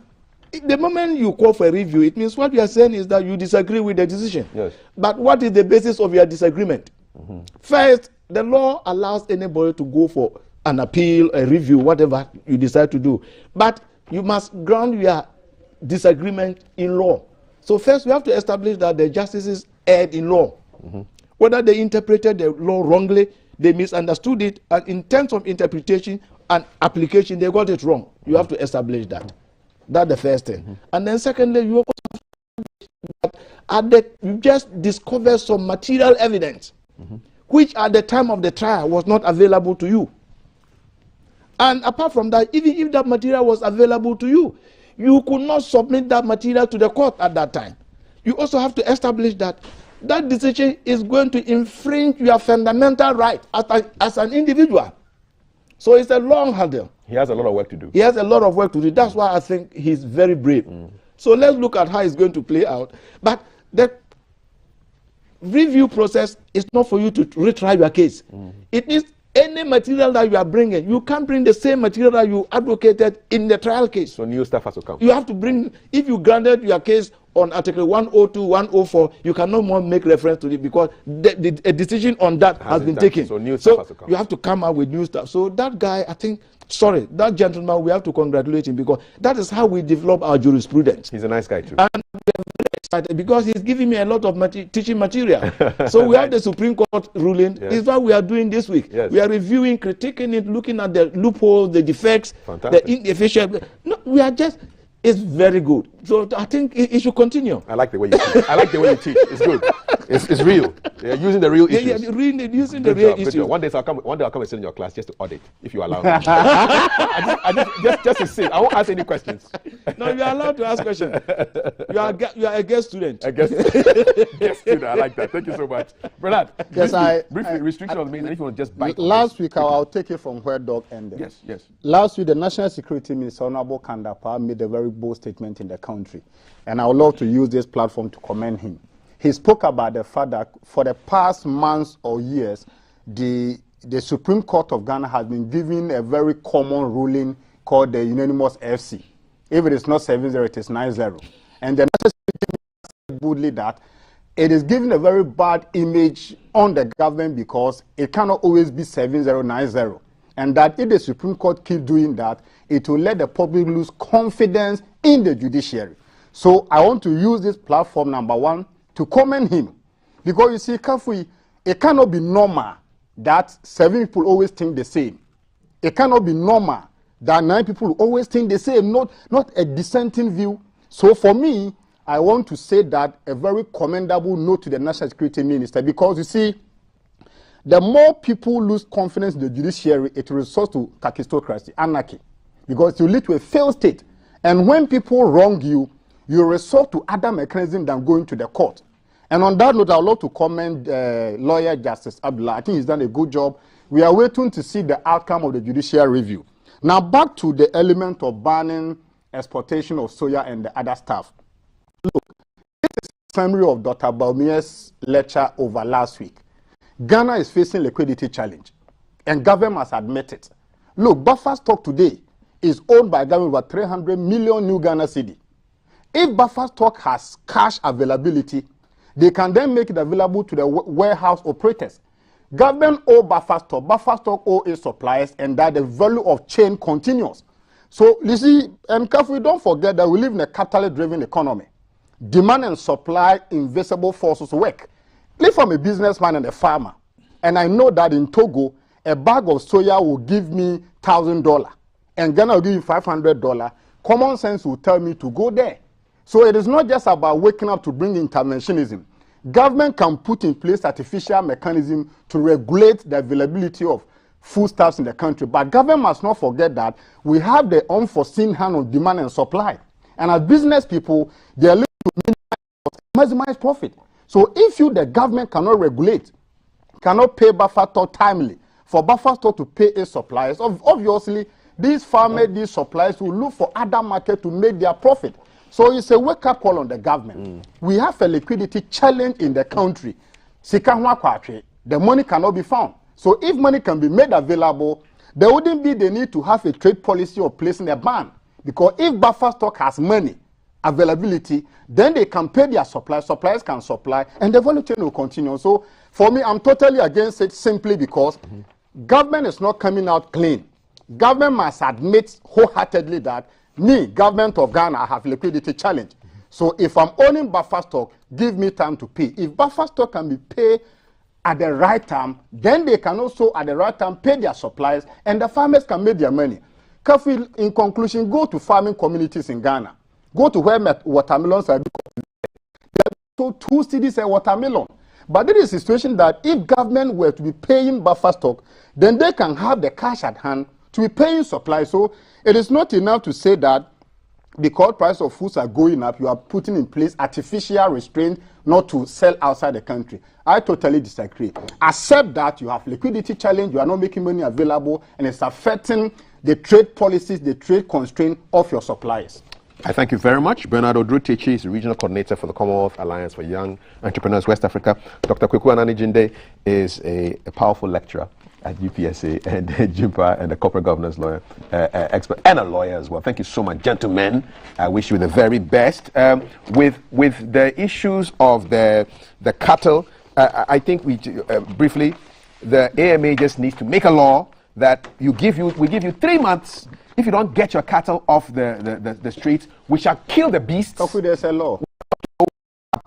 the moment you call for a review, it means what you are saying is that you disagree with the decision. Yes. But what is the basis of your disagreement? First, the law allows anybody to go for an appeal, a review, whatever you decide to do. But you must ground your disagreement in law. So first, we have to establish that the justices erred in law. Whether they interpreted the law wrongly, they misunderstood it, and in terms of interpretation and application, they got it wrong. You have to establish that. That's the first thing. And then secondly, you also have to establish that you just discovered some material evidence, which at the time of the trial was not available to you. And apart from that, even if that material was available to you, you could not submit that material to the court at that time. You also have to establish that that decision is going to infringe your fundamental right as an individual. So it's a long hurdle. He has a lot of work to do. He has a lot of work to do. That's why I think he's very brave. So let's look at how it's going to play out. But the review process is not for you to retry your case. It is any material that you are bringing. You can't bring the same material that you advocated in the trial case. So new stuff has to come. You have to bring, if you granted your case on Article 102, 104, you cannot more make reference to it because a decision on that has been taken. So new stuff has to come. You have to come up with new stuff. So that guy, I think, that gentleman, we have to congratulate him because that is how we develop our jurisprudence. He's a nice guy too. And we are very excited because he's giving me a lot of teaching material. So we have the Supreme Court ruling. Yes. It's what we are doing this week. Yes. We are reviewing, critiquing it, looking at the loopholes, the defects, Fantastic. the inefficient. No, we are just. It's very good. So I think it should continue. I like the way you teach. I like the way you teach. It's good. It's real. You're using the real issues. Yeah, using good the real job, good issues. job. One day I'll come and sit in your class just to audit, if you allow me. just to sit. I won't ask any questions. No, you are allowed to ask questions. You are a guest student. A guest student. I like that. Thank you so much. Bernard, briefly restriction on me, and if you want to just bite. Last week, I'll take it from where Doc ended. Yes. Last week, the National Security Minister, Honorable Kandapa, made a very bold statement in the country. And I would love to use this platform to commend him. He spoke about the fact that for the past months or years, the Supreme Court of Ghana has been given a very common ruling called the unanimous FC. If it is not 7-0, it is 9-0. And the National Security Minister said boldly that it is giving a very bad image on the government because it cannot always be 7-0, 9-0. And that if the Supreme Court keeps doing that, it will let the public lose confidence in the judiciary. So I want to use this platform, number one, to commend him. Because you see, Kafui, it cannot be normal that 7 people always think the same. It cannot be normal that 9 people always think the same, not a dissenting view. So for me, I want to say that a very commendable note to the National Security Minister, because you see, the more people lose confidence in the judiciary, it results to kakistocracy, anarchy, because you lead to a failed state. And when people wrong you, you resort to other mechanisms than going to the court. And on that note, I would love to commend lawyer Justice Abdullah. I think he's done a good job. We are waiting to see the outcome of the judicial review. Now back to the element of banning exportation of soya and the other stuff. Look, this is a summary of Dr. Baumia's lecture over last week. Ghana is facing liquidity challenge, and government must admit it. Look, buffer stock today is owned by government over 300 million new Ghana cedi. If buffer stock has cash availability, they can then make it available to the warehouse operators. Government owe buffer stock owe its suppliers, and that the value of chain continues. So you see, and carefully, don't forget that we live in a capital-driven economy. Demand and supply, invisible forces work. Live from a businessman and a farmer, and I know that in Togo, a bag of soya will give me $1,000, and Ghana will give you $500. Common sense will tell me to go there. So it is not just about waking up to bring interventionism. Government can put in place artificial mechanism to regulate the availability of foodstuffs in the country, but government must not forget that we have the unforeseen hand on demand and supply. And as business people, they are looking to maximize profit. So if you, the government, cannot regulate, cannot pay buffer stock timely, for buffer stock to pay its suppliers, obviously, these farmers, these suppliers will look for other markets to make their profit. So it's a wake-up call on the government. We have a liquidity challenge in the country. The money cannot be found. So if money can be made available, there wouldn't be the need to have a trade policy of placing a ban. Because if buffer stock has money availability, then they can pay their suppliers, suppliers can supply, and the value chain will continue. So for me, I'm totally against it simply because government is not coming out clean. Government must admit wholeheartedly that me, government of Ghana, I have liquidity challenge. So if I'm owning buffer stock, give me time to pay. If buffer stock can be paid at the right time, then they can also at the right time pay their suppliers, and the farmers can make their money. Kafil, in conclusion, go to farming communities in Ghana. Go to where watermelons are being so 2 cedis a watermelon. But there is a situation that if government were to be paying buffer stock, then they can have the cash at hand to be paying supply. So it is not enough to say that because price of foods are going up, you are putting in place artificial restraint not to sell outside the country. I totally disagree. Accept that you have liquidity challenge, you are not making money available, and it's affecting the trade policies, the trade constraint of your suppliers. I thank you very much. Bernard Odru-Techi is the Regional Coordinator for the Commonwealth Alliance for Young Entrepreneurs West Africa. Dr. Kweku Anani-Jinde is a powerful lecturer at UPSA and Jimpa and a corporate governance lawyer, expert and a lawyer as well. Thank you so much, gentlemen. I wish you the very best. With the issues of the cattle, I think we briefly, the AMA just needs to make a law that we give you 3 months. If you don't get your cattle off the streets, we shall kill the beasts. There's a law.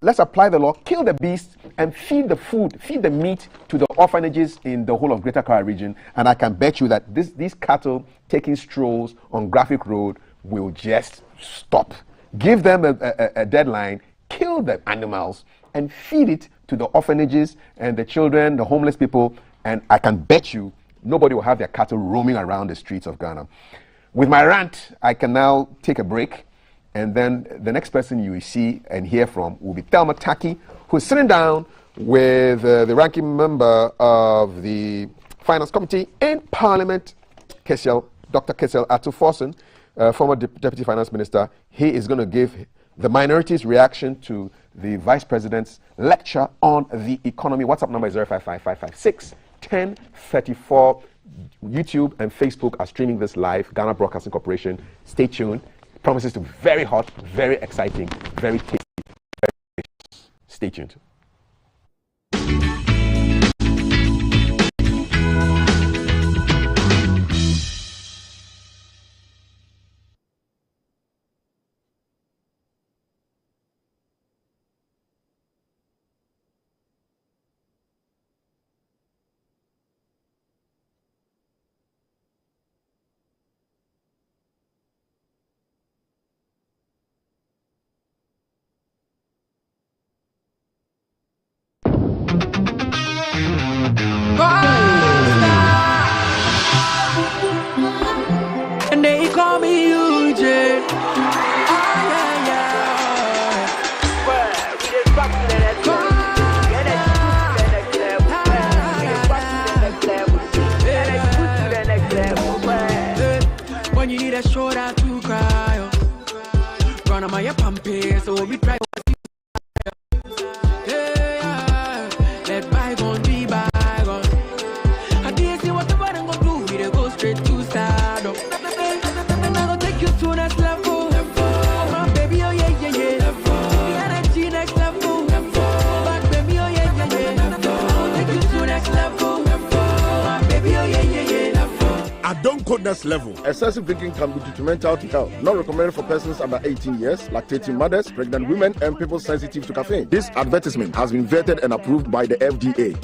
let's apply the law, kill the beast, and feed the food, feed the meat to the orphanages in the whole of Greater Accra region. And I can bet you that these cattle taking strolls on Graphic Road will just stop. Give them a deadline, kill the animals, and feed it to the orphanages and the children, the homeless people. And I can bet you nobody will have their cattle roaming around the streets of Ghana. With my rant, I can now take a break. And then the next person you will see and hear from will be Thelma Taki, who's sitting down with the ranking member of the Finance Committee in Parliament, Dr. Kessel Atuforsen, former Deputy Finance Minister. He is going to give the minority's reaction to the Vice President's lecture on the economy. WhatsApp number is 055-556-1034. YouTube and Facebook are streaming this live. Ghana Broadcasting Corporation. Stay tuned. Promises to be very hot, very exciting, very tasty, very delicious. Stay tuned. And they call me UJ. When you need a shoulder to cry, run on my pampas, so we try. Let bygone be bygone. I didn't see what the button go do. We go straight to stardom. And I go take you to next level. Oh, my baby, oh yeah, yeah, yeah. The energy next level. Back baby, oh yeah, yeah, yeah. I go take you to next level. My baby, oh yeah, yeah, yeah. I don't code next level. Excessive drinking can be detrimental to health. Not recommended for persons under 18 years, lactating mothers, pregnant women, and people sensitive to caffeine. This advertisement has been vetted and approved by the FDA.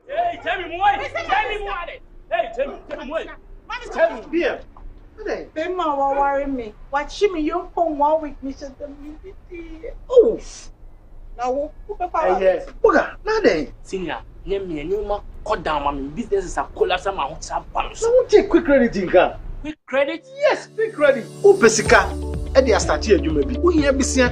Hey, tell me more. Tell me more. Hey, tell me more. Tell me, beer. Bema will worry me. Watch me, you come 1 week, Mr. Oh, now, yes. Boga, nade. Senior, name me, you ma cut down my business is a collapse. I'm out of balance. So, won't take quick credit in Ghana? Quick credit? Yes, quick credit. Who pesika? Eddie start here, you may be. Who here be seen?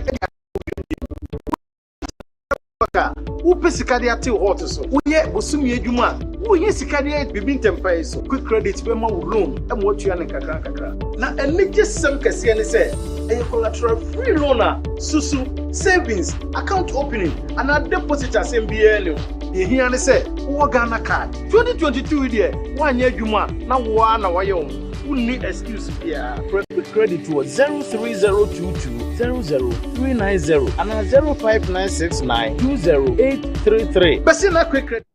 Who pesika they are till hot so. Who here Bosumi Juma? Who here Sikadia be temper so. Quick credit, Bema will loan, and what you are in Kakra. Now, and let just some Cassian say. A collateral free loaner, susu, savings, account opening, and a deposit as MBL. You hear me say, Ghana card. 2022 year, 1 year Juma, now 1 hour young. Who need excuse here? Quick credit to 03022 00390 and 05969 20833. But in a quick credit.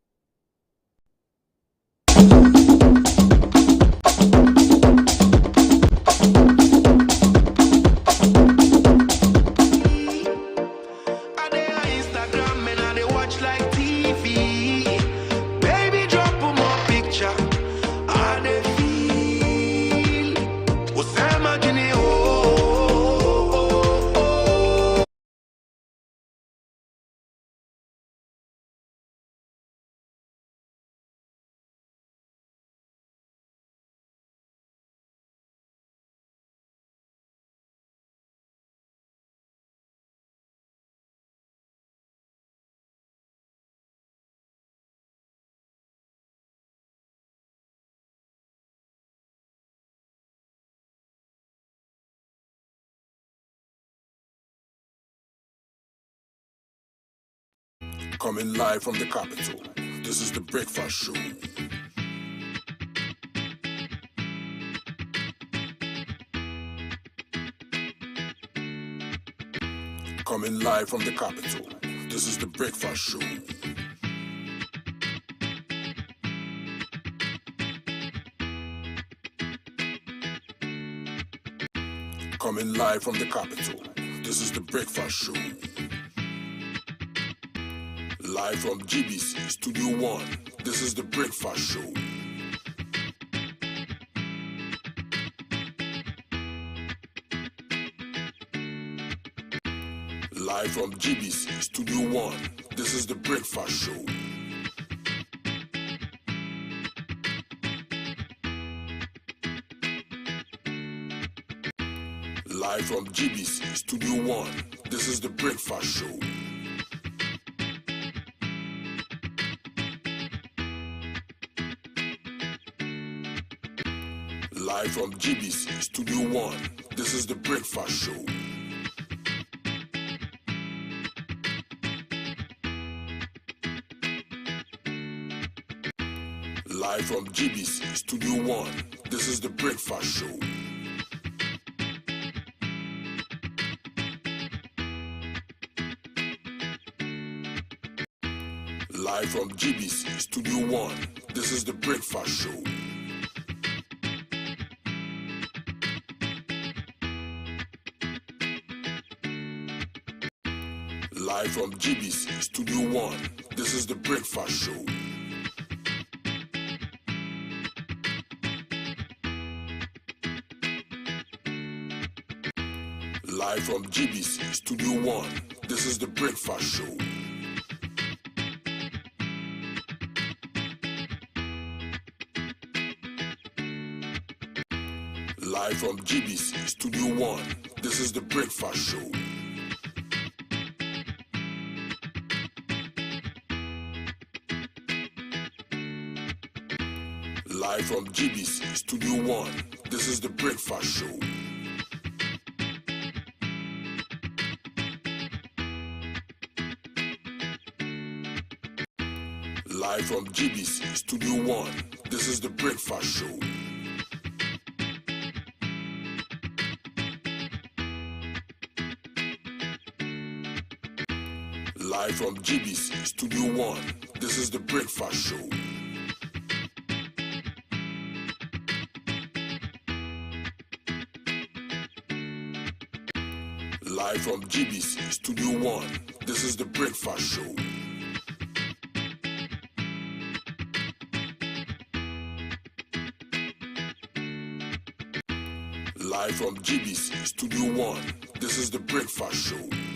Coming live from the capital, this is the Breakfast Show. Coming live from the capital, this is the Breakfast Show. Coming live from the capital, this is the Breakfast Show. Live from GBC Studio 1, this is the Breakfast Show. Live from GBC Studio 1, this is the Breakfast Show. Live from GBC Studio 1, this is the Breakfast Show. Live from GBC Studio 1, this is the Breakfast Show. Live from GBC Studio 1, this is the Breakfast Show. Live from GBC Studio 1, this is the Breakfast Show. Live from GBC Studio 1, this is the Breakfast Show. Live from GBC Studio 1, this is the Breakfast Show. Live from GBC Studio 1, this is the Breakfast Show. Live from GBC Studio 1, this is the Breakfast Show. Live from GBC Studio 1, this is the Breakfast Show. Live from GBC Studio 1, this is the Breakfast Show. Live from GBC Studio 1, this is the Breakfast Show. Live from GBC Studio 1, this is the Breakfast Show.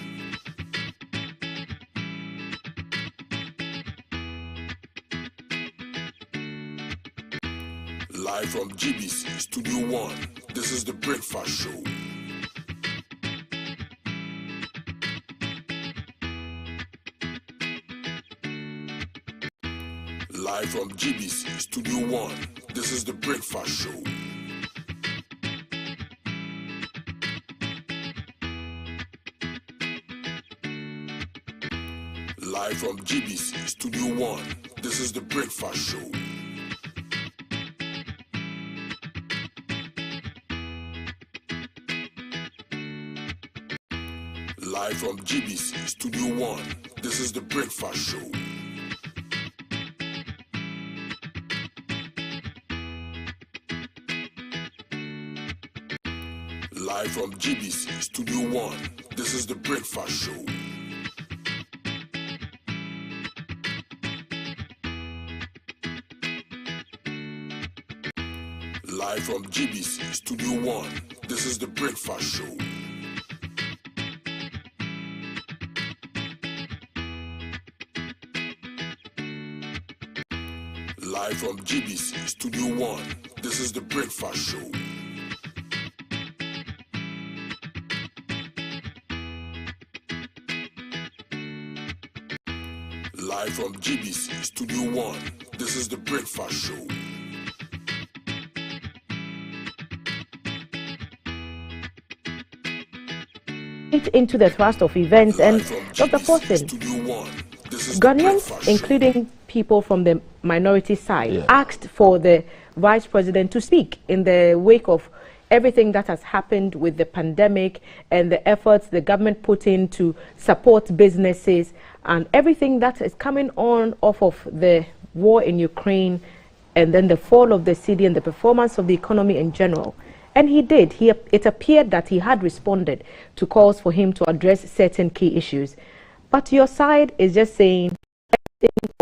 Live from GBC Studio 1, this is the Breakfast Show. Live from GBC Studio 1, this is the Breakfast Show. Live from GBC Studio 1, this is the Breakfast Show. Live from GBC Studio 1, this is the Breakfast Show. Live from GBC Studio 1, this is the Breakfast Show. Live from GBC Studio 1, this is the Breakfast Show. Live from GBC Studio 1, this is the Breakfast Show. Live from GBC Studio 1, this is the Breakfast Show. Into the thrust of events, and Dr. Fortin, Ghanaians, including people from the minority side, asked for the Vice President to speak in the wake of everything that has happened with the pandemic and the efforts the government put in to support businesses and everything that is coming on off of the war in Ukraine and then the fall of the cedi and the performance of the economy in general. And he did. It appeared that he had responded to calls for him to address certain key issues. But your side is just saying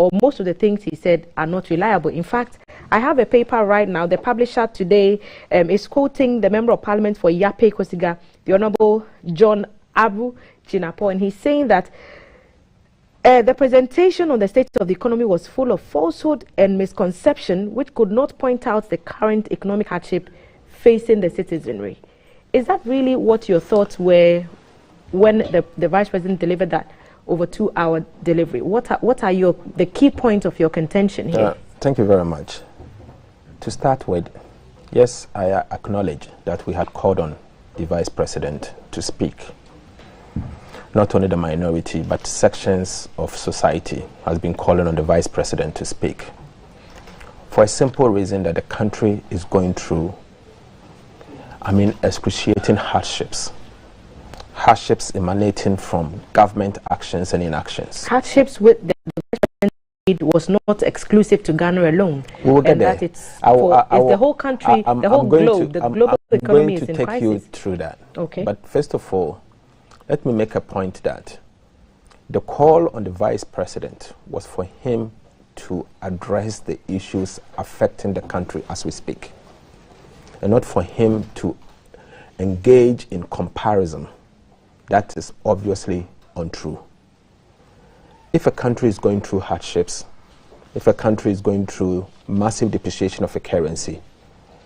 or most of the things he said are not reliable. In fact, I have a paper right now. The publisher today is quoting the Member of Parliament for Yape Kosiga, the Honorable John Abu Jinapo, and he's saying that the presentation on the state of the economy was full of falsehood and misconception, which could not point out the current economic hardship facing the citizenry. Is that really what your thoughts were when the Vice President delivered that over 2-hour delivery? What are the key points of your contention here? Thank you very much. To start with, yes, I acknowledge that we had called on the Vice President to speak. Not only the minority, but sections of society has been calling on the Vice President to speak. For a simple reason that the country is going through, excruciating hardships. Hardships emanating from government actions and inactions. Hardships with the Vice President was not exclusive to Ghana alone. We will get there. That it's the whole country, the whole globe, the global economy is in crisis. I'm going to take you through that. Okay. But first of all, let me make a point that the call on the Vice President was for him to address the issues affecting the country as we speak, and not for him to engage in comparison. That is obviously untrue. If a country is going through hardships, if a country is going through massive depreciation of a currency,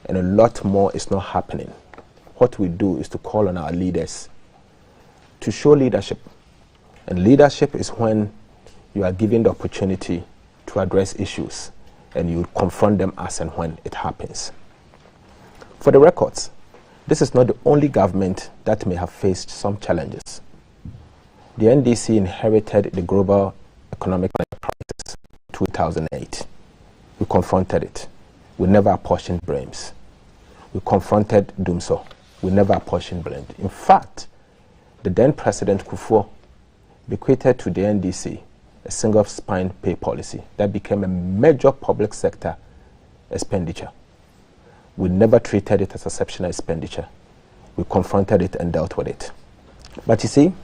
and a lot more is not happening, what we do is to call on our leaders to show leadership. And leadership is when you are given the opportunity to address issues and you confront them as and when it happens. For the records, this is not the only government that may have faced some challenges. The NDC inherited the global economic crisis in 2008. We confronted it. We never apportioned blames. We confronted Dumso. We never apportioned blame. In fact, the then President Kufuor bequeathed to the NDC a single spine pay policy that became a major public sector expenditure. We never treated it as exceptional expenditure. We confronted it and dealt with it. But you see,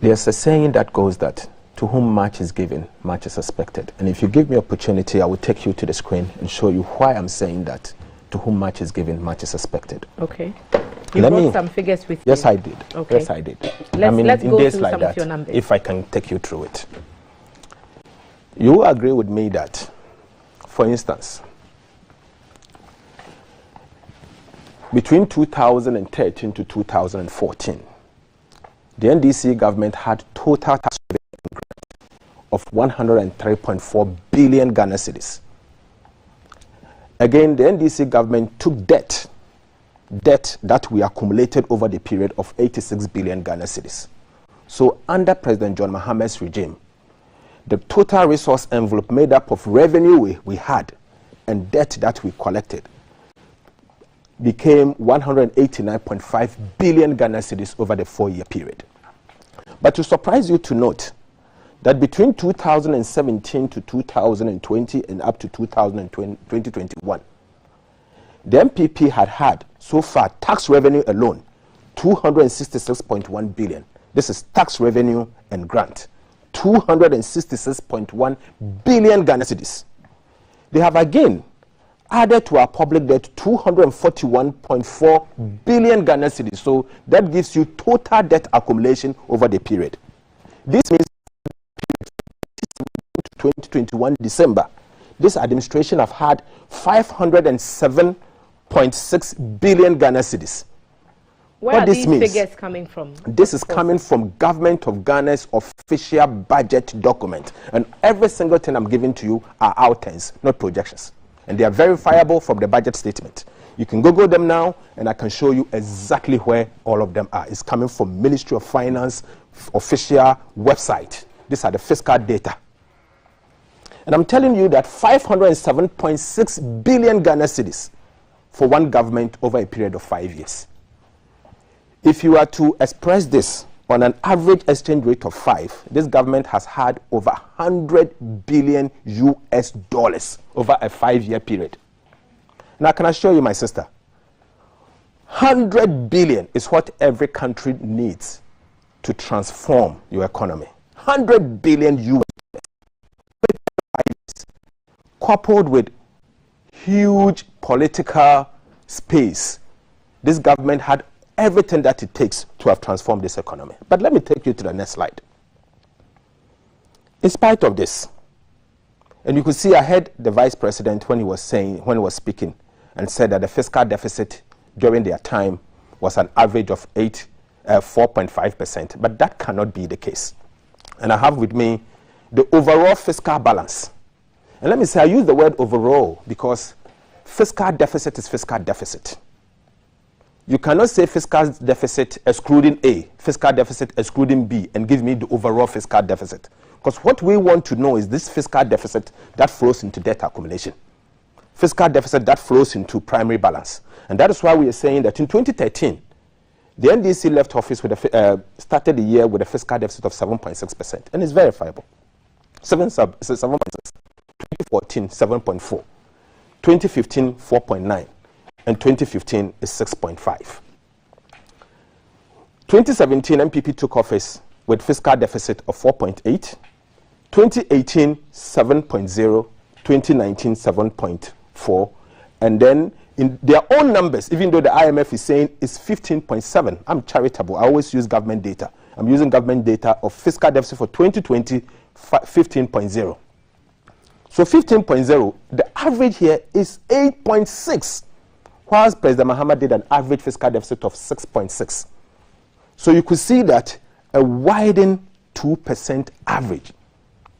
there's a saying that goes that to whom much is given, much is expected. And if you give me opportunity, I will take you to the screen and show you why I'm saying that to whom much is given, much is expected. Okay. You brought some figures with you. Yes, I did. Okay. Yes, I did. Let's go through some like of your numbers. If I can take you through it. You agree with me that, for instance, between 2013 to 2014, the NDC government had total tax revenue of 103.4 billion Ghana cedis. Again, the NDC government took debt that we accumulated over the period of 86 billion Ghana cedis. So under President John Mahamed's regime, the total resource envelope made up of revenue we had and debt that we collected became 189.5 billion Ghana cedis over the 4-year period. But to surprise you to note that between 2017 to 2020 and up to 2021, the MPP had so far tax revenue alone 266.1 billion. This is tax revenue and grant. 266.1 billion Ghana cedis. They have again added to our public debt 241.4 billion Ghana cedis. So that gives you total debt accumulation over the period. This means 2021 December, this administration have had 507.6 billion Ghana cedis. Where are these figures coming from? This is coming from Government of Ghana's official budget document. And every single thing I'm giving to you are outcomes, not projections. And they are verifiable from the budget statement. You can Google them now, and I can show you exactly where all of them are. It's coming from Ministry of Finance official website. These are the fiscal data. And I'm telling you that 507.6 billion Ghana cedis for one government over a period of 5 years. If you are to express this on an average exchange rate of 5, this government has had over 100 billion US dollars over a 5-year period. Now, can I show you, my sister? 100 billion is what every country needs to transform your economy. 100 billion US, coupled with huge political space. This government had everything that it takes to have transformed this economy. But let me take you to the next slide. In spite of this, and you could see I heard the vice president when he was speaking, and said that the fiscal deficit during their time was an average of 4.5%. But that cannot be the case. And I have with me the overall fiscal balance. And let me say, I use the word overall because fiscal deficit is fiscal deficit. You cannot say fiscal deficit excluding A, fiscal deficit excluding B, and give me the overall fiscal deficit. Because what we want to know is this fiscal deficit that flows into debt accumulation. Fiscal deficit that flows into primary balance. And that is why we are saying that in 2013, the NDC left office with started the year with a fiscal deficit of 7.6%. And it's verifiable. 7.6. 2014, 7.4. 2015, 4.9. And 2015 is 6.5. 2017, MPP took office with fiscal deficit of 4.8. 2018, 7.0. 2019, 7.4. And then in their own numbers, even though the IMF is saying it's 15.7, I'm charitable. I always use government data. I'm using government data of fiscal deficit for 2020, 15.0. So 15.0, the average here is 8.6, whilst President Mahama did an average fiscal deficit of 6.6. So you could see that a widened 2% average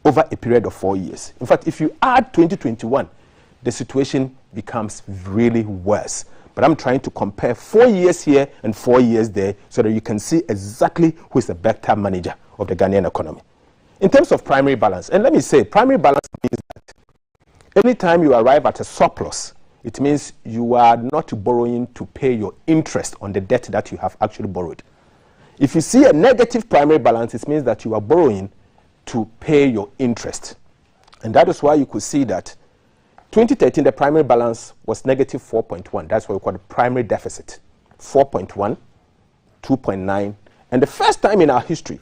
over a period of 4 years. In fact, if you add 2021, the situation becomes really worse. But I'm trying to compare 4 years here and 4 years there so that you can see exactly who is the better manager of the Ghanaian economy. In terms of primary balance, and let me say, primary balance means that anytime you arrive at a surplus, it means you are not borrowing to pay your interest on the debt that you have actually borrowed. If you see a negative primary balance, it means that you are borrowing to pay your interest. And that is why you could see that 2013, the primary balance was negative 4.1. That's what we call the primary deficit. 4.1, 2.9. And the first time in our history,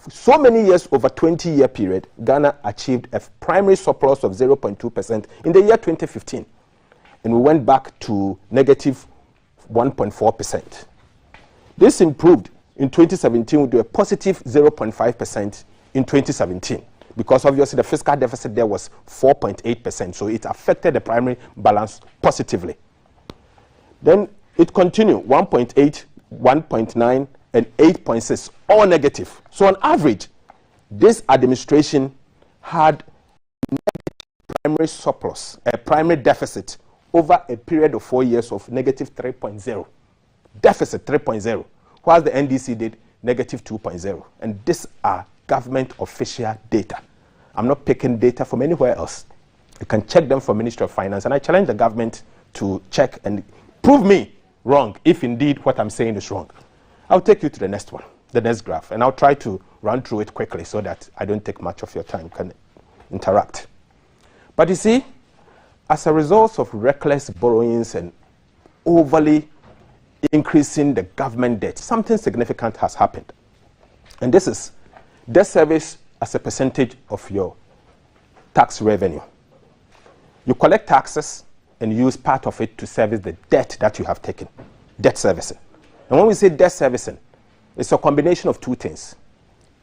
so many years, over 20-year period, Ghana achieved a primary surplus of 0.2% in the year 2015. And we went back to negative 1.4%. This improved in 2017 to a positive 0.5% in 2017. Because obviously the fiscal deficit there was 4.8%, so it affected the primary balance positively. Then it continued, 1.8, 1.9, and 8.6, all negative. So on average, this administration had negative primary surplus, a primary deficit over a period of 4 years of negative 3.0. Deficit 3.0, while the NDC did negative 2.0. And these are government official data. I'm not picking data from anywhere else. You can check them from Ministry of Finance, and I challenge the government to check and prove me wrong if indeed what I'm saying is wrong. I'll take you to the next one, the next graph, and I'll try to run through it quickly so that I don't take much of your time, can interact. But you see, as a result of reckless borrowings and overly increasing the government debt, something significant has happened. And this is debt service as a percentage of your tax revenue. You collect taxes and use part of it to service the debt that you have taken, debt servicing. And when we say debt servicing, it's a combination of two things.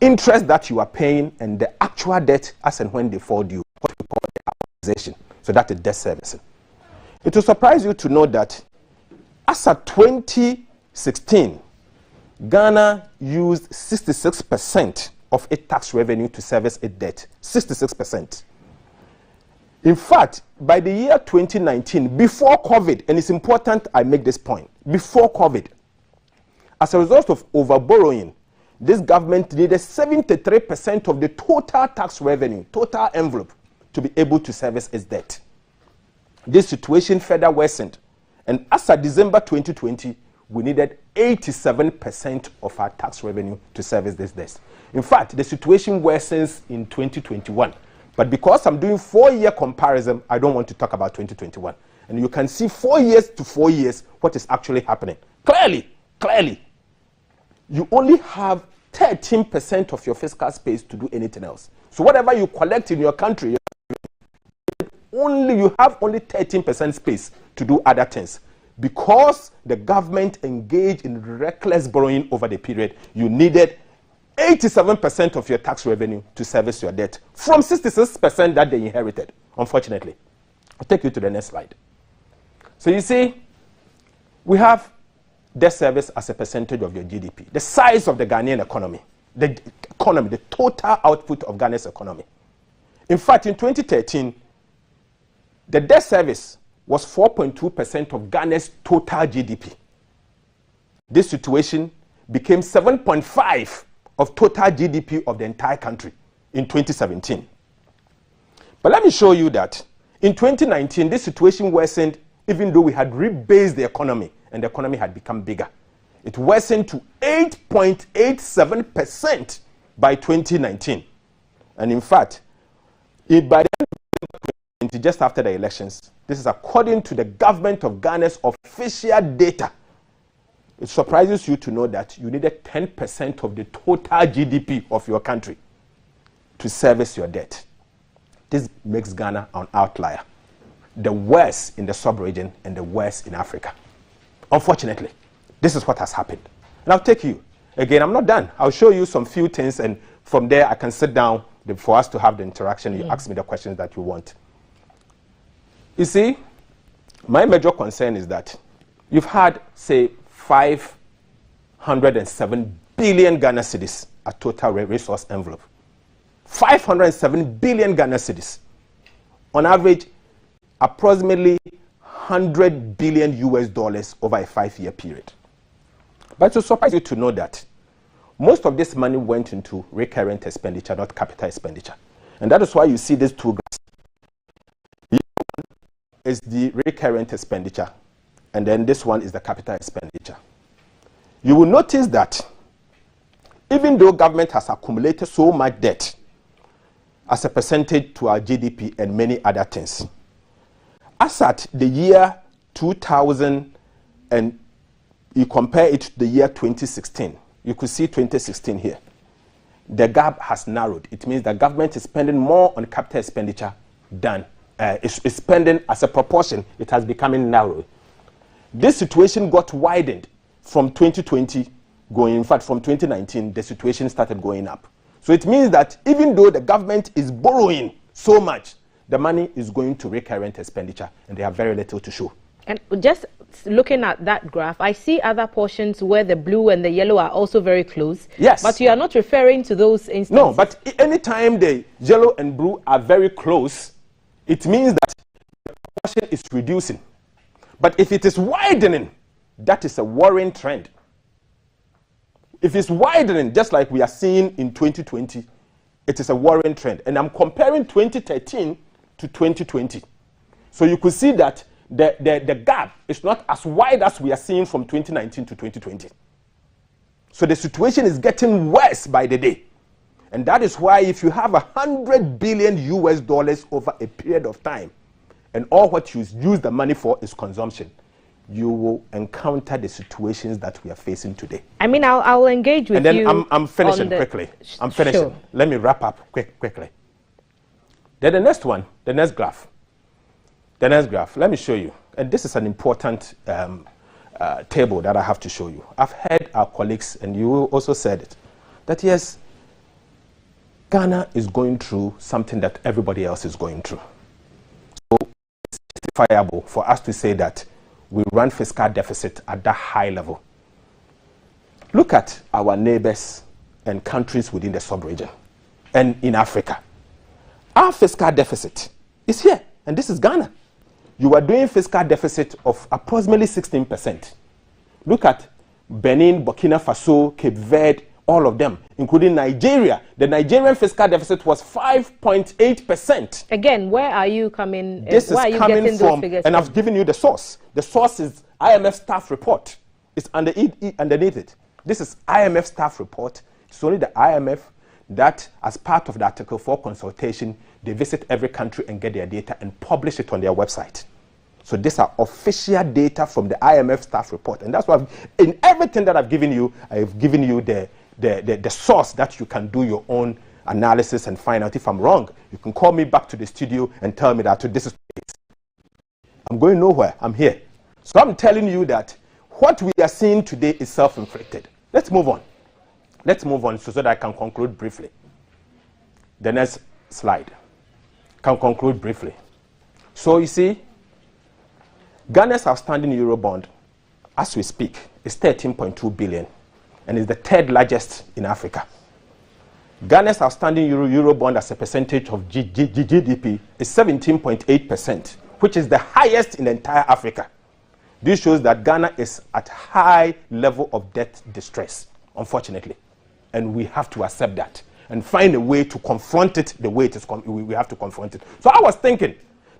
Interest that you are paying and the actual debt as and when they fall due, what we call the amortization. So that is debt servicing. It will surprise you to know that as of 2016, Ghana used 66% of its tax revenue to service its debt. 66%. In fact, by the year 2019, before COVID, and it's important I make this point, before COVID, as a result of overborrowing, this government needed 73% of the total tax revenue, total envelope, to be able to service its debt. This situation further worsened, and as of December 2020, we needed 87% of our tax revenue to service this debt. In fact, the situation worsens in 2021. But because I'm doing 4-year comparison, I don't want to talk about 2021. And you can see 4 years to 4 years what is actually happening. Clearly, you only have 13% of your fiscal space to do anything else. So whatever you collect in your country, you have only 13% space to do other things. Because the government engaged in reckless borrowing over the period, you needed 87% of your tax revenue to service your debt from 66% that they inherited, unfortunately. I'll take you to the next slide. So you see, we have debt service as a percentage of your GDP, the size of the Ghanaian economy, the total output of Ghana's economy. In fact, in 2013, the debt service was 4.2% of Ghana's total GDP. This situation became 7.5% of total GDP of the entire country in 2017. But let me show you that in 2019, this situation worsened even though we had rebased the economy and the economy had become bigger. It worsened to 8.87% by 2019. And in fact, by the end of 2020, just after the elections, this is according to the government of Ghana's official data. It surprises you to know that you needed 10% of the total GDP of your country to service your debt. This makes Ghana an outlier, the worst in the sub-region and the worst in Africa. Unfortunately, this is what has happened. And I'll take you. Again, I'm not done. I'll show you some few things, and from there I can sit down for us to have the interaction. You ask me the questions that you want. You see, my major concern is that you've had, say, 507 billion Ghana cedis, a total resource envelope. 507 billion Ghana cedis. On average, approximately 100 billion US dollars over a 5-year period. But to surprise you to know that most of this money went into recurrent expenditure, not capital expenditure. And that is why you see these two graphs. This one is the recurrent expenditure, and then this one is the capital expenditure. You will notice that even though government has accumulated so much debt as a percentage to our GDP and many other things, as at the year 2000 and you compare it to the year 2016, you could see 2016 here. The gap has narrowed. It means the government is spending more on capital expenditure than is spending as a proportion. It has becoming narrow. This situation got widened from 2020 going. In fact, from 2019, the situation started going up. So it means that even though the government is borrowing so much, the money is going to recurrent expenditure, and they have very little to show. And just looking at that graph, I see other portions where the blue and the yellow are also very close. Yes. But you are not referring to those instances. No, but anytime the yellow and blue are very close, it means that the proportion is reducing. But if it is widening, that is a worrying trend. If it's widening, just like we are seeing in 2020, it is a worrying trend. And I'm comparing 2013 to 2020. So you could see that the gap is not as wide as we are seeing from 2019 to 2020. So the situation is getting worse by the day. And that is why if you have 100 billion US dollars over a period of time, and all what you use the money for is consumption, you will encounter the situations that we are facing today. I mean, I'll engage with you. And then I'm finishing quickly. I'm finishing. Sure. Let me wrap up quickly. Then the next one, the next graph. The next graph, let me show you. And this is an important table that I have to show you. I've heard our colleagues, and you also said it, that yes, Ghana is going through something that everybody else is going through. So it's justifiable for us to say that we run fiscal deficit at that high level. Look at our neighbors and countries within the sub-region and in Africa. Our fiscal deficit is here, and this is Ghana. You are doing fiscal deficit of approximately 16%. Look at Benin, Burkina Faso, Cape Verde, all of them, including Nigeria. The Nigerian fiscal deficit was 5.8%. Again, where are you coming? This where is are you coming getting from, those figures and from? I've given you the source. The source is IMF staff report. It's underneath it. This is IMF staff report. It's only the IMF that, as part of the Article 4 consultation, they visit every country and get their data and publish it on their website. So these are official data from the IMF staff report. And that's why in everything that I've given you the the source that you can do your own analysis and find out if I'm wrong. You can call me back to the studio and tell me that this is it. I'm going nowhere. I'm here. So I'm telling you that what we are seeing today is self-inflicted. Let's move on. Let's move on so that I can conclude briefly. The next slide. Can conclude briefly. So you see, Ghana's outstanding Eurobond, as we speak, is 13.2 billion and is the third largest in Africa. Ghana's outstanding Eurobond as a percentage of GDP is 17.8%, which is the highest in the entire Africa. This shows that Ghana is at high level of debt distress, unfortunately. And we have to accept that and find a way to confront it the way it is. We have to confront it. So I was thinking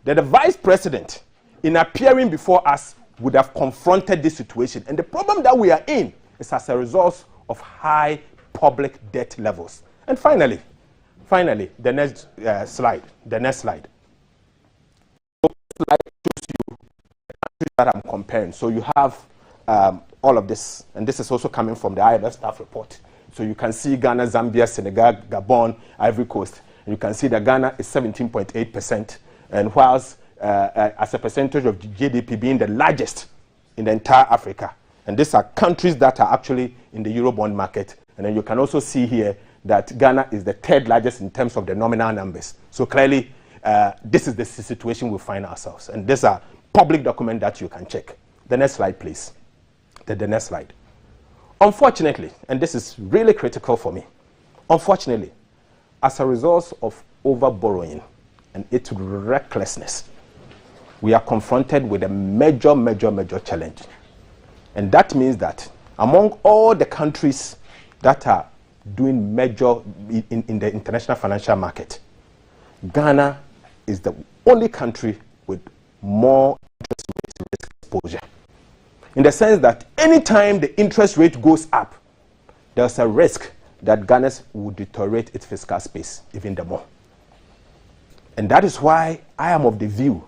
that the vice president, in appearing before us, would have confronted this situation. And the problem that we are in is as a result of high public debt levels. And finally, the next slide. The next slide. So this slide shows you the countries that I'm comparing. So you have all of this, and this is also coming from the IMF staff report. So you can see Ghana, Zambia, Senegal, Gabon, Ivory Coast. And you can see that Ghana is 17.8%, and whilst as a percentage of GDP being the largest in the entire Africa. And these are countries that are actually in the Eurobond market. And then you can also see here that Ghana is the third largest in terms of the nominal numbers. So clearly, this is the situation we find ourselves. And these are public documents that you can check. The next slide, please. The next slide. Unfortunately, and this is really critical for me, unfortunately, as a result of over-borrowing and its recklessness, we are confronted with a major challenge. And that means that among all the countries that are doing major in the international financial market, Ghana is the only country with more interest rate risk exposure. In the sense that anytime the interest rate goes up, there's a risk that Ghana will deteriorate its fiscal space even the more. And that is why I am of the view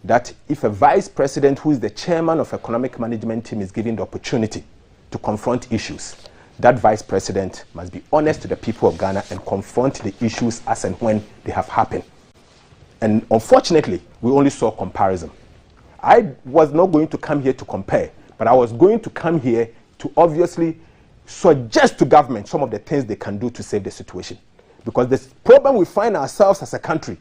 that if a vice president who is the chairman of economic management team is given the opportunity to confront issues, that vice president must be honest to the people of Ghana and confront the issues as and when they have happened. And unfortunately, we only saw comparison. I was not going to come here to compare, but I was going to come here to obviously suggest to government some of the things they can do to save the situation. Because the problem we find ourselves as a country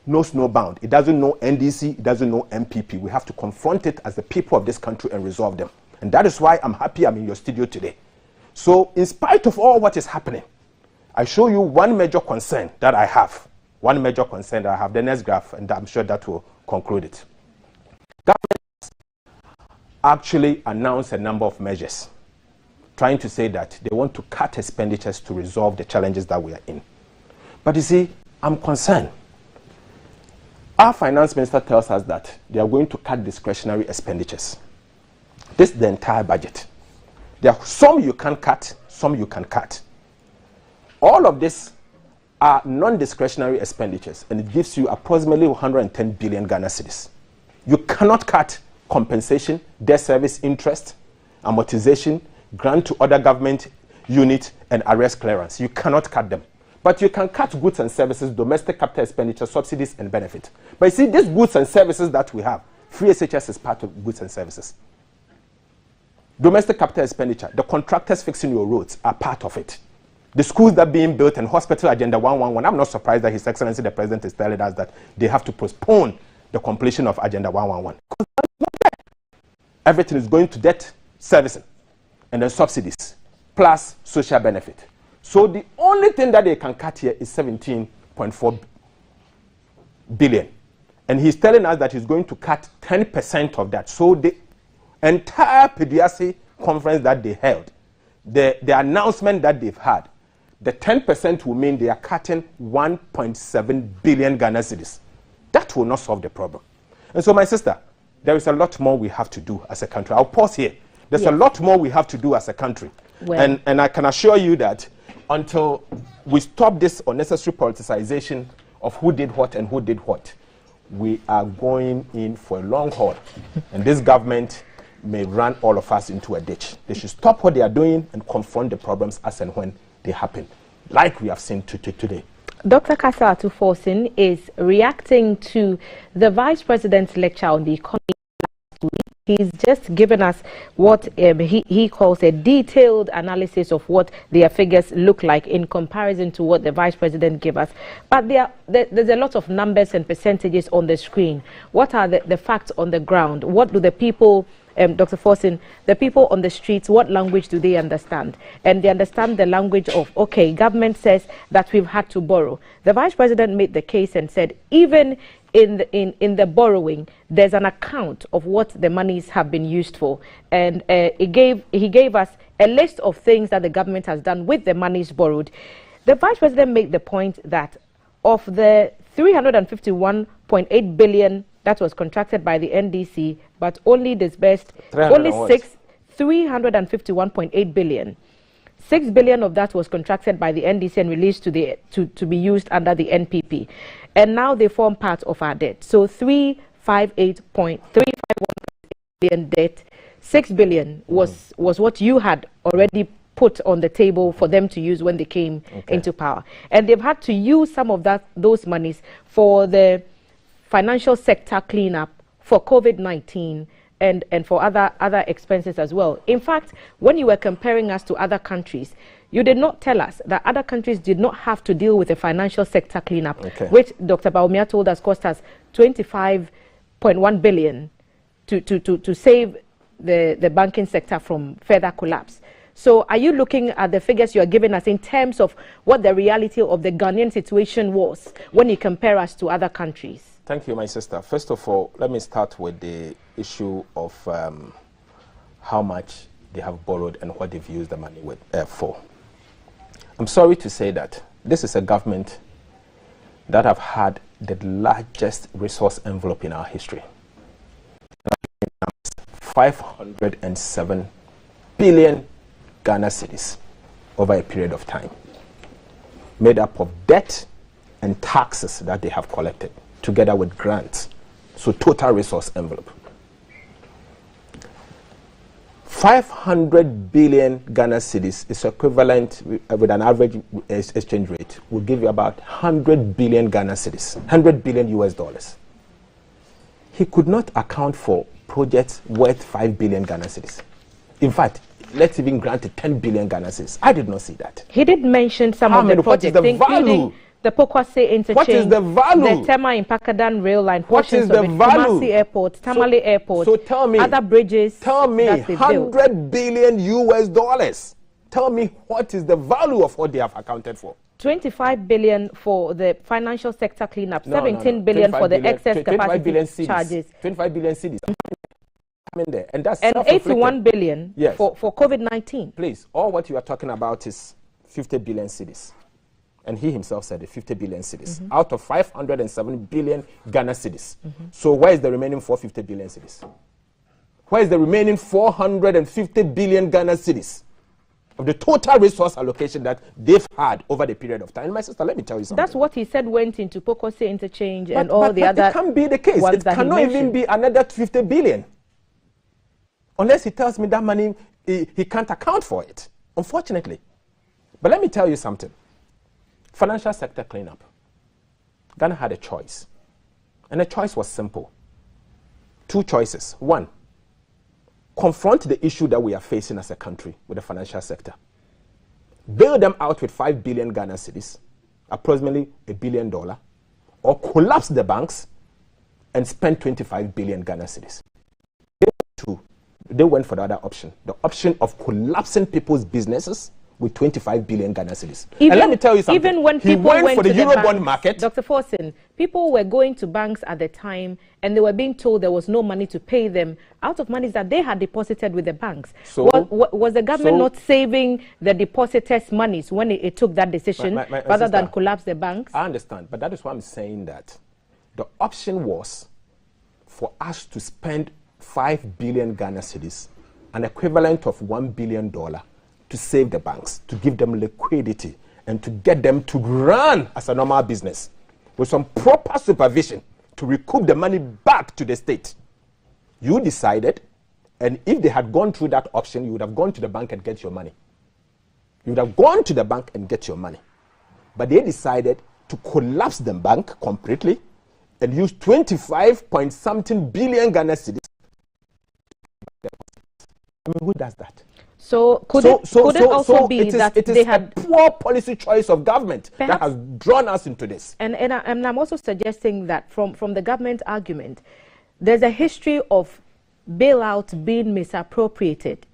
knows no bound. It doesn't know NDC, it doesn't know MPP. We have to confront it as the people of this country and resolve them. And that is why I'm happy I'm in your studio today. So in spite of all what is happening, I show you one major concern that I have. One major concern that I have. The next graph, and I'm sure that will conclude it. Government actually announced a number of measures trying to say that they want to cut expenditures to resolve the challenges that we are in. But you see, I'm concerned. Our finance minister tells us that they are going to cut discretionary expenditures. This is the entire budget. There are some you can cut, some you can cut. All of this are non-discretionary expenditures, and it gives you approximately 110 billion Ghana cedis. You cannot cut compensation, debt service interest, amortization, grant to other government units, and arrest clearance. You cannot cut them. But you can cut goods and services, domestic capital expenditure, subsidies, and benefit. But you see, these goods and services that we have, free SHS is part of goods and services. Domestic capital expenditure, the contractors fixing your roads are part of it. The schools that are being built and hospital agenda 111, I'm not surprised that His Excellency the President is telling us that they have to postpone the completion of agenda 111. Everything is going to debt servicing and then subsidies, plus social benefit. So the only thing that they can cut here is 17.4 billion. And he's telling us that he's going to cut 10% of that. So the entire PDRC conference that they held, the announcement that they've had, the 10% will mean they are cutting 1.7 billion Ghana cedis. That will not solve the problem. And so, my sister, there is a lot more we have to do as a country. I'll pause here. There's a lot more we have to do as a country. Well, and I can assure you that until we stop this unnecessary politicization of who did what and who did what, we are going in for a long haul. And this government may run all of us into a ditch. They should stop what they are doing and confront the problems as and when they happen, like we have seen today. Dr. Kasa Atuforsin is reacting to the Vice President's lecture on the economy last week. He's just given us what he calls a detailed analysis of what their figures look like in comparison to what the Vice President gave us. But there's a lot of numbers and percentages on the screen. What are the facts on the ground? What do the people, Dr. Forsin, the people on the streets, what language do they understand? And they understand the language of, okay, government says that we've had to borrow. The Vice President made the case and said, even in the borrowing, there's an account of what the monies have been used for. And he gave us a list of things that the government has done with the monies borrowed. The Vice President made the point that of the 351.8 billion that was contracted by the NDC, but only disbursed only 351.8 billion. 6 billion of that was contracted by the NDC and released to be used under the NPP. And now they form part of our debt. So 351 billion debt, 6 billion was what you had already put on the table for them to use when they came into power. And they've had to use some of those monies for the financial sector cleanup, for COVID-19, and for other expenses as well. In fact, when you were comparing us to other countries, you did not tell us that other countries did not have to deal with a financial sector cleanup, which Dr. Baumia told us cost us 25.1 billion to save the banking sector from further collapse. So are you looking at the figures you are giving us in terms of what the reality of the Ghanaian situation was when you compare us to other countries? Thank you, my sister. First of all, let me start with the issue of how much they have borrowed and what they've used the money for. I'm sorry to say that this is a government that have had the largest resource envelope in our history. 507 billion Ghana cedis over a period of time, made up of debt and taxes that they have collected, together with grants. So total resource envelope. 500 billion Ghana cedis is equivalent with an average exchange rate will give you about 100 billion Ghana cedis, 100 billion US dollars. He could not account for projects worth 5 billion Ghana cedis. In fact, let's even grant it 10 billion Ghana cedis. I did not see that. He did mention some of the projects, including the Pokwase interchange, what is the value? The Tema in Pakadan rail line, what is the value? Kumasi Airport, Tamale Airport, so tell me, other bridges. Tell me, 100 billion US dollars. Tell me what is the value of what they have accounted for? 25 billion for the financial sector cleanup, 17 billion for the excess capacity charges. 25 billion cedis. There. And that's 81 billion for COVID-19. Please, all what you are talking about is 50 billion cedis. And he himself said it, 50 billion cedis out of 507 billion Ghana cedis. So where is the remaining 450 billion cedis? Where is the remaining 450 billion Ghana cedis of the total resource allocation that they've had over the period of time? And my sister, let me tell you something. That's what he said went into Pokwase interchange and all the other. It can't be the case. It cannot even be another 50 billion. Unless he tells me that money, he can't account for it, unfortunately. But let me tell you something. Financial sector cleanup. Ghana had a choice. And the choice was simple. Two choices. One, confront the issue that we are facing as a country with the financial sector. Bail them out with 5 billion Ghana cedis, approximately $1 billion, or collapse the banks and spend 25 billion Ghana cedis. They went for the other option, the option of collapsing people's businesses with 25 billion Ghana cedis. And let me tell you something. Even when he people went for the Eurobond market. Dr. Forsin, people were going to banks at the time and they were being told there was no money to pay them out of monies that they had deposited with the banks. So, was the government not saving the depositors' monies when it took that decision rather than collapse the banks? I understand, but that is why I'm saying that the option was for us to spend 5 billion Ghana cedis, an equivalent of $1 billion, to save the banks, to give them liquidity, and to get them to run as a normal business with some proper supervision to recoup the money back to the state. You decided And if they had gone through that option, you would have gone to the bank and get your money. You would have gone to the bank and get your money. But they decided to collapse the bank completely and use 25-point-something billion Ghana cedis. I mean, who does that? So could it also be that they had a poor policy choice of government that has drawn us into this? And I'm also suggesting that from the government argument, there's a history of bailout being misappropriated.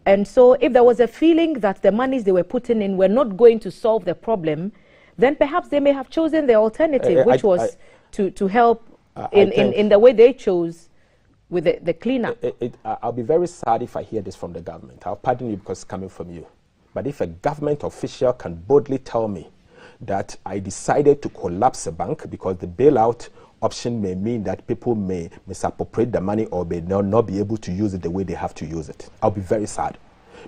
And so if there was a feeling that the monies they were putting in were not going to solve the problem, then perhaps they may have chosen the alternative, which was to help in the way they chose with the cleanup. I'll be very sad if I hear this from the government. I'll pardon you because it's coming from you. But if a government official can boldly tell me that I decided to collapse a bank because the bailout option may mean that people may misappropriate the money or may not be able to use it the way they have to use it, I'll be very sad.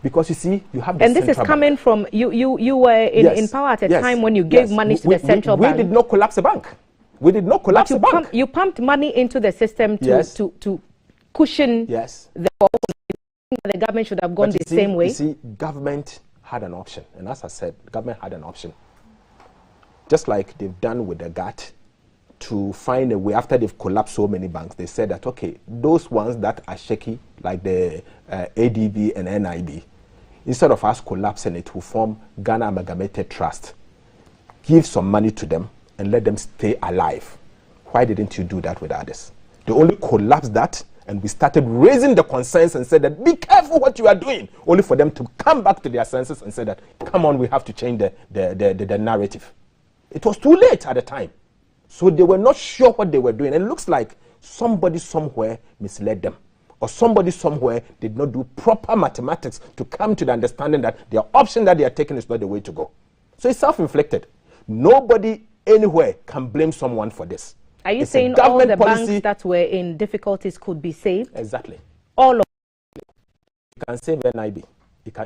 Because you see, you have the and this is coming from you were in power at a time when you gave money to the central bank. We did not collapse the bank. We did not collapse the bank. You pumped money into the system to cushion the government should have gone the same way. You see, government had an option. And as I said, government had an option. Just like they've done with the GATT, to find a way, after they've collapsed so many banks, they said that, okay, those ones that are shaky, like the ADB and NIB, instead of us collapsing it, will form Ghana Amalgamated Trust. Give some money to them and let them stay alive. Why didn't you do that with others? They only collapsed that, and we started raising the concerns and said that, be careful what you are doing, only for them to come back to their senses and say that, come on, we have to change the narrative. It was too late at the time. So they were not sure what they were doing. And it looks like somebody somewhere misled them. Or somebody somewhere did not do proper mathematics to come to the understanding that the option that they are taking is not the way to go. So it's self-inflicted. Nobody anywhere can blame someone for this. Are you saying all the banks that were in difficulties could be saved? Exactly. All of them? You can save NIB.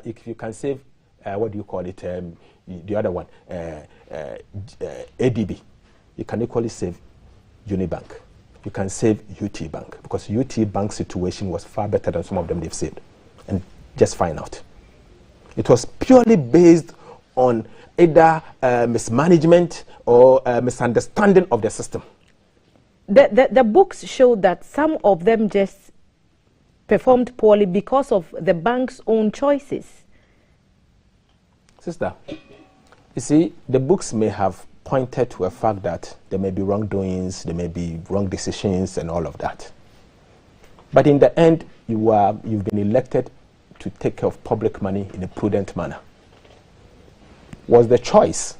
If you can save, what do you call it, the other one, ADB. You can equally save Unibank. You can save UT Bank, because UT Bank's situation was far better than some of them they've saved. And just find out. It was purely based on either mismanagement or misunderstanding of the system. The books show that some of them just performed poorly because of the bank's own choices. Sister, you see, the books may have pointed to a fact that there may be wrongdoings, there may be wrong decisions and all of that. But in the end, you've been elected to take care of public money in a prudent manner. Was the choice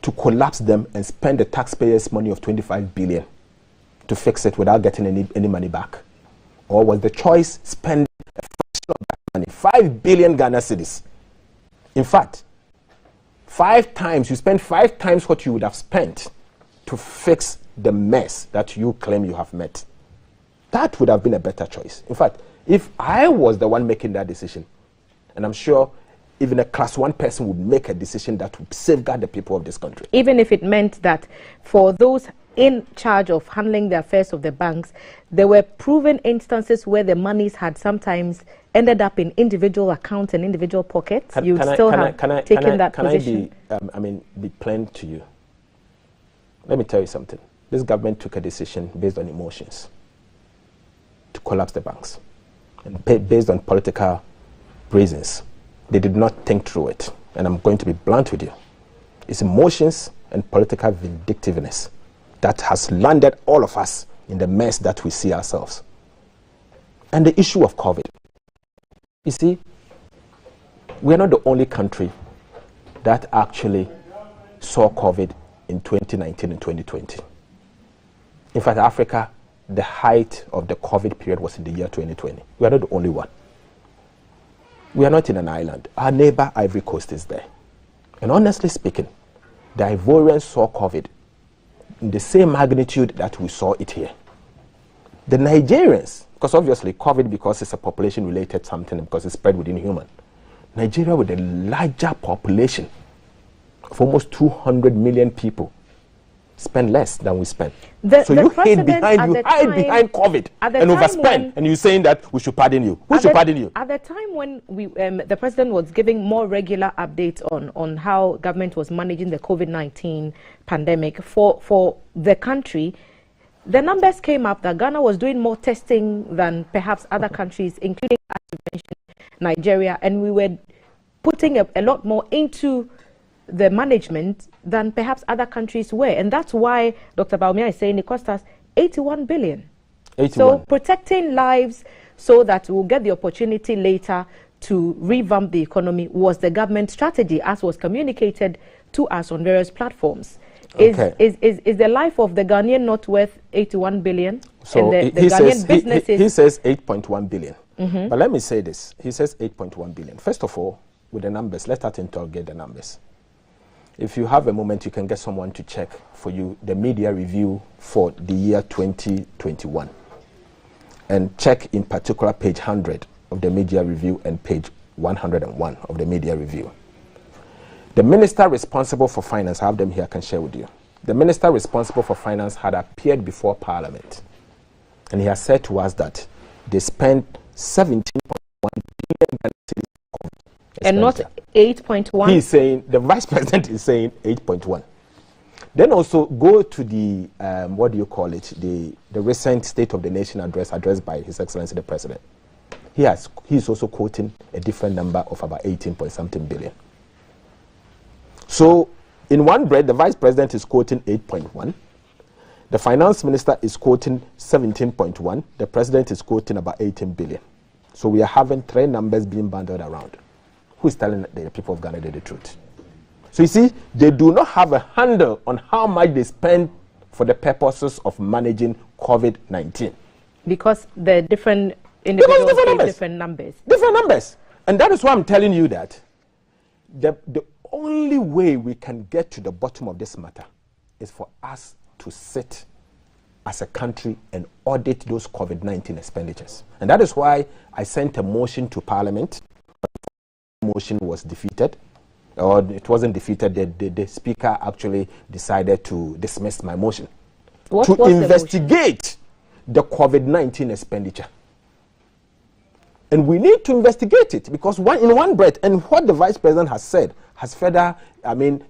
to collapse them and spend the taxpayers' money of 25 billion to fix it without getting any money back? Or was the choice spend a fraction of that money, 5 billion Ghana cedis? In fact, 5 times, you spend 5 times what you would have spent to fix the mess that you claim you have met. That would have been a better choice. In fact, if I was the one making that decision, and I'm sure even a class 1 person would make a decision that would safeguard the people of this country. Even if it meant that for those in charge of handling the affairs of the banks, there were proven instances where the monies had sometimes ended up in individual accounts and individual pockets. You still have taken that position. Can I be plain to you? Let me tell you something. This government took a decision based on emotions to collapse the banks, and based on political reasons. They did not think through it. And I'm going to be blunt with you. It's emotions and political vindictiveness that has landed all of us in the mess that we see ourselves. And the issue of COVID. You see, we are not the only country that actually saw COVID in 2019 and 2020. In fact, Africa, the height of the COVID period was in the year 2020. We are not the only one. We are not in an island. Our neighbor Ivory Coast is there. And honestly speaking, the Ivorians saw COVID in the same magnitude that we saw it here. The Nigerians, because obviously COVID, because it's a population-related something, because it's spread within human. Nigeria with a larger population of almost 200 million people spend less than we spend. So you hide behind COVID and overspend, and you're saying that we should pardon you. Who should pardon you? At the time when the president was giving more regular updates on how government was managing the COVID-19 pandemic for the country, the numbers came up that Ghana was doing more testing than perhaps other countries, including, as you mentioned, Nigeria, and we were putting a lot more into the management than perhaps other countries were. And that's why Dr. Baumia is saying it cost us 81 billion. 81. So protecting lives so that we'll get the opportunity later to revamp the economy was the government strategy, as was communicated to us on various platforms. Is the life of the Ghanaian not worth 81 billion? So and the Ghanaian businesses... He says 8.1 billion. Mm-hmm. But let me say this. He says 8.1 billion. First of all, with the numbers, let's start interrogate the numbers. If you have a moment, you can get someone to check for you the media review for the year 2021. And check in particular page 100 of the media review and page 101 of the media review. The minister responsible for finance, I have them here, I can share with you. The minister responsible for finance had appeared before Parliament. And he has said to us that they spent 17.1 billion and not 8.1. He's saying, the vice president is saying 8.1. Then also go to the, what do you call it, the recent State of the Nation address addressed by His Excellency the President. He's also quoting a different number of about 18 point something billion. So in one breath, the vice president is quoting 8.1. The finance minister is quoting 17.1. The president is quoting about 18 billion. So we are having three numbers being bandied around. Who is telling the people of Ghana the truth? So you see, they do not have a handle on how much they spend for the purposes of managing COVID-19. Because the different individuals gave different numbers. Different numbers. And that is why I'm telling you that the only way we can get to the bottom of this matter is for us to sit as a country and audit those COVID-19 expenditures. And that is why I sent a motion to Parliament. Motion was defeated, or it wasn't defeated. The speaker actually decided to dismiss my motion to investigate the COVID-19 expenditure. And we need to investigate it because in one breath, and what the vice president has said has further,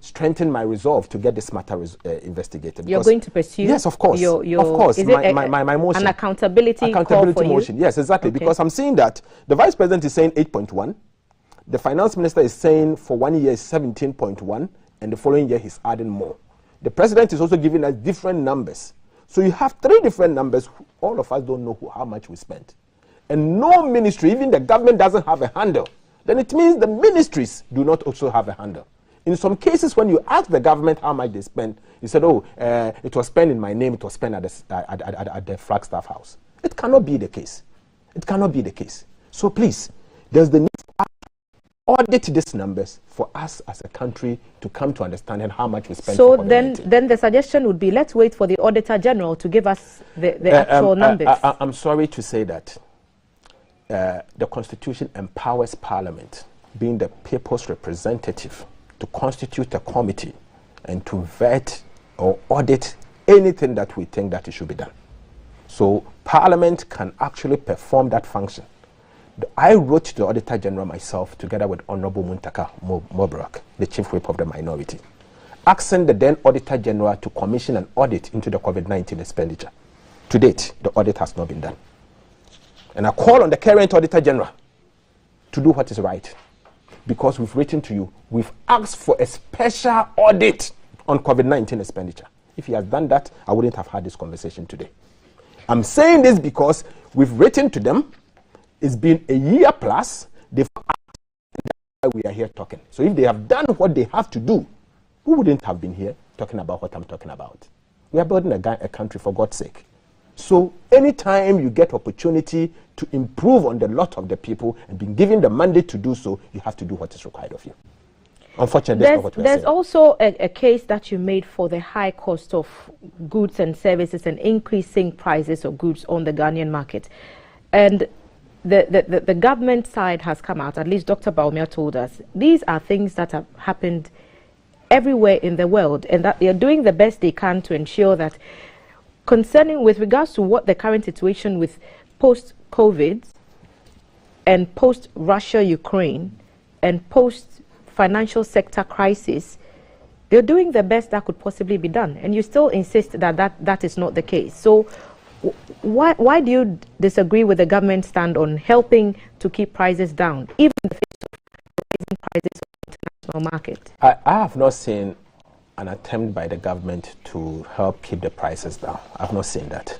strengthened my resolve to get this matter investigated. You're going to pursue? Yes, of course. Of course. Is my motion. An accountability call for motion. You? Yes, exactly. Okay. Because I'm seeing that the vice president is saying 8.1. The finance minister is saying for 1 year is 17.1, and the following year he's adding more. The president is also giving us different numbers. So you have three different numbers. All of us don't know how much we spent. And no ministry, even the government, doesn't have a handle. Then it means the ministries do not also have a handle. In some cases, when you ask the government how much they spend, you said, it was spent in my name, it was spent at the Flagstaff House. It cannot be the case. It cannot be the case. So please, there's the need for us to audit these numbers for us as a country to come to understanding how much we spend. So then the suggestion would be, let's wait for the Auditor General to give us the actual numbers. I'm sorry to say that the Constitution empowers Parliament, being the people's representative, to constitute a committee and to vet or audit anything that we think that it should be done. So Parliament can actually perform that function. I wrote to the Auditor General myself, together with Honorable Muntaka Mobrak, the Chief Whip of the Minority, asking the then Auditor General to commission an audit into the COVID-19 expenditure. To date, the audit has not been done. And I call on the current Auditor General to do what is right. Because we've written to you, we've asked for a special audit on COVID-19 expenditure. If he has done that, I wouldn't have had this conversation today. I'm saying this because we've written to them. It's been a year plus. They've asked, and that's why we are here talking. So if they have done what they have to do, we wouldn't have been here talking about what I'm talking about. We are building a country, for God's sake. So anytime you get opportunity to improve on the lot of the people and being given the mandate to do so, you have to do what is required of you. Unfortunately, that's not what we're saying. There's also a case that you made for the high cost of goods and services and increasing prices of goods on the Ghanaian market. And the government side has come out, at least Dr. Baumia told us, these are things that have happened everywhere in the world, and that they're doing the best they can to ensure that, concerning with regards to what the current situation with post-COVID and post-Russia-Ukraine and post-financial sector crisis, they're doing the best that could possibly be done. And you still insist that is not the case. So why do you disagree with the government stand on helping to keep prices down, even in the face of rising prices on the international market? I have not seen an attempt by the government to help keep the prices down. I've not seen that.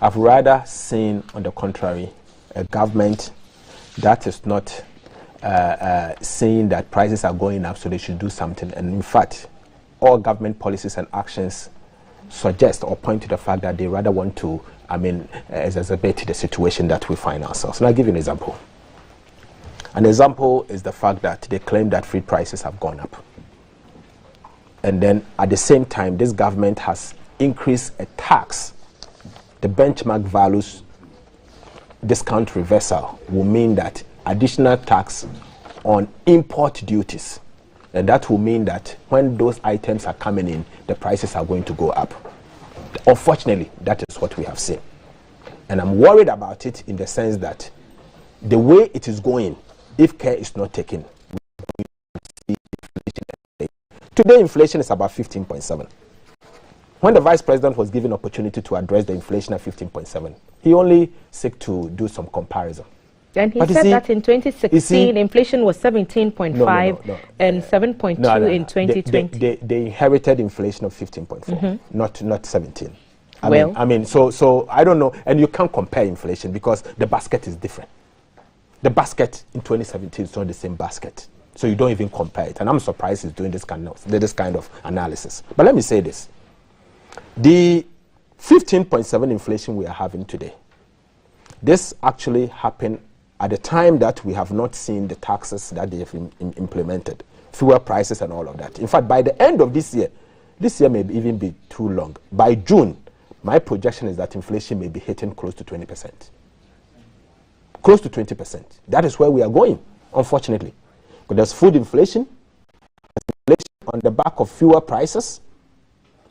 I've rather seen, on the contrary, a government that is not saying that prices are going up, so they should do something. And in fact, all government policies and actions suggest or point to the fact that they rather want to, exacerbate the situation that we find ourselves. And I'll give you an example. An example is the fact that they claim that food prices have gone up. And then at the same time, this government has increased a tax. The benchmark values discount reversal will mean that additional tax on import duties. And that will mean that when those items are coming in, the prices are going to go up. Unfortunately, that is what we have seen. And I'm worried about it in the sense that the way it is going, if care is not taken, we're going to see inflation. Today, inflation is about 15.7. When the vice president was given opportunity to address the inflation at 15.7, he only sought to do some comparison. And he said that in 2016, inflation was 17.5 and 7.2 in 2020. They inherited inflation of 15.4, not 17. So I don't know, and you can't compare inflation because the basket is different. The basket in 2017 is not the same basket, so you don't even compare it. And I'm surprised he's doing this kind of analysis. But let me say this: the 15.7 inflation we are having today, this actually happened at the time that we have not seen the taxes that they have implemented, fuel prices and all of that. In fact, by the end of this year may even be too long. By June, my projection is that inflation may be hitting close to 20%. Close to 20%. That is where we are going, unfortunately. But there's food inflation, there's inflation on the back of fuel prices,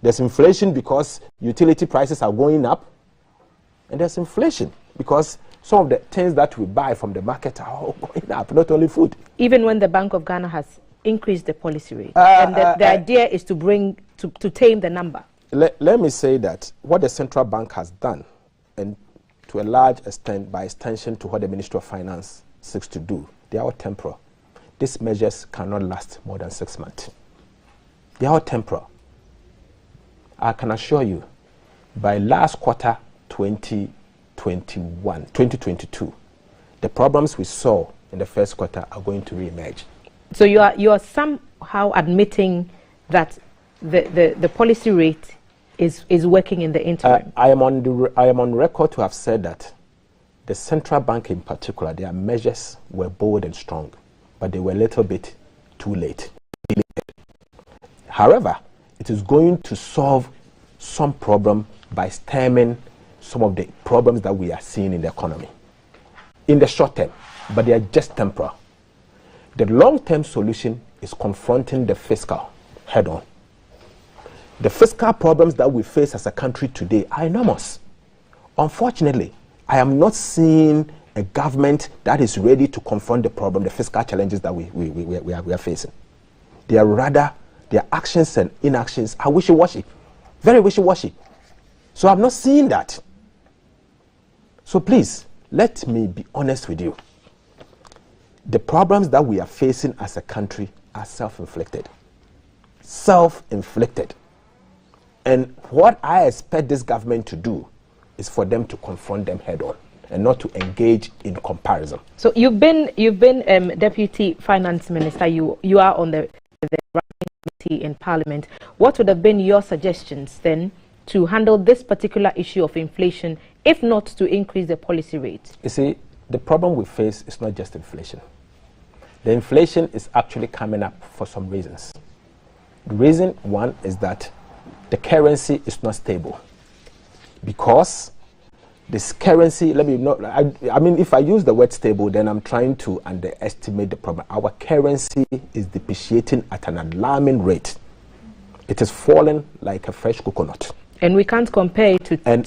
there's inflation because utility prices are going up, and there's inflation because some of the things that we buy from the market are all going up, not only food. Even when the Bank of Ghana has increased the policy rate, and the idea is to tame the number. Let me say that what the central bank has done, and to a large extent, by extension to what the Ministry of Finance seeks to do, they are all temporal. These measures cannot last more than 6 months. They are all temporal. I can assure you, by last quarter 2022, the problems we saw in the first quarter are going to re-emerge. So you are somehow admitting that the policy rate is working in the interim. I am on record to have said that the central bank in particular, their measures were bold and strong, but they were a little bit too late. However, it is going to solve some problem by stemming some of the problems that we are seeing in the economy in the short term, but they are just temporal. The long-term solution is confronting the fiscal head-on. The fiscal problems that we face as a country today are enormous. Unfortunately, I am not seeing a government that is ready to confront the problem, the fiscal challenges that we are facing. Their actions and inactions are wishy-washy, very wishy-washy. So I'm not seeing that. So please, let me be honest with you. The problems that we are facing as a country are self-inflicted. Self-inflicted. And what I expect this government to do is for them to confront them head-on and not to engage in comparison. So you've been Deputy Finance Minister. You are on the ranking committee in Parliament. What would have been your suggestions then to handle this particular issue of inflation, if not to increase the policy rate? You see, the problem we face is not just inflation. The inflation is actually coming up for some reasons. The reason one is that the currency is not stable because This currency, let me not, I mean, if I use the word stable, then I'm trying to underestimate the problem. Our currency is depreciating at an alarming rate. It is falling like a fresh coconut. And we can't compare it to I'm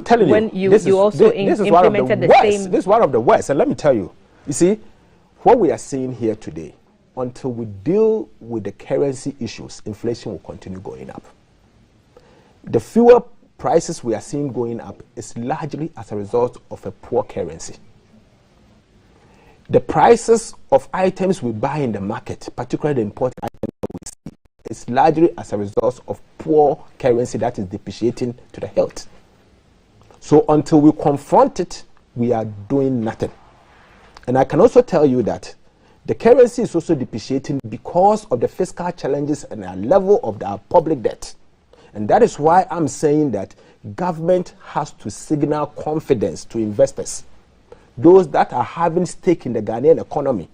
telling you, when you also implemented the same. This is one of the worst. And let me tell you, you see, what we are seeing here today, until we deal with the currency issues, inflation will continue going up. The fuel prices we are seeing going up is largely as a result of a poor currency. The prices of items we buy in the market, particularly the important items that we see, is largely as a result of poor currency that is depreciating to the health. So until we confront it, we are doing nothing. And I can also tell you that the currency is also depreciating because of the fiscal challenges and the level of our public debt. And that is why I'm saying that government has to signal confidence to investors, those that are having stake in the Ghanaian economy,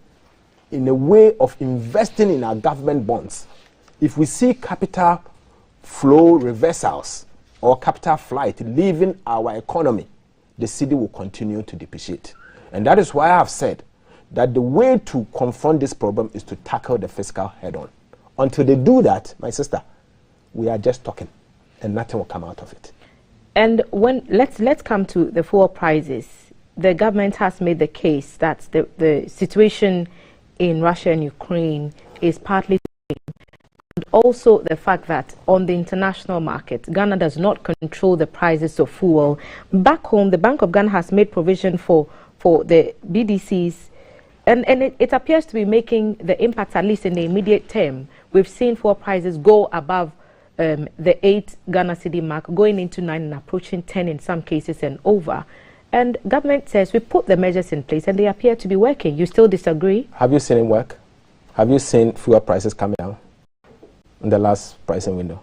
in a way of investing in our government bonds. If we see capital flow reversals or capital flight leaving our economy, the city will continue to depreciate. And that is why I have said that the way to confront this problem is to tackle the fiscal head-on. Until they do that, my sister, we are just talking, and nothing will come out of it. And when let's come to the fuel prices. The government has made the case that the situation in Russia and Ukraine is partly, and also the fact that on the international market, Ghana does not control the prices of fuel. Back home, the Bank of Ghana has made provision for the BDCs, and it appears to be making the impact, at least in the immediate term. We've seen fuel prices go above the 8 Ghana cedi mark, going into 9 and approaching 10 in some cases and over. And government says we put the measures in place and they appear to be working. You still disagree? Have you seen it work? Have you seen fuel prices coming down in the last pricing window?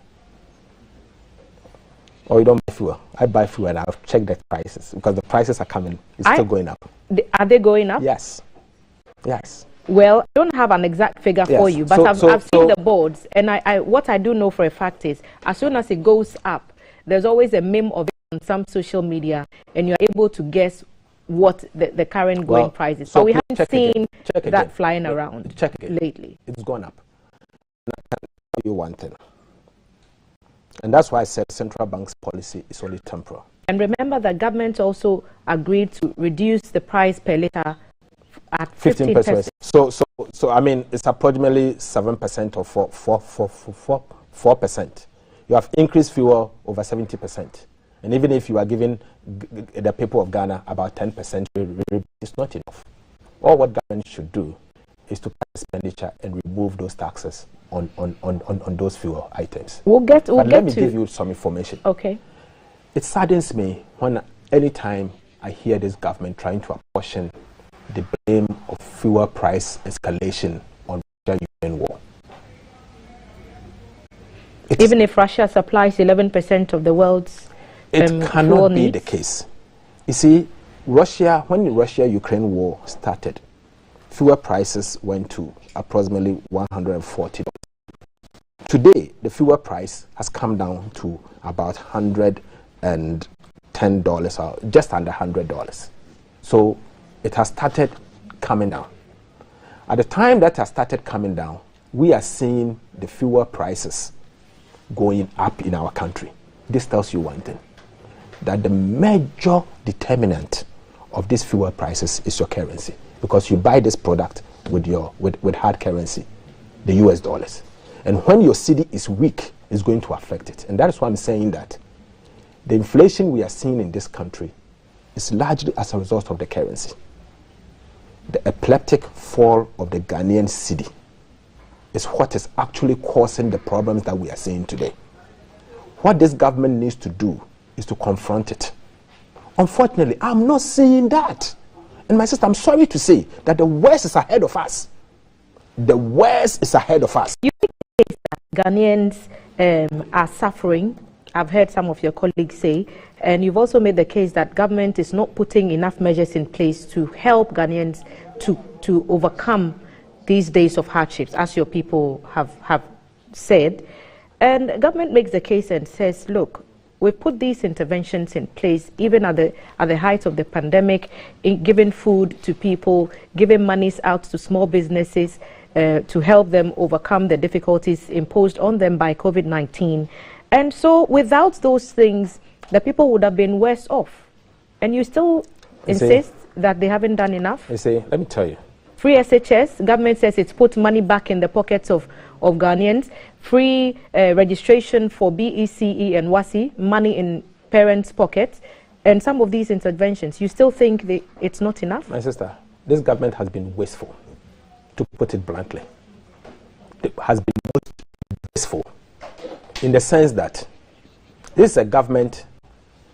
Or you don't buy fuel? I buy fuel and I've checked the prices because the prices are coming. It's still going up. Are they going up? Yes. Yes. Well, I don't have an exact figure for you, but I've seen the boards, and what I do know for a fact is, as soon as it goes up, there's always a meme of it on some social media, and you're able to guess what the current going price is. So we haven't seen that flying around lately. It's gone up. And I can tell you one thing, and that's why I said central bank's policy is only temporal. And remember that government also agreed to reduce the price per litre at 15%. So I mean, it's approximately 7% or 4%. You have increased fuel over 70%. And even if you are giving the people of Ghana about 10%, it's not enough. All what government should do is to cut expenditure and remove those taxes on those fuel items. Let me give you some information. Okay. It saddens me when anytime I hear this government trying to apportion the blame of fuel price escalation on Russia-Ukraine war. Even if Russia supplies 11% of the world's it cannot be the case. You see, when the Russia-Ukraine war started, fuel prices went to approximately $140. Today, the fuel price has come down to about $110 or just under $100. So it has started coming down. At the time that has started coming down, we are seeing the fuel prices going up in our country. This tells you one thing, that the major determinant of these fuel prices is your currency, because you buy this product with hard currency, the US dollars. And when your cedi is weak, it's going to affect it. And that is why I'm saying that the inflation we are seeing in this country is largely as a result of the currency. The epileptic fall of the Ghanaian cedi is what is actually causing the problems that we are seeing today. What this government needs to do is to confront it. Unfortunately, I'm not seeing that. And my sister, I'm sorry to say that the worst is ahead of us. The worst is ahead of us. You think that Ghanaians are suffering? I've heard some of your colleagues say, and you've also made the case that government is not putting enough measures in place to help Ghanaians to overcome these days of hardships, as your people have said. And government makes the case and says, look, we've put these interventions in place even at the height of the pandemic, in giving food to people, giving monies out to small businesses to help them overcome the difficulties imposed on them by COVID-19. And so without those things, the people would have been worse off. And you still insist that they haven't done enough? Let me tell you. Free SHS, government says it's put money back in the pockets of Ghanaians. Free registration for BECE and WASI, money in parents' pockets. And some of these interventions, you still think it's not enough? My sister, this government has been wasteful, to put it bluntly. It has been most wasteful in the sense that this is a government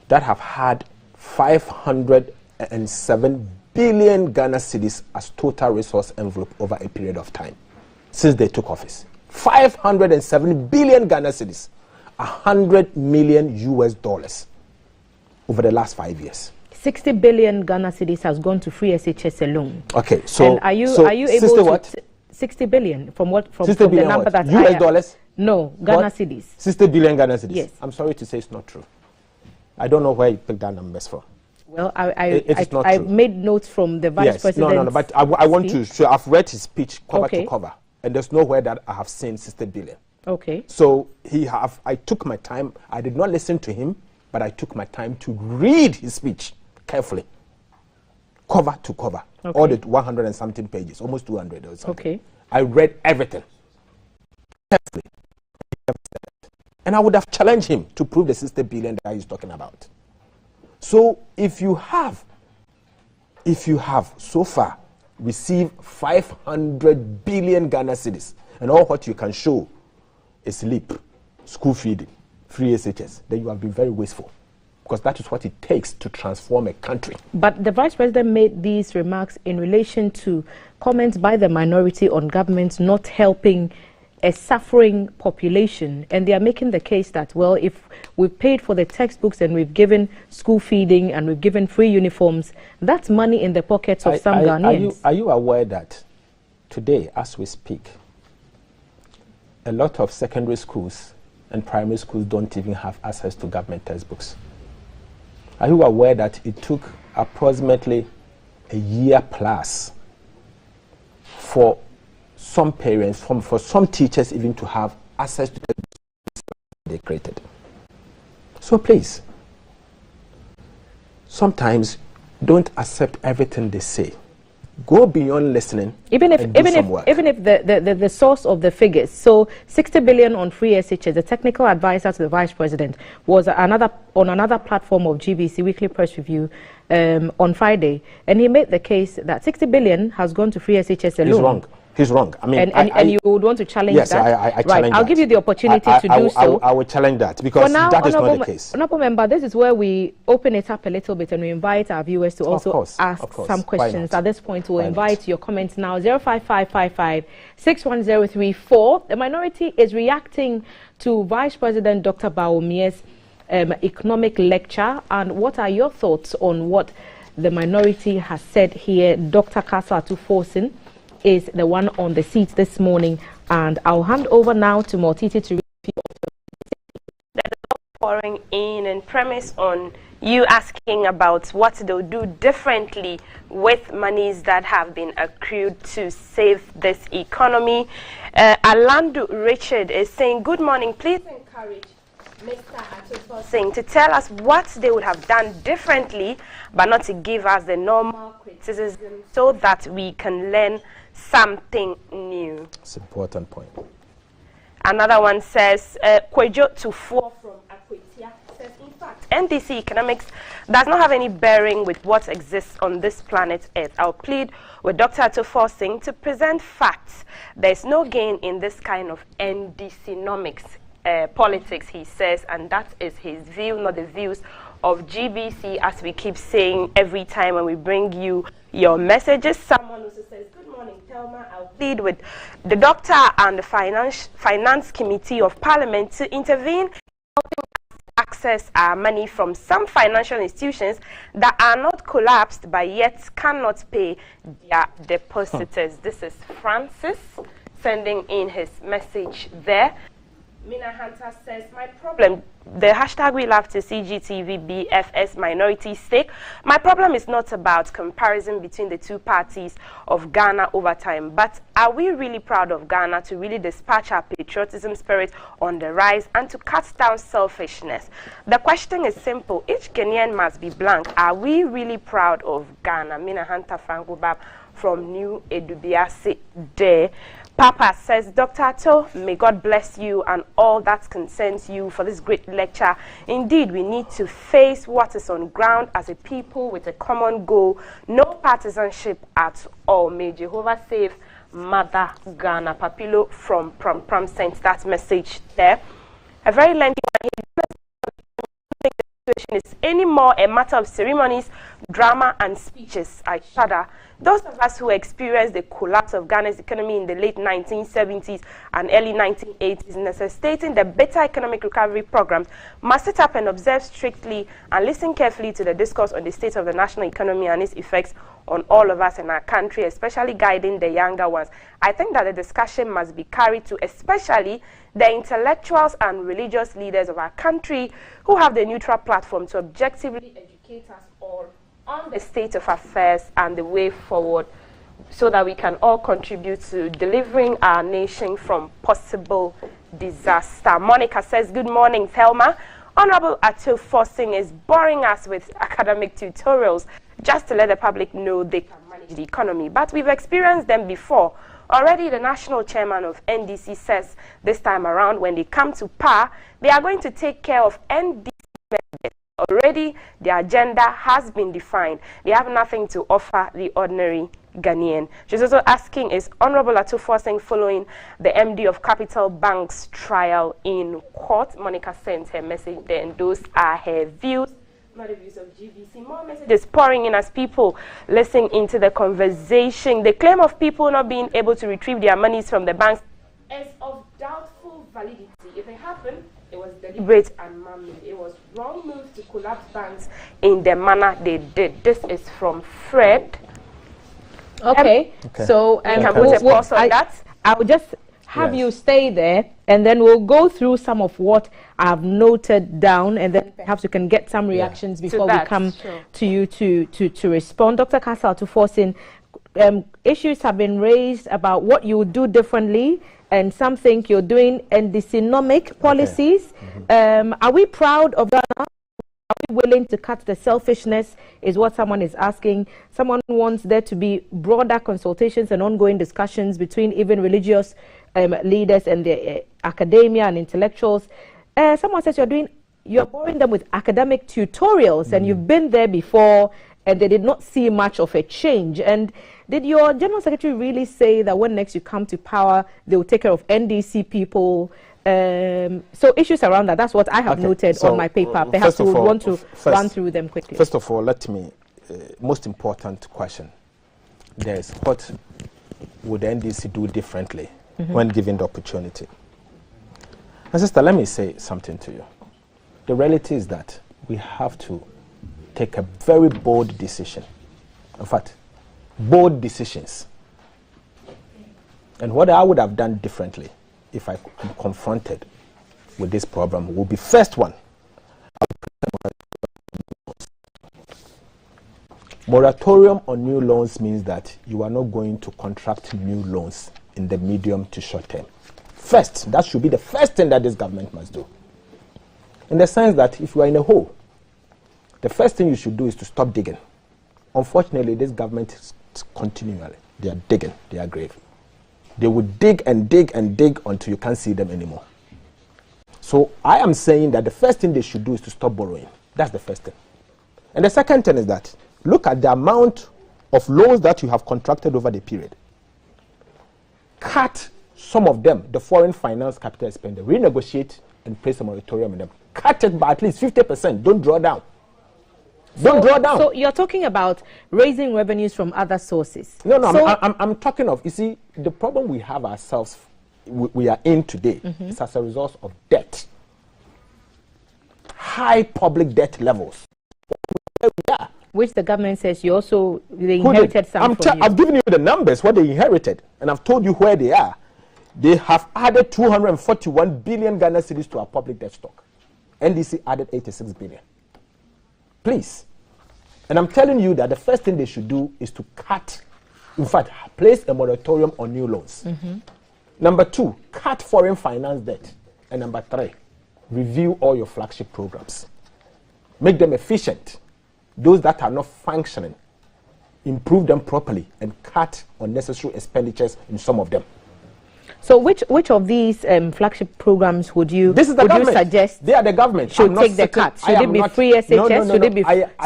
that have had 507 billion Ghana cedis as total resource envelope over a period of time since they took office. 507 billion Ghana cedis, $100 million over the last 5 years. 60 billion Ghana cedis has gone to free SHS alone. Okay, so and are you able to what? 60 billion from what? From 60 billion the number what? that US dollars? No, Ghana cedis. 60 billion Ghana cedis. Yes. I'm sorry to say it's not true. I don't know where you picked that numbers from. Well, I made notes from the vice president. No, but I want to show. I've read his speech cover to cover, and there's nowhere that I have seen 60 billion. Okay. So I took my time. I did not listen to him, but I took my time to read his speech carefully, cover to cover, all the 100 and something pages, almost 200 or something. Okay. I read everything carefully, and I would have challenged him to prove the 60 billion that he's talking about. So if you have so far received 500 billion Ghana cedis, and all what you can show is LEAP, school feeding, free SHS, then you have been very wasteful, because that is what it takes to transform a country. But the vice president made these remarks in relation to comments by the minority on government not helping a suffering population, and they are making the case that, well, if we've paid for the textbooks and we've given school feeding and we've given free uniforms, that's money in the pockets of some Ghanaians. Are you aware that today, as we speak, a lot of secondary schools and primary schools don't even have access to government textbooks? Are you aware that it took approximately a year plus for some parents, for some teachers even to have access to the they created? So please, sometimes don't accept everything they say. Go beyond listening. Even if the source of the figures, so 60 billion on free SHS, the technical advisor to the vice president was on another platform of GBC Weekly Press Review on Friday, and he made the case that 60 billion has gone to free SHS alone. He's wrong. I mean, and you would want to challenge that? Yes, I challenge I'll give you the opportunity to do so. I will challenge that, because now, that is not the case. Honorable member, this is where we open it up a little bit and we invite our viewers to also ask some questions. At this point, we'll invite your comments now. 05555 61034. The minority is reacting to Vice President Dr. Bawumia's economic lecture. And what are your thoughts on what the minority has said here? Dr. Kasa Atuforsin is the one on the seat this morning, and I'll hand over now to Mortiti to review. Pouring in and premise on you asking about what they'll do differently with monies that have been accrued to save this economy. Alandu Richard is saying, good morning, please encourage Mr. Atufor to tell us what they would have done differently, but not to give us the normal criticism, so that we can learn something new. It's an important point. Another one says, Kwejo to 4 from Akwetia says, in fact, NDC economics does not have any bearing with what exists on this planet Earth. I'll plead with Dr. Atufor to present facts. There's no gain in this kind of NDC-nomics politics, he says, and that is his view, not the views of GBC, as we keep saying every time when we bring you your messages. Someone also says, good morning, Thelma. I'll plead with the doctor and the finance committee of parliament to intervene, helping access our money from some financial institutions that are not collapsed but yet cannot pay their depositors. This is Francis sending in his message there. Mina Hunter says, my problem The hashtag we love to see GTV BFS minority stake. My problem is not about comparison between the two parties of Ghana over time, but are we really proud of Ghana to really dispatch our patriotism spirit on the rise and to cut down selfishness? The question is simple. Each Ghanaian must be blank. Are we really proud of Ghana? Mina Hunter Franco Bab from New Edubiase there. Papa says, Dr. Ato, may God bless you and all that concerns you for this great lecture. Indeed, we need to face what is on ground as a people with a common goal, no partisanship at all. May Jehovah save Mother Ghana. Papilo from Pram sent that message there. A very lengthy one. He doesn't think the situation is anymore a matter of ceremonies, drama, and speeches. I shudder. Those of us who experienced the collapse of Ghana's economy in the late 1970s and early 1980s, necessitating the better economic recovery programs, must sit up and observe strictly and listen carefully to the discourse on the state of the national economy and its effects on all of us in our country, especially guiding the younger ones. I think that the discussion must be carried to especially the intellectuals and religious leaders of our country who have the neutral platform to objectively educate us all on the state of affairs and the way forward so that we can all contribute to delivering our nation from possible disaster. Monica says, good morning, Thelma. Honorable Ato Forcing is boring us with academic tutorials just to let the public know they can manage the economy. But we've experienced them before. Already the national chairman of NDC says this time around when they come to power, they are going to take care of NDC members. Already, the agenda has been defined. They have nothing to offer the ordinary Ghanaian. She's also asking, is Honorable Ato Forcing following the MD of Capital Bank's trial in court? Monica sent her message there, and those are her views, not the views of GBC. More messages pouring in as people listen into the conversation. The claim of people not being able to retrieve their monies from the banks is of doubtful validity. If it happened, it was deliberate and man-made. It was wrong move to collapse banks in the manner they did. This is from Fred. Okay. So you can put a pause on that. I will just have you stay there, and then we'll go through some of what I've noted down, and then perhaps we can get some reactions before we come to you to respond. Dr. Castle, to Forcing, issues have been raised about what you would do differently, and some think you're doing NDC-nomic policies. Are we proud of that? Are we willing to cut the selfishness, is what someone is asking. Someone wants there to be broader consultations and ongoing discussions between even religious leaders and the academia and intellectuals. Someone says you're boring them with academic tutorials, and you've been there before, and they did not see much of a change. And did your General Secretary really say that when next you come to power, they will take care of NDC people? So issues around that, that's what I have noted on my paper. Perhaps we would want to run through them quickly. First of all, let me, most important question, there is what would the NDC do differently when given the opportunity? And sister, let me say something to you. The reality is that we have to take a very bold decision. In fact, bold decisions. And what I would have done differently if I am confronted with this problem would be, first one, moratorium on new loans means that you are not going to contract new loans in the medium to short term. First, that should be the first thing that this government must do. In the sense that if you are in a hole, the first thing you should do is to stop digging. Unfortunately, this government is continually, they are digging their grave. They would dig and dig and dig until you can't see them anymore. So I am saying that the first thing they should do is to stop borrowing. That's the first thing. And the second thing is that look at the amount of loans that you have contracted over the period. Cut some of them, the foreign finance capital expenditure, renegotiate and place a moratorium on them. Cut it by at least 50%. Don't draw down. Don't draw down. So you're talking about raising revenues from other sources. No, so I'm talking of, you see, the problem we have ourselves, we are in today, is as a result of debt. High public debt levels. Which the government says they inherited some from you. I've given you the numbers, what they inherited, and I've told you where they are. They have added 241 billion Ghana cedis to our public debt stock. NDC added 86 billion. Please. And I'm telling you that the first thing they should do is to cut, in fact, place a moratorium on new loans. Number 2, cut foreign finance debt. And number 3, review all your flagship programs. Make them efficient. Those that are not functioning, improve them properly and cut unnecessary expenditures in some of them. So which of these flagship programs would you suggest? They are the government. Should take the cut? Should it be free SHS? Should it be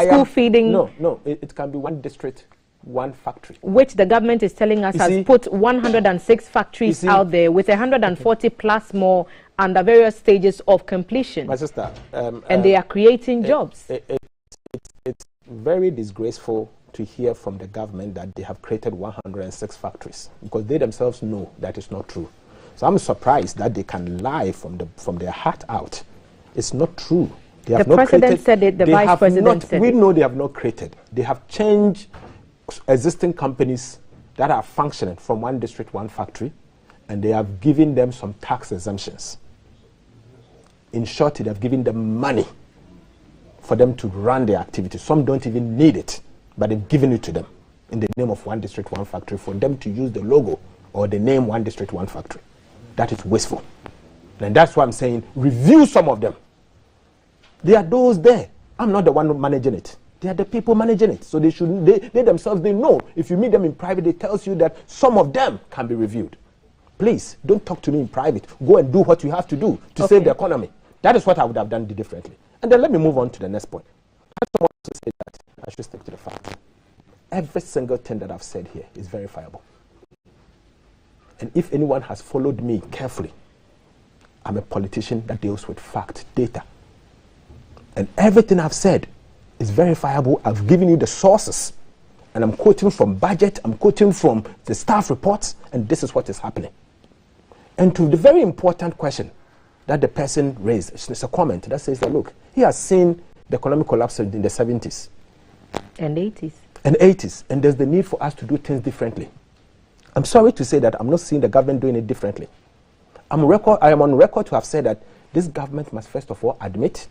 school feeding? No. It can be one district, one factory. Which the government is telling us has put 106 factories out there with 140 plus more under various stages of completion. My sister. And they are creating jobs. It's very disgraceful to hear from the government that they have created 106 factories, because they themselves know that is not true. So I'm surprised that they can lie from their heart out. It's not true. They have the president said it, the vice president said it. We know they have not created. They have changed existing companies that are functioning from one district, one factory, and they have given them some tax exemptions. In short, they have given them money for them to run their activities. Some don't even need it, but they've given it to them in the name of one district, one factory, for them to use the logo or the name one district, one factory. That is wasteful. And that's why I'm saying review some of them. There are those there. I'm not the one managing it. They are the people managing it. So they themselves, they know. If you meet them in private, they tell you that some of them can be reviewed. Please, don't talk to me in private. Go and do what you have to do to save the economy. That is what I would have done differently. And then let me move on to the next point. I just want to say that I should stick to the facts. Every single thing that I've said here is verifiable. And if anyone has followed me carefully, I'm a politician that deals with fact, data. And everything I've said is verifiable. I've given you the sources. And I'm quoting from budget, I'm quoting from the staff reports, and this is what is happening. And to the very important question that the person raised, it's a comment that says that, look, he has seen the economic collapse in the 70s. And 80s. And 80s. And there's the need for us to do things differently. I'm sorry to say that I'm not seeing the government doing it differently. I am on record to have said that this government must first of all admit,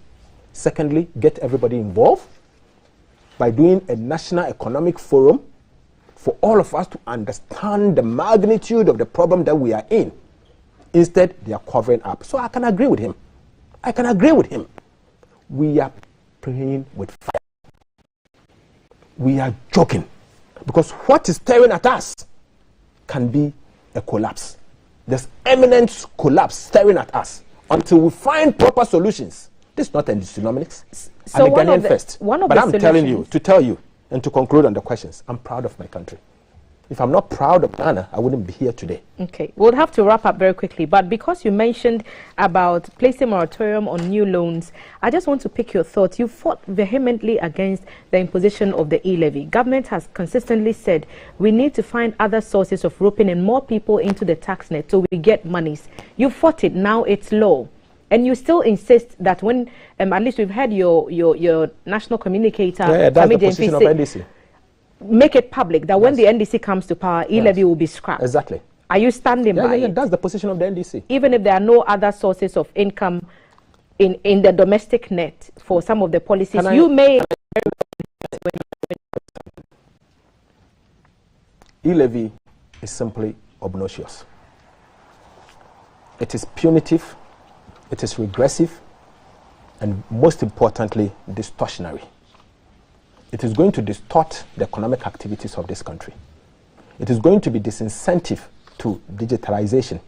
secondly, get everybody involved by doing a national economic forum for all of us to understand the magnitude of the problem that we are in. Instead, they are covering up. So I can agree with him. We are playing with fire. We are joking. Because what is staring at us can be a collapse. There's imminent collapse staring at us until we find proper solutions. This is not a dynamics. So I'm a Ghanaian first. But I'm telling you, to tell you, and to conclude on the questions, I'm proud of my country. If I'm not proud of Ghana, I wouldn't be here today. Okay, we'll have to wrap up very quickly. But because you mentioned about placing moratorium on new loans, I just want to pick your thoughts. You fought vehemently against the imposition of the e-levy. Government has consistently said we need to find other sources of roping in more people into the tax net so we get monies. You fought it, now it's law. And you still insist that when, at least we've had your national communicator, that's the position of NDC. Make it public that when the NDC comes to power, e-levy will be scrapped. Exactly. Are you standing by it? That's the position of the NDC. Even if there are no other sources of income in the domestic net for some of the policies, E-levy is simply obnoxious. It is punitive, it is regressive, and most importantly, distortionary. It is going to distort the economic activities of this country. It is going to be disincentive to digitalization.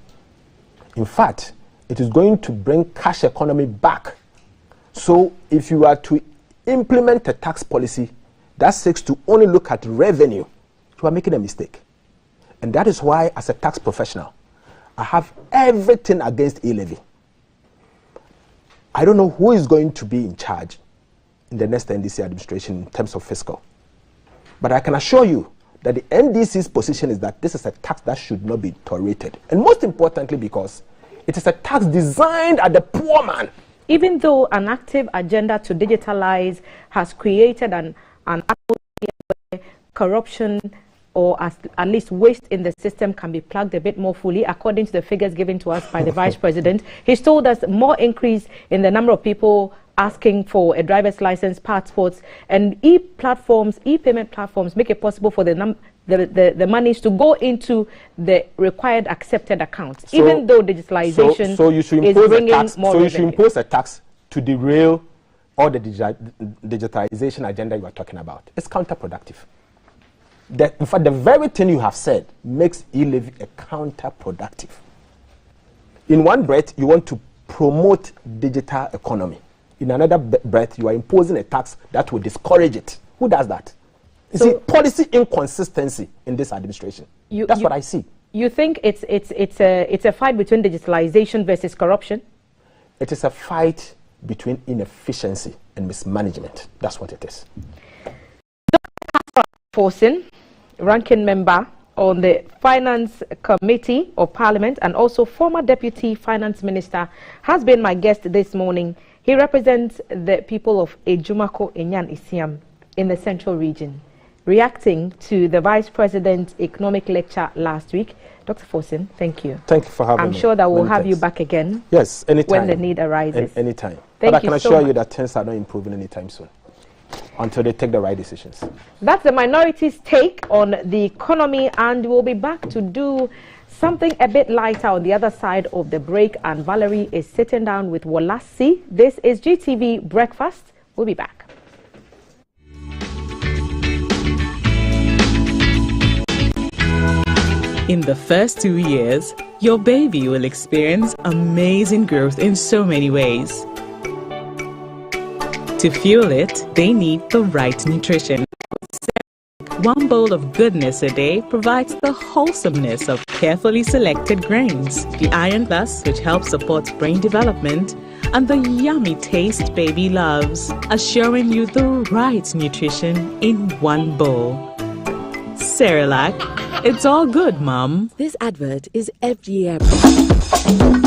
In fact, it is going to bring cash economy back. So if you are to implement a tax policy that seeks to only look at revenue, you are making a mistake. And that is why, as a tax professional, I have everything against e-levy. I don't know who is going to be in charge in the next NDC administration in terms of fiscal. But I can assure you that the NDC's position is that this is a tax that should not be tolerated. And most importantly, because it is a tax designed at the poor man. Even though an active agenda to digitalize has created an atmosphere where corruption or at least waste in the system can be plugged a bit more fully, according to the figures given to us by the Vice President. He's told us more increase in the number of people asking for a driver's license, passports, and e-payment platforms make it possible for the monies to go into the required accepted accounts, so, even though digitalization so you should is impose bringing a tax, more so you revenue. should impose a tax to derail all the digitalization agenda you are talking about. It's counterproductive. In fact, the very thing you have said makes e-levy a counterproductive. In one breath, you want to promote digital economy. In another breath, you are imposing a tax that will discourage it. Who does that? You see, policy inconsistency in this administration. That's what I see. You think it's a fight between digitalization versus corruption? It is a fight between inefficiency and mismanagement. That's what it is. Dr. Forson, ranking member on the Finance Committee of Parliament and also former Deputy Finance Minister, has been my guest this morning. He represents the people of Ejumako Enyan Isiam in the Central Region. Reacting to the Vice President's economic lecture last week, Dr. Forson, thank you. Thank you for having me. I'm sure that we'll have you back again. Yes, anytime. When the need arises. Anytime. Thank but I can assure you much. that things are not improving anytime soon until they take the right decisions. That's the minority's take on the economy, and we'll be back to do something a bit lighter on the other side of the break. And Valerie is sitting down with Wolasi. This is GTV Breakfast. We'll be back. In the first 2 years, your baby will experience amazing growth in so many ways. To fuel it, they need the right nutrition. One bowl of goodness a day provides the wholesomeness of carefully selected grains, the Iron Plus, which helps support brain development, and the yummy taste baby loves, assuring you the right nutrition in one bowl. Cerelac, it's all good, Mom. This advert is FDA approved.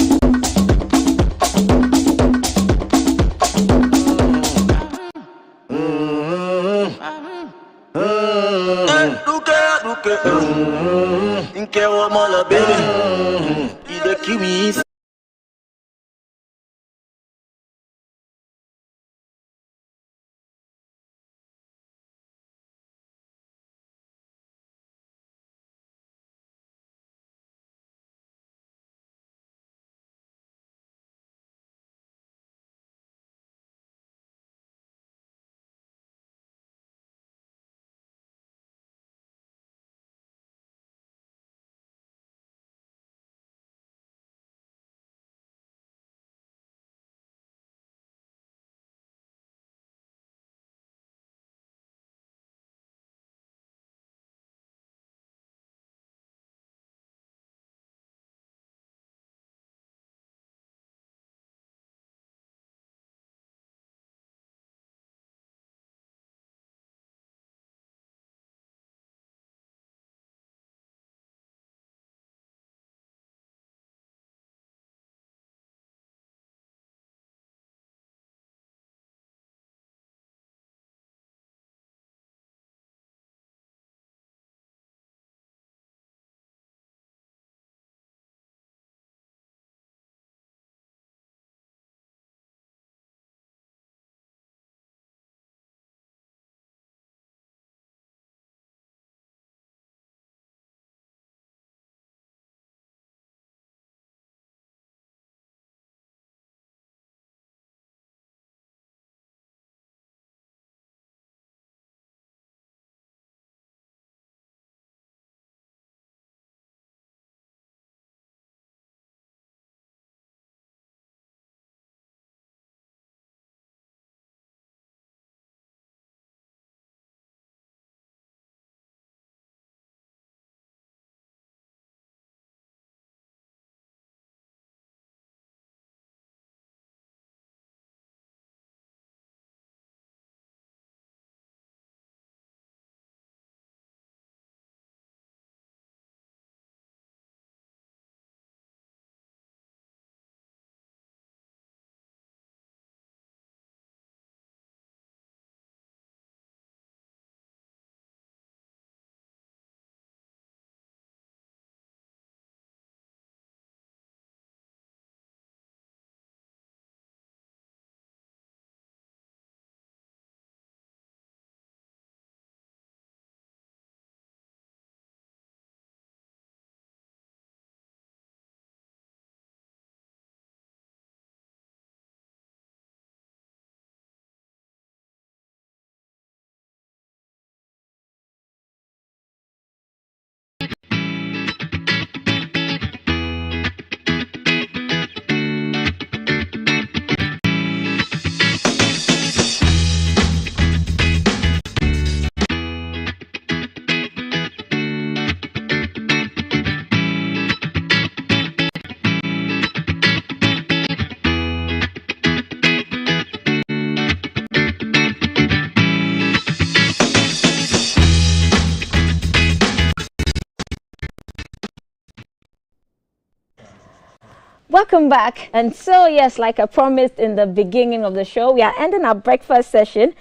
Welcome back. And so, yes, like I promised in the beginning of the show, we are ending our breakfast session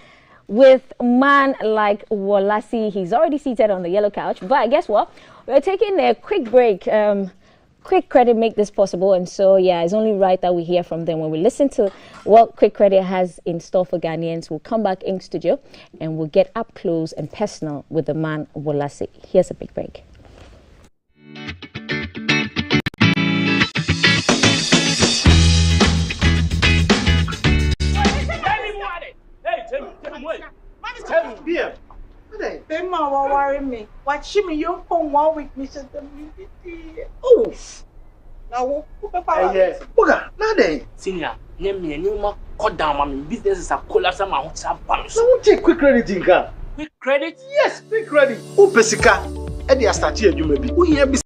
with a man like Wolasi. He's already seated on the yellow couch. But guess what? We're taking a quick break. Quick Credit make this possible. And so, yeah, it's only right that we hear from them. When we listen to what Quick Credit has in store for Ghanaians, we'll come back in studio and we'll get up close and personal with the man Wolasi. Here's a big break. Bema wa worry me. Watch me you come 1 week Mr. Oh. Now who papa? Boga, na dey. Senior, name me any more cut down my business is a collapse my house bank. So who take quick credit inka? Quick credit? Yes, quick credit. Who pesika? E dey start here adwuma bi. Who here be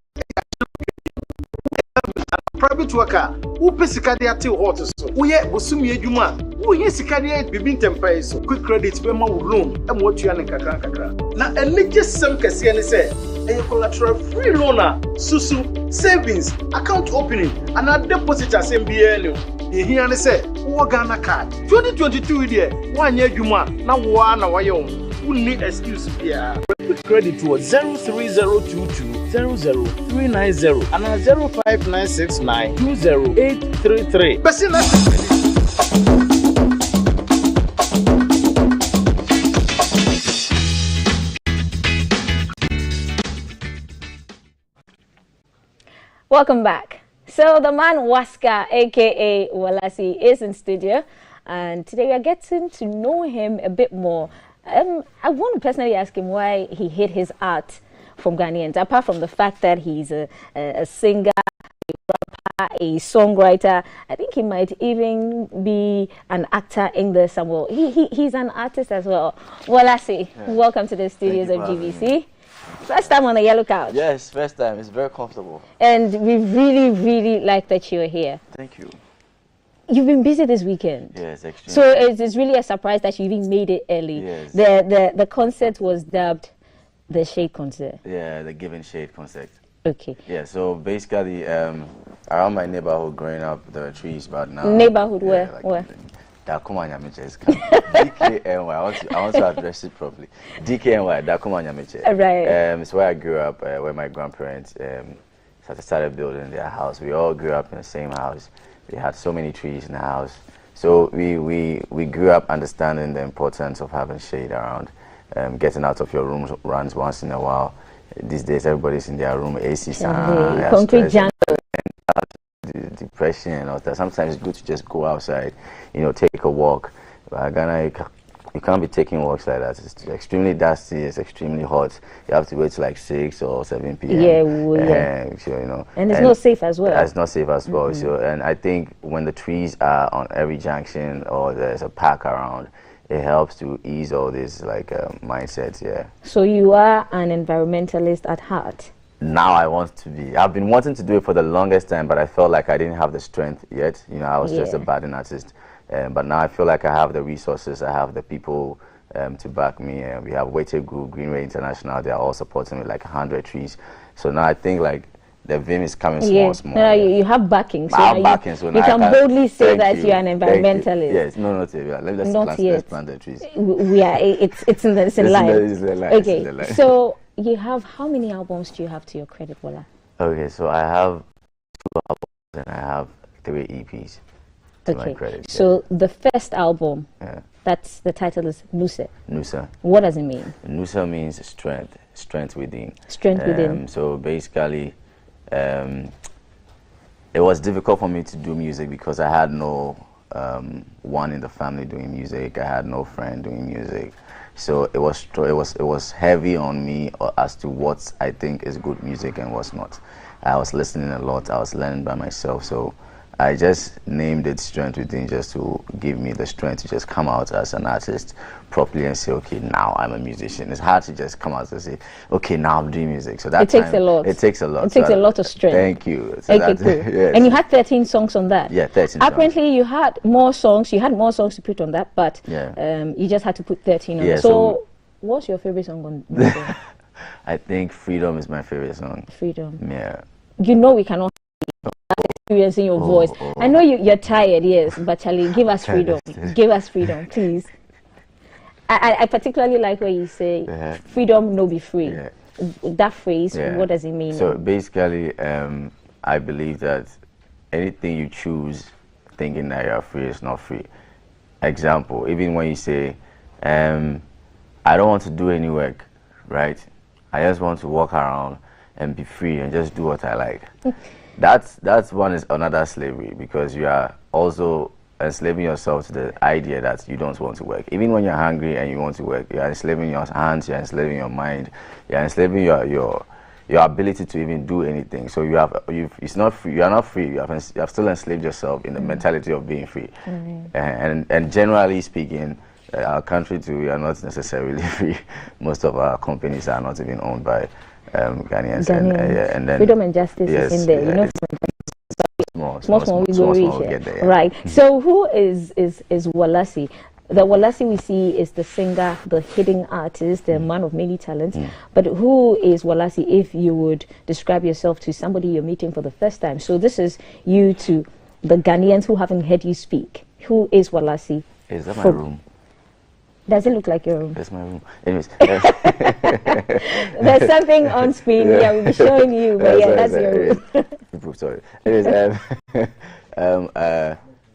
private worker. Who pesika dey ate hot so. Who here bosumi adwuma. Who here sika dey bibi ntempa so. Quick credit be ma wo loan. E mo tua ne kakra. Na enije sem kese ne say a collateral free loaner, susu, savings, account opening, and a deposit as MBN. The here say, Ghana card. 2022 year, 1 year Juma, now one hour young. Who need excuse here? Credit to 03022 00390 and 05969 20833. Welcome back. So the man Waska, aka Wolasi, is in studio, and today we are getting to know him a bit more. I want to personally ask him why he hid his art from Ghanaians, apart from the fact that he's a singer, a rapper, a songwriter. I think he might even be an actor in there somewhere. He's an artist as well. Wolasi, welcome to the studios of GVC. First time on the yellow couch. Yes, first time. It's very comfortable. And we really, really like that you're here. Thank you. You've been busy this weekend. Yes, extremely. So it's really a surprise that you even made it early. Yes. The concert was dubbed the Shade Concert. Yeah, the Giving Shade concert. Okay. Yeah, so basically, around my neighborhood growing up, there were trees, but now... Neighborhood, yeah, where? Like Where? Dakuma Nyamiche is coming. DKNY. I want to address it properly. DKNY, Dakuma Nyamiche. Right. It's where I grew up, where my grandparents started building their house. We all grew up in the same house. We had so many trees in the house. So we grew up understanding the importance of having shade around, getting out of your room runs once in a while. These days, everybody's in their room, AC, concrete jungle. Depression and all that. Sometimes it's good to just go outside, take a walk. But Ghana, you can't be taking walks like that. It's extremely dusty. It's extremely hot. You have to wait till like 6 or 7 p.m. Yeah, So, and it's not safe as well. It's not safe as well. So, and I think when the trees are on every junction or there's a park around, it helps to ease all these mindsets. Yeah. So you are an environmentalist at heart. Now I want to be. I've been wanting to do it for the longest time, but I felt like I didn't have the strength yet. I was just a budding artist. But now I feel like I have the resources, I have the people to back me. We have Weighted Group, Greenway International, they are all supporting me, like 100 trees. So now I think like the vim is coming small. No, you have backing. So I have backing, so you can boldly say that you're an environmentalist. Yes, let's plant the trees. We are. It's in line. Okay, so you have, how many albums do you have to your credit, Wola? Okay, so I have 2 albums and I have 3 EPs. Okay, so the first album, that's the title is Nusa. Nusa. What does it mean? Nusa means strength within. Strength within. So basically, it was difficult for me to do music because I had no one in the family doing music. I had no friend doing music. So it was heavy on me as to what I think is good music and what's not. I was listening a lot. I was learning by myself. So I just named it Strength Within, just to give me the strength to just come out as an artist properly and say, okay, now I'm a musician. It's hard to just come out and say, okay, now I'm doing music. So that it takes a lot. It takes a lot. It takes a lot of strength. Thank you. So okay, cool. Yes. And you had 13 songs on that. Yeah, 13 Apparently songs. You had more songs. You had more songs to put on that, but you just had to put 13 on. Yeah, so what's your favorite song on that? I think Freedom is my favorite song. Freedom. Yeah. We cannot experiencing your voice. I know you're tired, yes, but Charlie, give us freedom. Give us freedom, please. I particularly like where you say freedom no be free. That phrase, what does it mean? So basically, I believe that anything you choose thinking that you're free is not free. Example, even when you say, I don't want to do any work, right? I just want to walk around and be free and just do what I like. That's one is another slavery, because you are also enslaving yourself to the idea that you don't want to work. Even when you're hungry and you want to work, you are enslaving your hands, you're enslaving your mind, you're enslaving your ability to even do anything. So it's not free. You are not free. You have still enslaved yourself in the mentality of being free. And generally speaking, our country too, we are not necessarily free. Most of our companies are not even owned by Ghanaians. And then freedom and justice is in there. You know, small we go reach. Right. So who is Walasi? The Walasi we see is the singer, the hidden artist, the man of many talents. But who is Walasi if you would describe yourself to somebody you're meeting for the first time? So this is you to the Ghanaians who haven't heard you speak. Who is Walasi? Is that my room? Does it look like your room? That's my room. Anyways. There's something on screen. Yeah, we'll be showing you. But that's your room. Sorry. Anyways,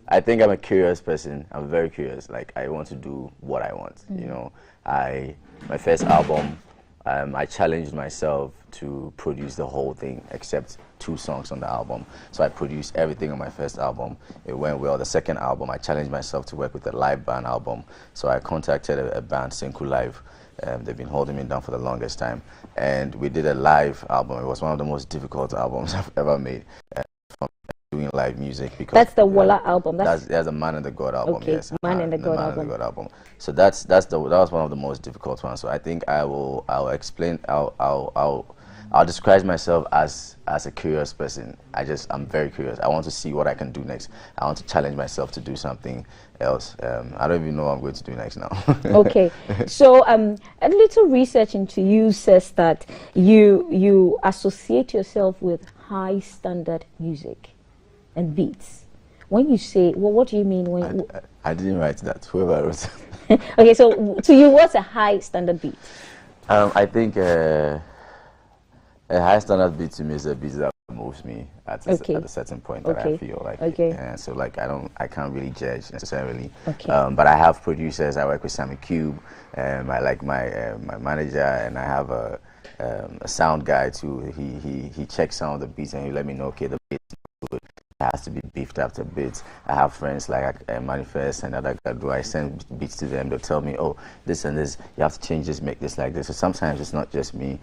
I think I'm a curious person. I'm very curious. Like, I want to do what I want. You know, my first album, I challenged myself to produce the whole thing except 2 songs on the album. So I produced everything on my first album. It went well. The second album, I challenged myself to work with a live band album. So I contacted a band, Senku Live. They've been holding me down for the longest time. And we did a live album. It was one of the most difficult albums I've ever made. From doing live music, because that's the Walla album. That's a Man and the God album. Okay, yes, Man and the God album. Man and the God album. So that was one of the most difficult ones. So I think I'll explain. I'll describe myself as a curious person. I'm very curious. I want to see what I can do next. I want to challenge myself to do something else. I don't even know what I'm going to do next now. Okay, so a little research into you says that you associate yourself with high standard music and beats. When you say, well, what do you mean when I didn't write that. Whoever wrote it. Okay, so to you, what's a high standard beat? I think a high standard beat to me is a beat that moves me at a certain point that I feel like. So like I can't really judge necessarily. But I have producers. I work with Sammy Cube. I like my manager, and I have a sound guy too. He checks some of the beats and he let me know, okay, the beat is good. It has to be beefed up a bit. I have friends like Manifest and other guys. I send beats to them. They'll tell me, oh, this and this, you have to change this, make this like this. So sometimes it's not just me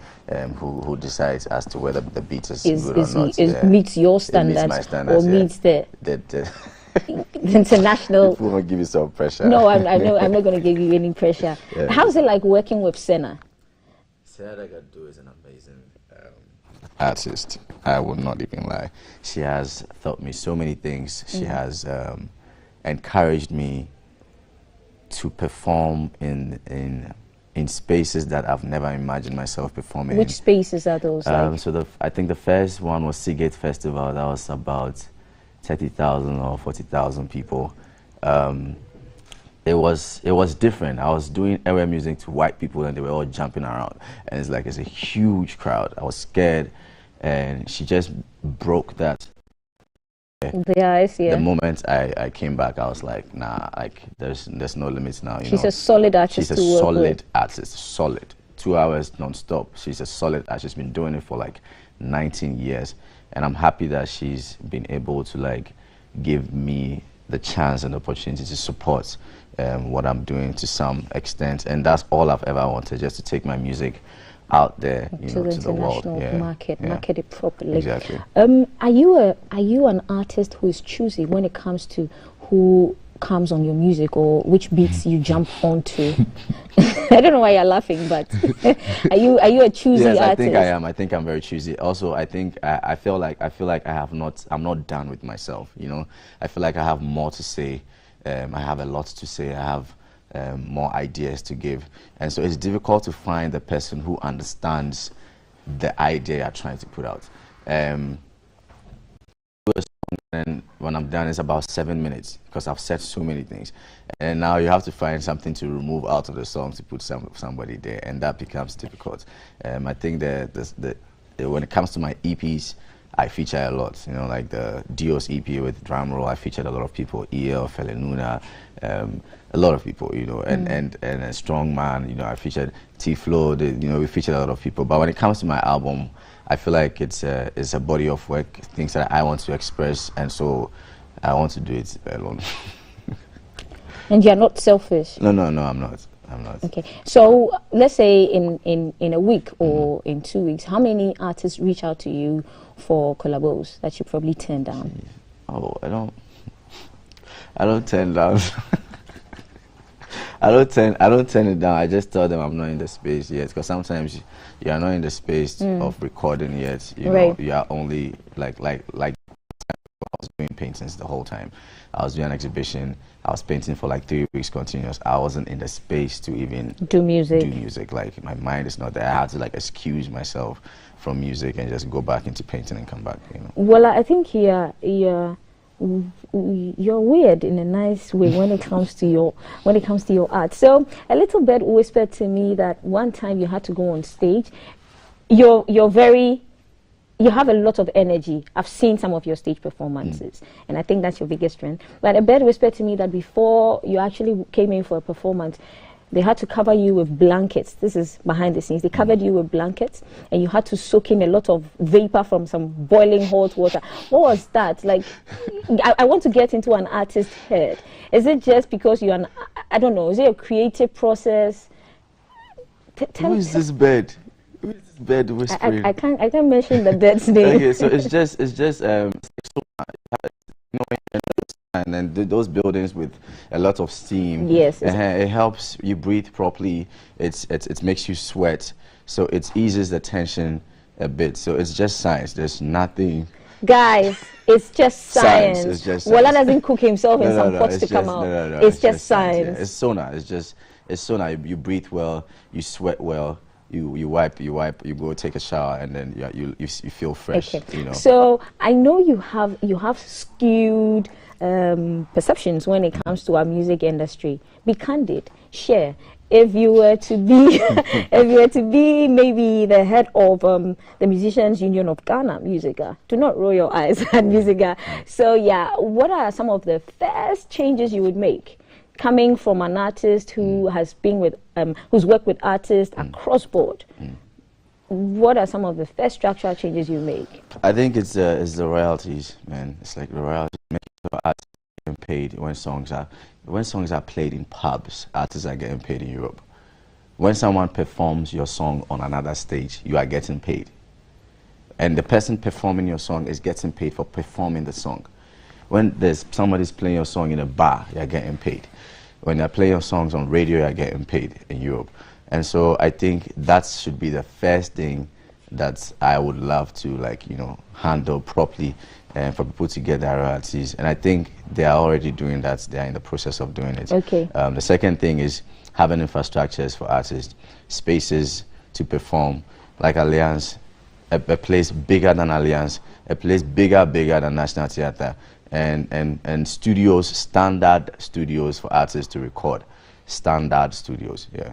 who decides as to whether the beat is good or not. It meets your standards, meets my standards, or meets the international. People will give you some pressure. No, I'm not going to give you any pressure. How's it like working with Senna? Senna Gadu is an amazing artist. I would not even lie. She has taught me so many things. She has encouraged me to perform in spaces that I've never imagined myself performing. Which spaces are those? So I think the first one was Seagate Festival. That was about 30,000 or 40,000 people. It was different. I was doing airway music to white people and they were all jumping around. And it's a huge crowd. I was scared. And she just broke that. The ice, yeah. The moment I came back, I was like, nah, like there's no limits now. She's a solid artist. She's a solid artist, solid. 2 hours non-stop. She's a solid artist. She's been doing it for like 19 years. And I'm happy that she's been able to like give me the chance and opportunity to support what I'm doing to some extent. And that's all I've ever wanted, just to take my music out there, to the world, market it properly. Exactly. Are you an artist who is choosy when it comes to who comes on your music or which beats you jump onto? I don't know why you're laughing, but are you a choosy artist? I think I am. I think I'm very choosy. Also, I think I feel like I'm not done with myself. You know, I feel like I have more to say. I have a lot to say. I have more ideas to give, and so it's difficult to find the person who understands the idea you're trying to put out. and when I'm done, it's about 7 minutes because I've said so many things. And now you have to find something to remove out of the song to put somebody there, and that becomes difficult. I think that when it comes to my EPs, I feature a lot. You know, like the Dios EP with drum roll, I featured a lot of people, EL, Felenuna, a lot of people, you know, and a strong man, you know, I featured T-Flow, you know, we featured a lot of people. But when it comes to my album, I feel like it's a body of work, things that I want to express, and so I want to do it alone. And you're not selfish? No, I'm not. Okay, so let's say in a week or in 2 weeks, how many artists reach out to you for collabos that you probably turn down? Oh, I don't turn down. I don't turn it down. I just tell them I'm not in the space yet, because sometimes you are not in the space of recording yet. You know, you are only like I was doing paintings the whole time. I was doing an exhibition. I was painting for like 3 weeks continuous. I wasn't in the space to even do music. Like, my mind is not there. I had to like excuse myself from music and just go back into painting and come back. You know. Well, I think you're weird in a nice way when it comes to your art. So a little bit whispered to me that one time you had to go on stage. You have a lot of energy. I've seen some of your stage performances, and I think that's your biggest strength. But a bird whispered to me that before you actually came in for a performance, they had to cover you with blankets. This is behind the scenes. They covered you with blankets, and you had to soak in a lot of vapor from some boiling hot water. What was that? Like, I want to get into an artist's head. Is it just because you're I don't know, is it a creative process? Who is this bird? Bed whispering. I can't mention the bed's name. Okay, so it's just you know, and then those buildings with a lot of steam. Yes, it helps you breathe properly. It makes you sweat, so it eases the tension a bit. So it's just science. There's nothing. Guys, it's just science. It's just Wala science. doesn't cook himself in some pots to come out. It's just science. Yeah. It's sauna. It's sauna. You breathe well. You sweat well. You wipe, you go take a shower, and then you feel fresh. Okay. You know. So I know you have skewed perceptions when it comes to our music industry. Be candid. Share. If you were to be, maybe the head of the Musicians Union of Ghana, Musica, do not roll your eyes at Musica. So yeah, what are some of the first changes you would make? Coming from an artist who has been with, who's worked with artists across board, what are some of the first structural changes you make? I think it's the royalties, man. It's like the royalties. Making sure artists are getting paid when songs are played in pubs. Artists are getting paid in Europe. When someone performs your song on another stage, you are getting paid, and the person performing your song is getting paid for performing the song. When there's somebody's playing your song in a bar, you're getting paid. When they're playing your songs on radio, you're getting paid in Europe. And so I think that should be the first thing that I would love to, like, you know, handle properly and for people to get their royalties. And I think they are already doing that. They are in the process of doing it. Okay. The second thing is having infrastructures for artists, spaces to perform, like Alliance, a place bigger than Alliance, a place bigger than National Theatre. And studios, standard studios for artists to record. Standard studios, yeah.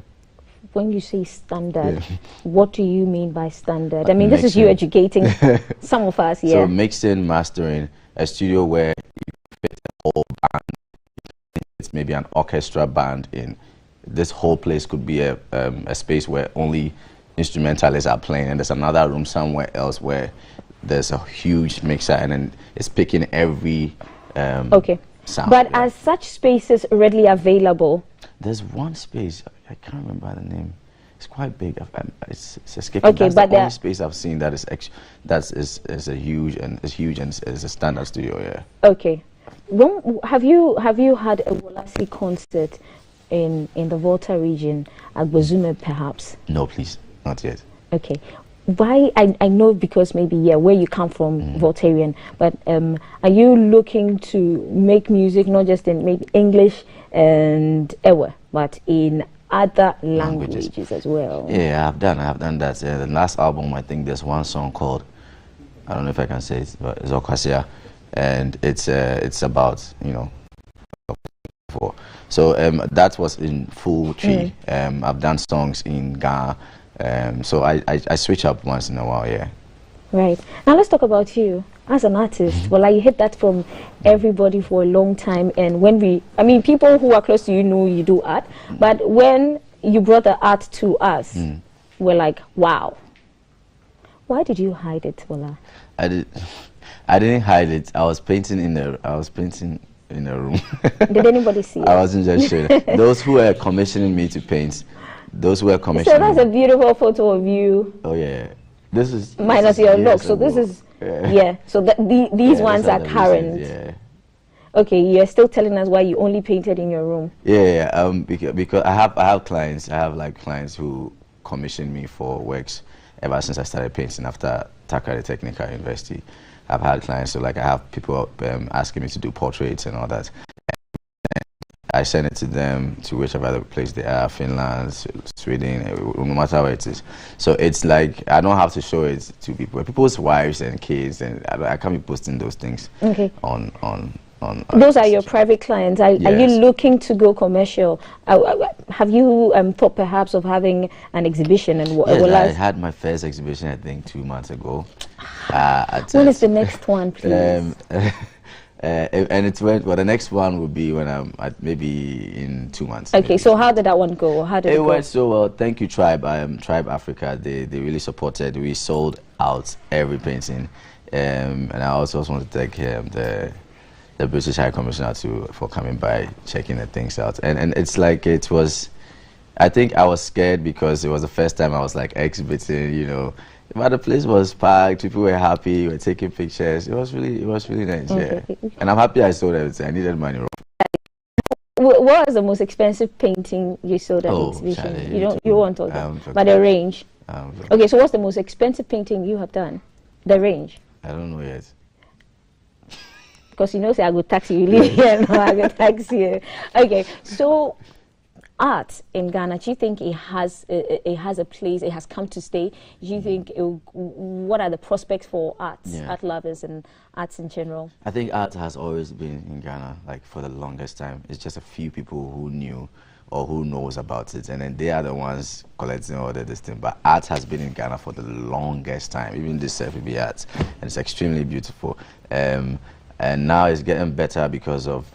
When you say standard, what do you mean by standard? I mean, this is you educating some of us, yeah. So mixing, mastering, a studio where you fit a whole band. It's maybe an orchestra band in. This whole place could be a space where only instrumentalists are playing, and there's another room somewhere else where there's a huge mixer, and then it's picking every sound. But are such spaces readily available? There's one space, I can't remember the name. It's quite big. It's escaping. Okay, that's but the only space I've seen that is a huge and is a standard studio. Yeah. Okay. Have you had a Wolasi concert in the Volta region at Bozume, perhaps? No, please, not yet. Okay. Why? I know because maybe where you come from, Voltarian, but are you looking to make music not just in maybe English and Ewe, but in other languages as well? Yeah, I've done that. The last album, I think there's one song called, I don't know if I can say it, but it's Okasia. and it's about, you know, so that was in full tree. I've done songs in Ghana, so I switch up once in a while. Yeah. Right. Now let's talk about you as an artist. Well, you hit that from everybody for a long time, and when people who are close to you know you do art, but when you brought the art to us, we're like, wow. Why did you hide it, Bola? I didn't hide it. I was painting in a room. Did anybody see it? I wasn't just sure. Those who were commissioning me to paint, those who were commissioning. So that's a beautiful photo of you. Oh yeah. This is minus your look. So this is So these ones are current. Yeah. Okay, you're still telling us why you only painted in your room. Yeah. Because I have clients. I have like clients who commission me for works ever since I started painting after Takari Technical University. I've had clients, so like I have people asking me to do portraits and all that. And I send it to them to whichever other place they are, Finland, Sweden, no matter where it is. So it's like I don't have to show it to people, people's wives and kids, and I can't be posting those things on those are your private clients. Are you looking to go commercial? Have you thought perhaps of having an exhibition? And yes, I had my first exhibition, I think, 2 months ago. When is the next one, please? And it went. Well, the next one will be when I'm maybe in 2 months. Okay, so how did that one go? How did it go? Went so well. Thank you, Tribe. Tribe Africa. They really supported. We sold out every painting, and I also want to thank the British High Commissioner for coming by, checking the things out. And it's like it was, I think I was scared because it was the first time I was like exhibiting, you know. But the place was packed, people were happy, we were taking pictures. It was really nice, yeah. And I'm happy I sold everything. I needed money. What was the most expensive painting you sold at the exhibition? Charlie, you won't talk about, but the range. Okay, so what's the most expensive painting you have done? The range? I don't know yet. Because you know, say I go taxi, you live here, no, I go taxi. Okay, so art in Ghana, do you think it has a place? It has come to stay. Do you think what are the prospects for arts, art lovers, and arts in general? I think art has always been in Ghana, like for the longest time. It's just a few people who knew or who knows about it, and then they are the ones collecting all this thing. But art has been in Ghana for the longest time. Even this FB art, and it's extremely beautiful. And now it's getting better because of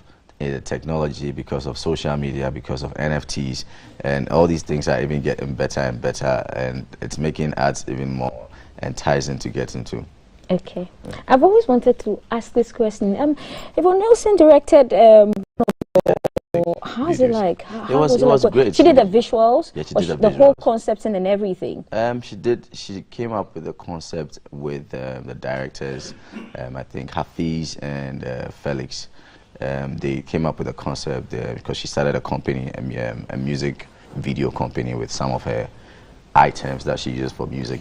technology, because of social media, because of NFTs, and all these things are even getting better and better, and it's making arts even more enticing to get into. Okay. I've always wanted to ask this question. Yvonne Nelson directed how's it like? It was great. She did the visuals? Yeah, she did the whole concept and everything? She came up with the concept with the directors, I think Hafiz and Felix. They came up with a concept because she started a company, a music video company with some of her items that she uses for music,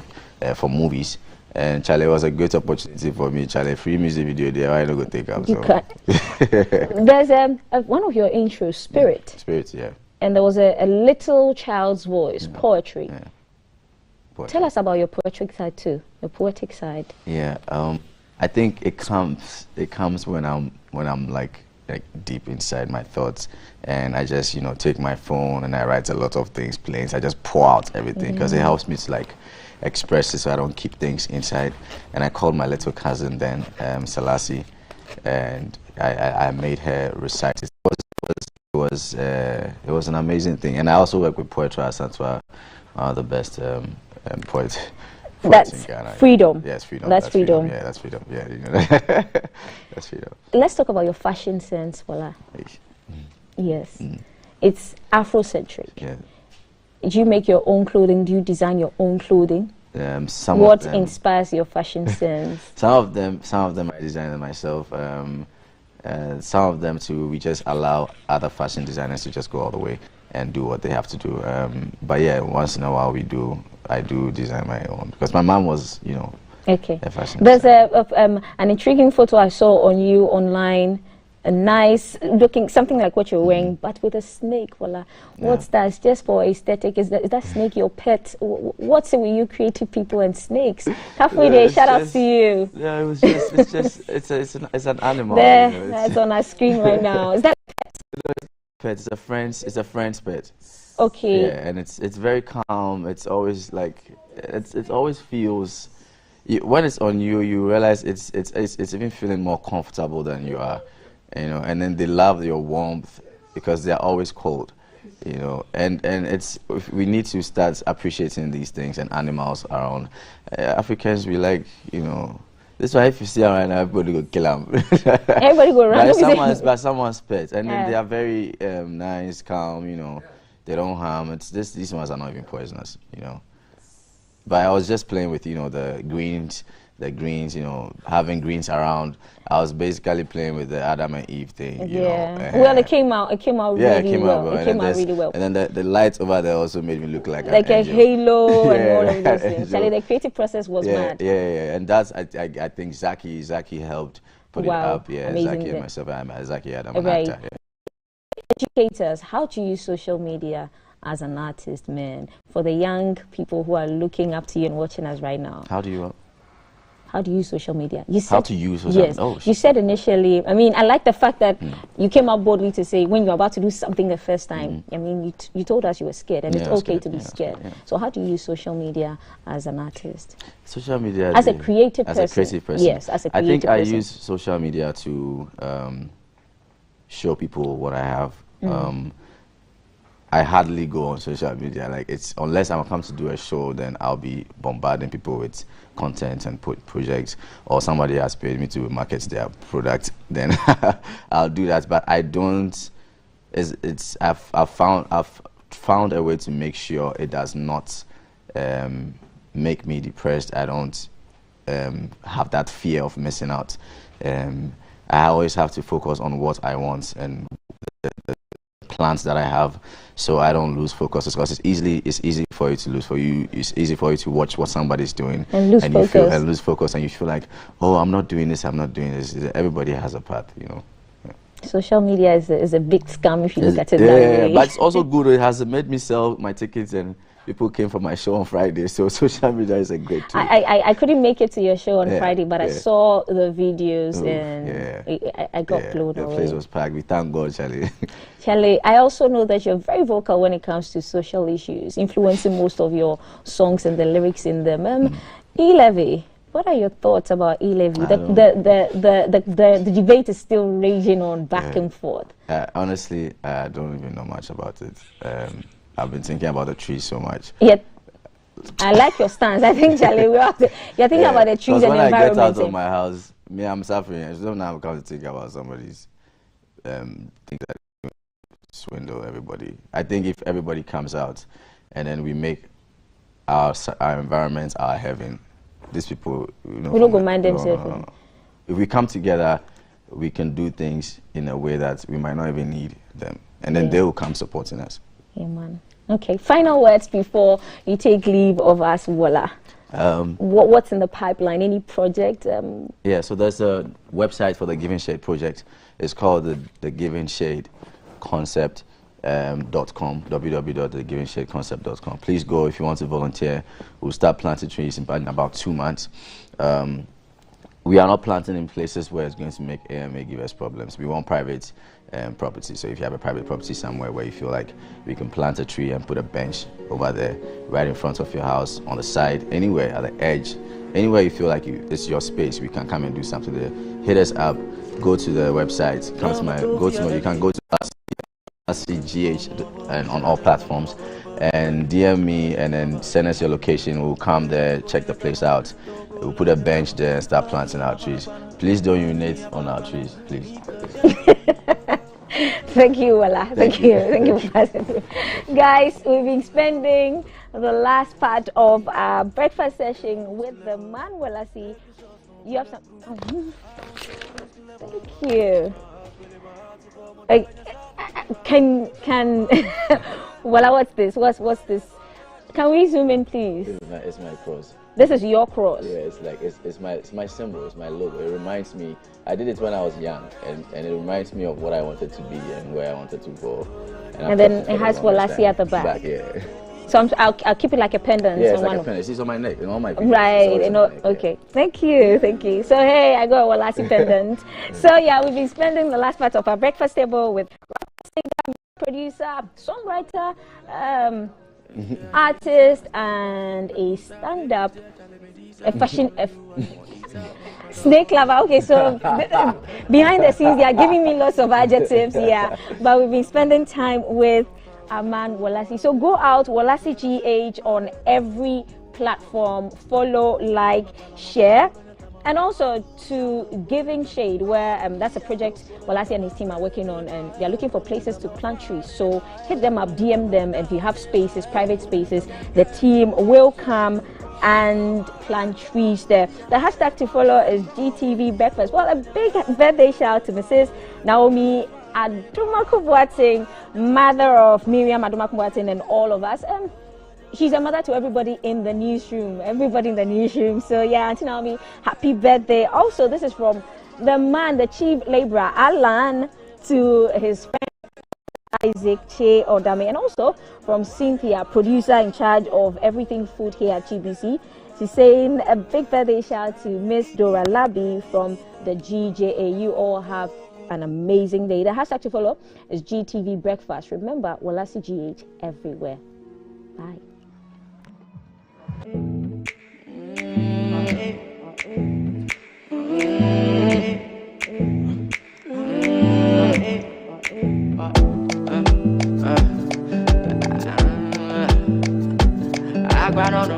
for movies. And Charlie, was a great opportunity for me. Charlie, free music video there, I don't go take up. You can't. There's one of your intros, Spirit. Spirit, yeah. And there was a little child's voice, poetry. Yeah. Poetry. Tell us about your poetic side too, your poetic side. Yeah, I think it comes when I'm like deep inside my thoughts, and I just take my phone and I write a lot of things, planes. I just pour out everything because it helps me to like express it, so I don't keep things inside. And I called my little cousin then, Selassie, and I made her recite it. It was an amazing thing. And I also work with Poetry Asantwa, one of the best poets. That's in Ghana. Freedom. Yes, freedom. That's freedom. Yeah, that's freedom. Yeah, that's freedom. Let's talk about your fashion sense, Bola. Yes, it's Afrocentric. Yeah. Do you make your own clothing? Do you design your own clothing? What inspires your fashion sense? Some of them I design them myself. Some of them too, we just allow other fashion designers to just go all the way and do what they have to do. But yeah, once in a while I do design my own because my mom was, okay. a fashion There's an intriguing photo I saw on you online. a nice looking, something like what you're wearing, but with a snake. Voila. What's that? It's just for aesthetic. Is that snake your pet? What's it with you creative people and snakes? Halfway there, shout out to you. Yeah, it was just, it's an animal. There, you know, that's on our screen right now. Is that pet? It's a friend's pet. okay? Yeah, and it's very calm. It's always like, it always feels, when it's on you, you realize it's even feeling more comfortable than you are, you know. And then they love your warmth because they're always cold, you know. And we need to start appreciating these things and animals around. Africans, we like, you know. That's why if you see around, everybody go kill them. Everybody go around. By someone's pet, and then they are very nice, calm, you know. They don't harm. These ones are not even poisonous, you know. But I was just playing with, you know, the greens, you know, having greens around. I was basically playing with the Adam and Eve thing, you know. Well, it came out really well. It came out really well. And then the lights over there also made me look like a halo and all of those things. Charlie, the creative process was mad. Yeah. And that's, I think Zaki helped put it up. Yeah, amazing. Zaki and myself. Zaki Adam, an right. actor. Yeah. Educate us, how to use social media as an artist, man, for the young people who are looking up to you and watching us right now. How do you use social media? You said, how to use social media? Yes, you said initially, I mean, I like the fact that you came up boldly to say when you're about to do something the first time, I mean, you told us you were scared, and it's okay to be scared. So how do you use social media as an artist? Social media as a creative person. As a creative person. Yes, as a creative person. I think I use social media to show people what I have. I hardly go on social media. Like, it's unless I'm come to do a show, then I'll be bombarding people with content and projects, or somebody has paid me to market their product. Then I'll do that. But I don't. I've found a way to make sure it does not make me depressed. I don't have that fear of missing out. I always have to focus on what I want and the plans that I have, so I don't lose focus, because it's easy for you to lose. It's easy for you to watch what somebody's doing and lose focus, and you feel like, oh, I'm not doing this. Everybody has a path, you know. Social media is a big scam if you look at it that way. But it's also good. It has made me sell my tickets, and people came for my show on Friday. So social media is a great tool. I couldn't make it to your show on Friday, but I saw the videos and I got blown away. The place was packed. We thank God, Charlie. Charlie, I also know that you're very vocal when it comes to social issues, influencing most of your songs and the lyrics in them. E-Levy, what are your thoughts about E-Levy? The debate is still raging on back and forth. Honestly, I don't even know much about it. I've been thinking about the trees so much. Yeah, I like your stance. I think, Charlie, you're thinking about the trees and the environment. When I get out of my house, I'm suffering. I don't now come to think about somebody's things that swindle everybody. I think if everybody comes out and then we make our environment our heaven, these people, you know, we don't go mind themselves. No. If we come together, we can do things in a way that we might not even need them, and then they will come supporting us. Amen. Okay, final words before you take leave of us, Voila. What's in the pipeline? Any project? Yeah, so there's a website for the Giving Shade project. It's called the Giving Shade Concept. .com, www.thegivingShadeConcept.com. Please go if you want to volunteer. We'll start planting trees in about 2 months. We are not planting in places where it's going to make AMA give us problems. We want private property. So if you have a private property somewhere where you feel like we can plant a tree and put a bench over there, right in front of your house, on the side, anywhere, at the edge, anywhere you feel like it's your space, we can come and do something there. Hit us up. Go to the website. You can go to CGH and on all platforms, and DM me, and then send us your location. We'll come there, check the place out. We'll put a bench there and start planting our trees. Please don't urinate on our trees, please. Thank you, Wala. Thank you for passing through. Guys, we've been spending the last part of our breakfast session with the man Walasi. You have some. Oh, thank you. Can Wala, what's this? What's this? Can we zoom in, please? It's my cross. This is your cross. Yeah, it's like it's my symbol, it's my logo. It reminds me. I did it when I was young, and it reminds me of what I wanted to be and where I wanted to go. And then it has Wolasi at the back. Yeah. So I'll keep it like a pendant. Yeah, it's like a pendant. It's on my neck and all my videos. Right. You know. Okay. Thank you. So hey, I got a Wolasi pendant. So yeah, we've been spending the last part of our breakfast table with singer, producer, songwriter, artist, and a stand-up, a fashion. Snake lover. Okay, so behind the scenes, they are giving me lots of adjectives. Yeah, but we've been spending time with our man Wolasi. So go out, Wolasi GH, on every platform. Follow, like, share. And also to Giving Shade, where that's a project Wolasi and his team are working on, and they're looking for places to plant trees. So hit them up, DM them, and if you have spaces, private spaces, the team will come and plant trees there. The hashtag to follow is GTV Breakfast. Well, a big birthday shout out to Mrs. Naomi Adumaku-Boateng, mother of Miriam Adumaku-Boateng and all of us. She's a mother to everybody in the newsroom. So yeah, Auntie Naomi, happy birthday. Also, this is from the man, the chief laborer, Alan, to his friend Isaac Che Odame, and also from Cynthia, producer in charge of everything food here at GBC. She's saying a big birthday shout out to Miss Dora Labi from the GJA. You all have an amazing day. The hashtag to follow is GTV Breakfast. Remember, Wolasi GH everywhere. Bye. I